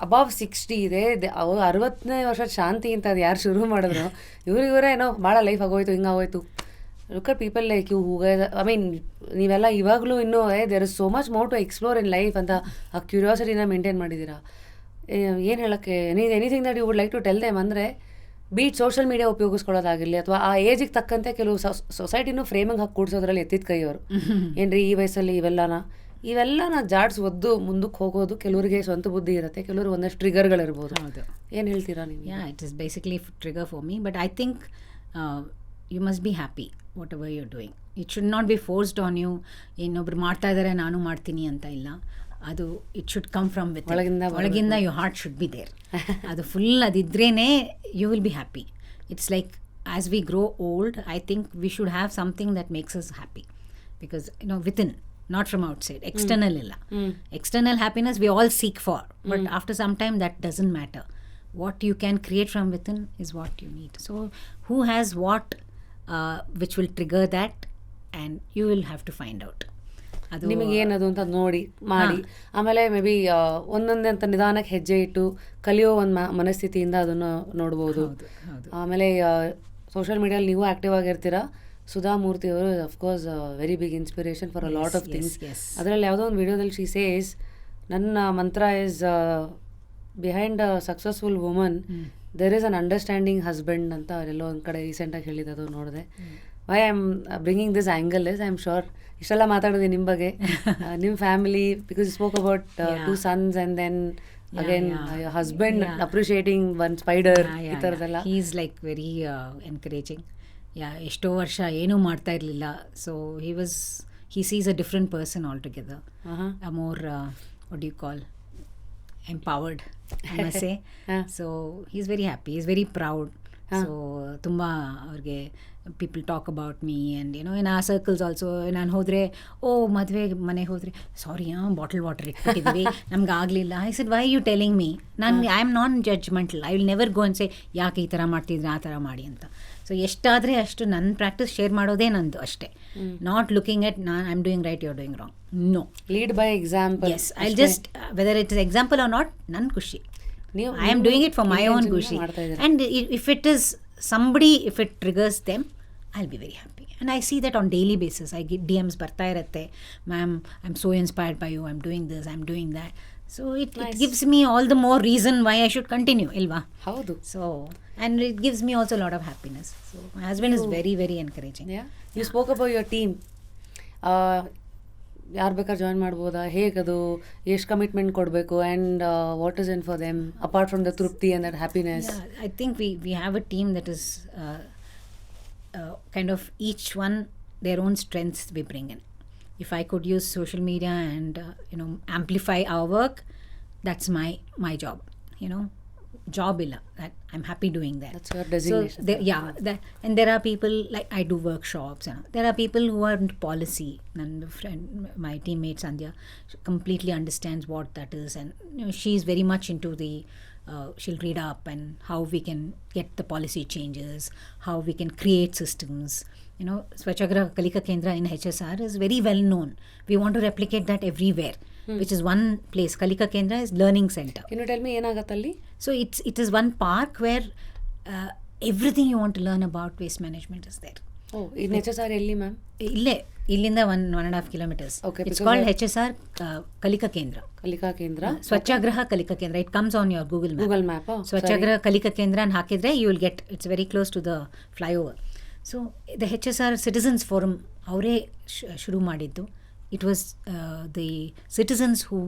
above 60 ಇದೆ, ಅವ್ರು 60ನೇ ವರ್ಷದ ಶಾಂತಿ ಅಂತ ಅದು ಯಾರು ಶುರು ಮಾಡಿದ್ರು, ಇವರೇ ಭಾಳ ಲೈಫ್ ಆಗೋಯ್ತು, ಹಿಂಗಾಗೋಯ್ತು. Look at people like you, I mean ನೀವೆಲ್ಲ ಇವಾಗಲೂ ಇನ್ನೂ there is so much more to explore in life ಅಂತ ಆ ಕ್ಯೂರಿಯಾಸಿಟಿನ ಮೇಂಟೈನ್ ಮಾಡಿದ್ದೀರಾ. ಏನು ಹೇಳೋಕ್ಕೆ anything that you would like to tell them ಅಂದರೆ, ಬೀಟ್ ಸೋಷಿಯಲ್ ಮೀಡಿಯಾ ಉಪಯೋಗಿಸ್ಕೊಳ್ಳೋದಾಗಿರಲಿ, ಅಥವಾ ಆ ಏಜಿಗೆ ತಕ್ಕಂತೆ ಕೆಲವು ಸೊಸೈಟಿನೂ ಫ್ರೇಮಿಂಗ್ ಹಾಕಿ ಕೂಡಿಸೋದ್ರಲ್ಲಿ ಎತ್ತಿದ ಕೈಯವರು, ಏನ್ರಿ ಈ ವಯಸ್ಸಲ್ಲಿ ಇವೆಲ್ಲನ ಜಾಡ್ಸ್ ಒದ್ದು ಮುಂದಕ್ಕೆ ಹೋಗೋದು. ಕೆಲವರಿಗೆ ಸ್ವಂತ ಬುದ್ಧಿ ಇರುತ್ತೆ, ಕೆಲವರು ಒಂದಷ್ಟು ಟ್ರಿಗರ್ಗಳಿರ್ಬೋದು. ಏನು ಹೇಳ್ತೀರಾ ನೀವು? It is basically trigger for me, but I think you must be happy whatever you're doing. It should not be forced on you. ಇನ್ನೊಬ್ರು ಮಾಡ್ತಾ ಇದ್ದಾರೆ ನಾನು ಮಾಡ್ತೀನಿ ಅಂತ ಇಲ್ಲ. ಅದು it should come from with ಒಳಗಿಂದ your heart should be there. ಅದು full ಅದಿದ್ರೇ you will be happy. It's like as we grow old, I think we should have something that makes us happy, because within, not from outside. External illa. External happiness we all seek for, but after some time that doesn't matter. What you can create from within is what you need. So who has what which will trigger that, and you will have to find out. ಅದು ನಿಮಗೆ ಏನದು ಅಂತ ನೋಡಿ ಮಾಡಿ, ಆಮೇಲೆ may be ಒಂದೊಂದೇ ಅಂತ ನಿಧಾನಕ್ಕೆ ಹೆಜ್ಜೆ ಇಟ್ಟು ಕಲಿಯೋ ಒಂದು ಮನಸ್ಥಿತಿಯಿಂದ ಅದನ್ನು ನೋಡ್ಬೋದು. ಆಮೇಲೆ ಸೋಷಿಯಲ್ ಮೀಡಿಯಲ್ಲಿ ನೀವು ಆ್ಯಕ್ಟಿವ್ ಆಗಿರ್ತೀರಾ. ಸುಧಾ ಮೂರ್ತಿ ಅವರು of course very big inspiration for a lot of things. ಅದರಲ್ಲಿ ಯಾವುದೋ ಒಂದು ವಿಡಿಯೋದಲ್ಲಿ ಶಿ ಸೇಸ್, ನನ್ನ ಮಂತ್ರ is behind a successful woman there is an understanding husband ಅಂತ ಎಲ್ಲೋ ಒಂದು ಕಡೆ ರೀಸೆಂಟಾಗಿ ಹೇಳಿದ್ದು ನೋಡಿದೆ. Why I am bringing this angle is, I am sure ಇಷ್ಟೆಲ್ಲ ಮಾತಾಡಿದೆ ನಿಮ್ಮ ಬಗ್ಗೆ, ನಿಮ್ಮ family, because spoke about 2 sons and then again husband appreciating one spider, ಈ ಥರದ್ದೆಲ್ಲ. He is like very encouraging. ಎಷ್ಟೋ ವರ್ಷ ಏನೂ ಮಾಡ್ತಾ ಇರಲಿಲ್ಲ, so he sees a different person altogether, a more what do you call, empowered, I must say. So he's very happy, he's very proud. So ತುಂಬಾ ಅವ್ರಿಗೆ people talk about me, and in our circles also, ನಾನು ಹೋದರೆ ಮದುವೆ ಮನೆಗೆ ಹೋದರೆ ಸಾರಿ bottle water ಇಟ್ಬಿಟ್ಟಿದ್ದೀವಿ ನಮ್ಗೆ ಆಗಲಿಲ್ಲ. I said why you telling me, I am non judgemental, I will never go and say ಯಾಕೆ ಈ ಥರ ಮಾಡ್ತಿದ್ರೆ ಆ ಥರ ಮಾಡಿ ಅಂತ. ಸೊ ಎಷ್ಟಾದರೆ ಅಷ್ಟು ನನ್ನ ಪ್ರಾಕ್ಟೀಸ್ ಶೇರ್ ಮಾಡೋದೇ ನಂದು ಅಷ್ಟೇ. Not looking at I am doing right, you are doing wrong. No, lead by example. Yes, I just whether it is example or not, ನನ್ನ ಖುಷಿ. I am doing it for my own kushi, and if it is somebody, if it triggers them, I'll be very happy. And I see that on daily basis. I get DMs barta irate, ma'am, I'm so inspired by you, I'm doing this, I'm doing that. So it gives me all the more reason why I should continue, ilva? Haudu. So, and it gives me also a lot of happiness. So my husband is very, very encouraging. Yeah. You spoke about your team. ಯಾರು ಬೇಕಾದ್ರೆ join ಮಾಡ್ಬೋದಾ, ಹೇಗದು, ಎಷ್ಟು commitment ಕೊಡಬೇಕು, and what is in for them apart from the ತೃಪ್ತಿ and that happiness? I think we have a team that is kind of each one their own strengths we bring in. If I could use social media and amplify our work, that's my job. Job illa, that I'm happy doing that. That's your designation. So and there are people like I do workshops. There are people who are into policy. And my teammate Sandhya completely understands what that is, and she's very much into the she'll read up and how we can get the policy changes, how we can create systems. You know, Swachhagraha Kalika Kendra in HSR is very well known. We want to replicate that everywhere, which is one place. Kalika Kendra is learning center. Can you tell me ಏನಾಗತ್ತಲ್ಲಿ? So it is one park where everything you want to learn about waste management is there. Oh, in HSR ಎಲ್ಲಿ ma'am? ಇಲ್ಲಿಂದ 1.5 kilometers. Okay, It's called HSR Kalika Kendra. ಕಲಿಕಾ ಕೇಂದ್ರ. Swachhagraha Kalika Kendra. It comes on your Google map. Google map. Swachhagraha Kalika Kendra and ಹಾಕಿದ್ರೆ you will get, it's very close to the flyover. So the HSR Citizens Forum ಅವರೇ ಶುರು ಮಾಡಿದ್ದು. It was the citizens who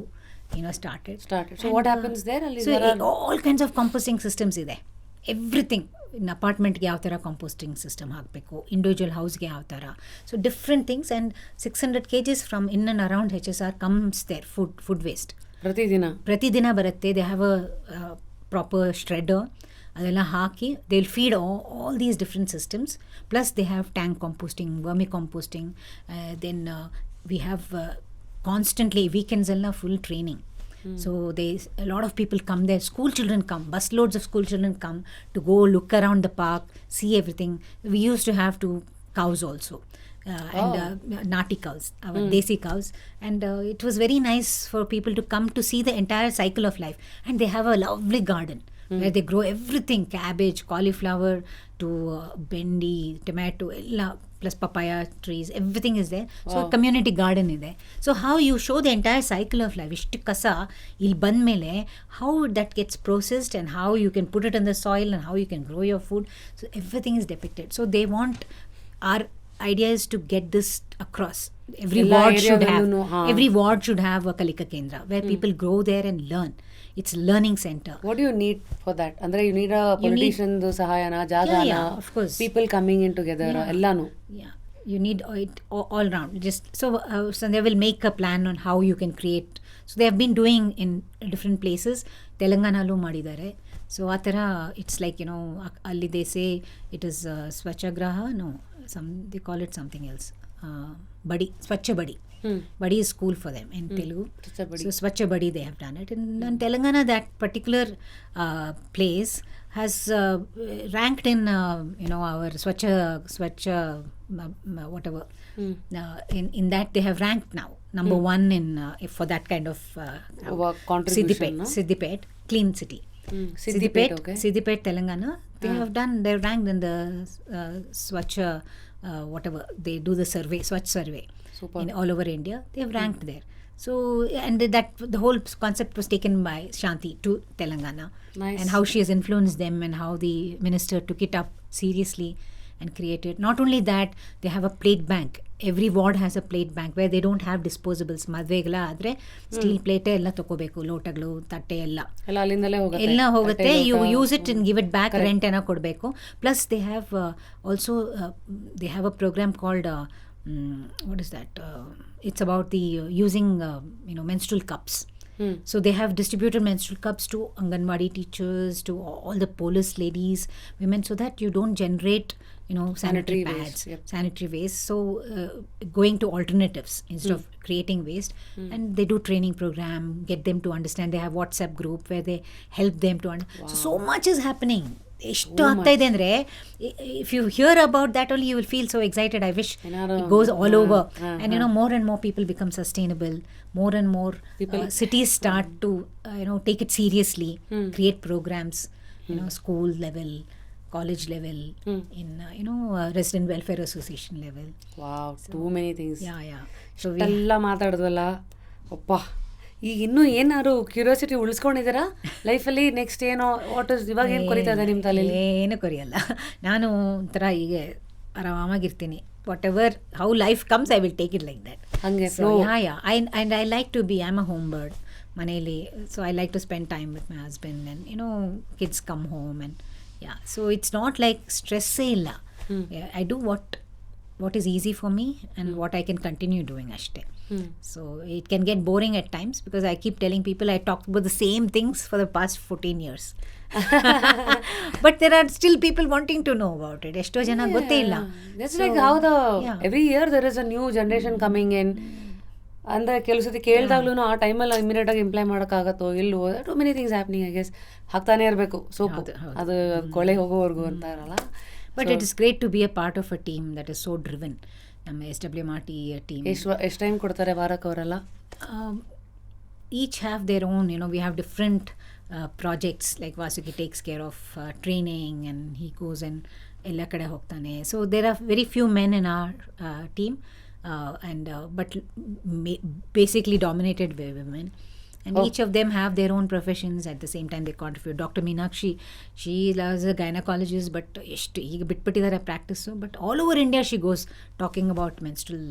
started. So what happens there? So all kinds of composting systems ಇದೆ. Everything. In ಅಪಾರ್ಟ್ಮೆಂಟ್ಗೆ ಯಾವ ಥರ composting system ಹಾಕಬೇಕು, individual ಹೌಸ್ಗೆ ಯಾವ ಥರ, so different things. And 600 kgs from in and around HSR comes there food waste. ಪ್ರತಿದಿನ ಬರುತ್ತೆ. They have a proper shredder, ಅದೆಲ್ಲ ಹಾಕಿ they will feed all these different systems. Plus they have tank composting, vermi composting. Then we have constantly weekends ಎಲ್ಲ full training. So a lot of people come there. School children come. Bus loads of school children come to go look around the park, see everything. We used to have 2 cows also. And nati cows, our desi cows. And it was very nice for people to come to see the entire cycle of life. And they have a lovely garden where they grow everything, cabbage, cauliflower to bendi, tomato, plus papaya trees, everything is there. So community garden ಇದೆ. So how you show the entire cycle of life. ಇಷ್ಟು ಕಸ ಇಲ್ಲಿ ಬಂದಮೇಲೆ how that gets processed and how you can put it in the soil and how you can grow your food. So everything is depicted. So they want, our idea is to get this across. Every ward should have a Kalika Kendra where people go there and learn. It's learning center. What do you need for that? Andre you need a politician sahayana, jagana, yeah, of course. People coming in together, ellanu. Yeah, you need it all round. Just so they will make a plan on how you can create. So they have been doing in different places. Telanganalu madidare. So atara, it's like, alli they say it is Swachhagraha. No, they call it something else. Badi, Swachha Badi. Badi is school for them in Telugu. So Swachha Badi, they have done it. In Telangana, that particular place has ranked in our Swachha whatever. In that they have ranked now number 1 in for that kind of contribution. Siddipet, clean city. Siddipet, okay. Siddipet, Telangana. They've ranked in the Swachha whatever. They do the survey, Swachh survey. In all over India, they have ranked there. So, and that the whole concept was taken by Shanti to Telangana. Nice. And how she has influenced them and how the minister took it up seriously and created. Not only that, they have a plate bank. Every ward has a plate bank where they don't have disposables. Madvegala adre steel plate ella takobeku, lotaglu, tatte ella ella hogutte. You use it and give it back. Correct. Rent ena kodbeku. Plus they have also they have a program called what is that? It's about the using menstrual cups. So they have distributed menstrual cups to Anganwadi teachers, to all the police ladies, women, so that you don't generate sanitary pads, sanitary waste. So going to alternatives instead of creating waste. And they do training program, get them to understand. They have WhatsApp group where they help them to understand. So much is happening. ಎಷ್ಟು ಆಗ್ತಾ ಇದೆ ಅಂದರೆ, if you hear about that only you will feel so excited. I wish it goes all over. And more and more people become sustainable. More and more cities start to take it seriously, create programs, school level, college level, in resident welfare association level. Wow, so, too many things. Yeah. So ಎಲ್ಲ ಮಾತಾಡಿದ್ವಲ್ಲ ಅಪ್ಪ. ಈಗ ಇನ್ನೂ ಏನಾದ್ರು curiosity ಉಳಿಸ್ಕೊಂಡಿದ್ದೀರಾ ಲೈಫಲ್ಲಿ? Next ಏನೋ ಇವಾಗ ಏನು ಕೊರಿತಾ ಇದೆ ನಿಮ್ಮ ತಲೆಯಲ್ಲಿ? ಏನು ಕೊರಿಯಲ್ಲ, ನಾನು ಒಂಥರ ಈಗ ಆರಾಮಾಗಿರ್ತೀನಿ. Whatever how life comes I will take it like that. ಹಂಗೆ and I like to be, I'm a home bird ಮನೇಲಿ. So I like to spend time with my husband and kids come home and so it's not like stressೇ ಇಲ್ಲ. I do what is easy for me and what I can continue doing ashte. So it can get boring at times because I keep telling people I talk about the same things for the past 14 years. But there are still people wanting to know about it. Esto jana gotte illa. That's like how every year there is a new generation coming in. ಅಂದರೆ ಕೆಲವು ಸತಿ ಕೇಳಿದಾಗ್ಲೂ ಆ ಟೈಮಲ್ಲಿ ಇಮಿಡಿಯೇಟಾಗಿ imply ಮಾಡೋಕ್ಕಾಗತ್ತೋ ಇಲ್ಲವೋ too many things happening I guess. ಹಾಕ್ತಾನೆ ಇರಬೇಕು ಸೋಪು, ಅದು ಕೊಳೆ ಹೋಗೋವರೆಗೂ ಅಂತ ಇರಲ್ಲ. But it is great to be a part of a team that is so driven. ನಮ್ಮ SWMRT ಟೀಮ್ ಎಷ್ಟು ಟೈಮ್ ಕೊಡ್ತಾರೆ ವಾರಕ್ಕೆ ಅವರೆಲ್ಲ? Each have their own, we have different projects. Like Vasuki takes care of training and he goes and ella kade hogtane. So there are very few men in our team, but basically dominated by women. And each of them have their own professions. At the same time they contribute. Dr. Meenakshi, she is a gynecologist, but ಈಗ ಬಿಟ್ಬಿಟ್ಟಿದ್ದಾರೆ practice. But all over India she goes talking about menstrual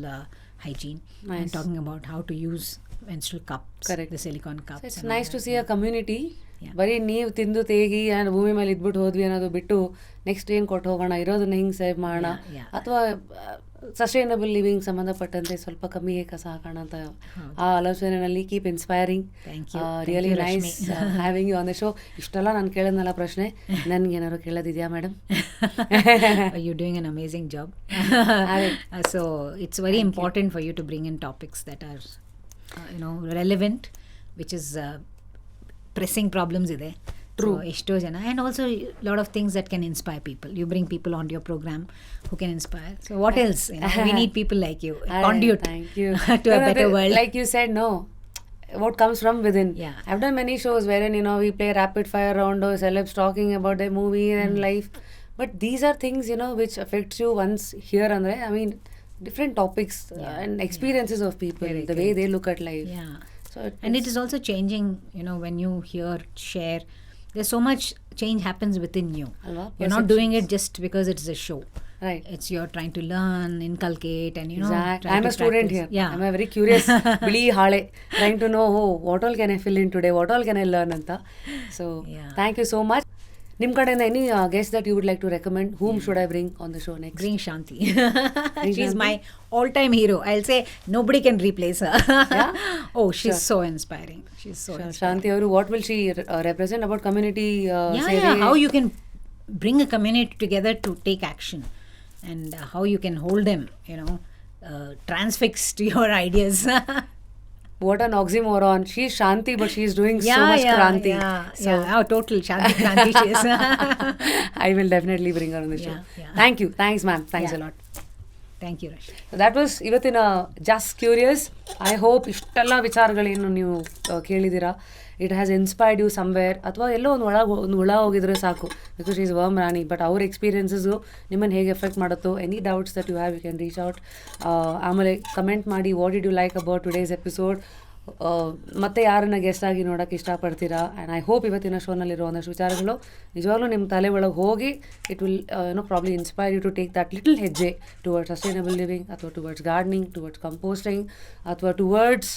hygiene and talking about how to use menstrual cups. Correct. The silicone cups. So it's nice to see a community. ಬರೀ ನೀವು ತಿಂದು ತೇಗಿ ಭೂಮಿ ಮೇಲೆ ಇದ್ಬಿಟ್ಟು ಹೋದ್ವಿ ಅನ್ನೋದು ಬಿಟ್ಟು ನೆಕ್ಸ್ಟ್ ಏನು ಕೊಟ್ಟು ಹೋಗೋಣ, ಇರೋದನ್ನ ಹಿಂಗೆ ಸೇವ್ ಮಾಡೋಣ, ಅಥವಾ ಸಸ್ಟೈನಬಲ್ ಲಿವಿಂಗ್ ಸಂಬಂಧಪಟ್ಟಂತೆ ಸ್ವಲ್ಪ ಕಮ್ಮಿಗೆ ಕಸ ಹಾಕೋಣ ಅಂತ ಆ ಆಲೋಚನೆಯಲ್ಲಿ keep inspiring. Really nice having you on the show. ಇಷ್ಟೆಲ್ಲ ನಾನು ಕೇಳಿದ್ನಲ್ಲ ಪ್ರಶ್ನೆ, ನನಗೇನಾದ್ರು ಕೇಳೋದಿದೆಯಾ madam? You doing an amazing job. So it's very important for you to bring in topics that are relevant, which is pressing problems ide. True. So esto jana, and also lot of things that can inspire people. You bring people onto your program who can inspire. So what else? We need people like you. Conduit. Thank you. To a better world. Like you said, no. What comes from within. Yeah. I've done many shows wherein we play rapid fire round or celebs talking about their movie and life. But these are things which affects you once here and there. I mean, different topics and experiences of people, the way they look at life. Yeah. So it is also changing, when you hear, share. There's so much change happens within you. You're not doing it just because it's a show. Right. It's you're trying to learn, inculcate, and Exactly. I'm a student here. Yeah. I'm a very curious, Billy Hale, trying to know, what all can I fill in today? What all can I learn? Anta. So, thank you so much. Nim kadenda any guest that you would like to recommend? Whom should I bring on the show next? Bring Shanti. She's my all-time hero. I'll say nobody can replace her. Yeah? Oh, she's so inspiring. She's so inspiring. Shanti avaru, what will she represent about community? How you can bring a community together to take action, and how you can hold them, transfixed to your ideas. What an oxymoron. She's Shanti, but she's doing so much Kranti. Total Shanti Kranti she is. I will definitely bring her on the show. Yeah. Thank you. Thanks, ma'am. Thanks a lot. Thank you, Rashmi. So that was ಇವತ್ತಿನ just curious. I hope ಇಷ್ಟೆಲ್ಲ ವಿಚಾರಗಳೇನು ನೀವು ಕೇಳಿದ್ದೀರಾ, it has inspired you somewhere, ಅಥವಾ ಎಲ್ಲೋ ಒಂದು ಹುಳ ಹೋಗಿದ್ರೆ ಸಾಕು, because is worm Rani. But ಅವ್ರ ಎಕ್ಸ್ಪೀರಿಯನ್ಸಸ್ಸು ನಿಮ್ಮನ್ನು ಹೇಗೆ ಎಫೆಕ್ಟ್ ಮಾಡುತ್ತೋ, any doubts that you have you can reach out. ಆಮೇಲೆ ಕಮೆಂಟ್ ಮಾಡಿ what did you like about today's episode, ಮತ್ತೆ ಯಾರನ್ನ ಗೆಸ್ಟ್ ಆಗಿ ನೋಡೋಕ್ಕೆ ಇಷ್ಟಪಡ್ತೀರಾ. ಆ್ಯಂಡ್ ಐ ಹೋಪ್ ಇವತ್ತಿನ ಶೋನಲ್ಲಿರೋ ಒಂದಷ್ಟು ವಿಚಾರಗಳು ನಿಜವಾಗ್ಲೂ ನಿಮ್ಮ ತಲೆ ಒಳಗೆ ಹೋಗಿ it will probably inspire you to take that little ಹೆಜ್ಜೆ ಟುವರ್ಡ್ಸ್ ಸಸ್ಟೈನಬಲ್ ಲಿವಿಂಗ್, ಅಥವಾ ಟುವರ್ಡ್ಸ್ ಗಾರ್ಡನಿಂಗ್, ಟುವರ್ಡ್ಸ್ ಕಂಪೋಸ್ಟಿಂಗ್, ಅಥವಾ towards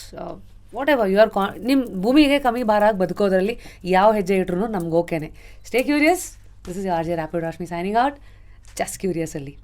whatever you are ನಿಮ್ಮ ಭೂಮಿಗೆ ಕಮ್ಮಿ ಭಾರ ಆಗಿ ಬದುಕೋದ್ರಲ್ಲಿ ಯಾವ ಹೆಜ್ಜೆ ಇಟ್ರು ನಮ್ಗೆ ಓಕೆನೆ. Stay curious. This is RJ Rapid Rashmi signing out. Just curious ಅಲ್ಲಿ.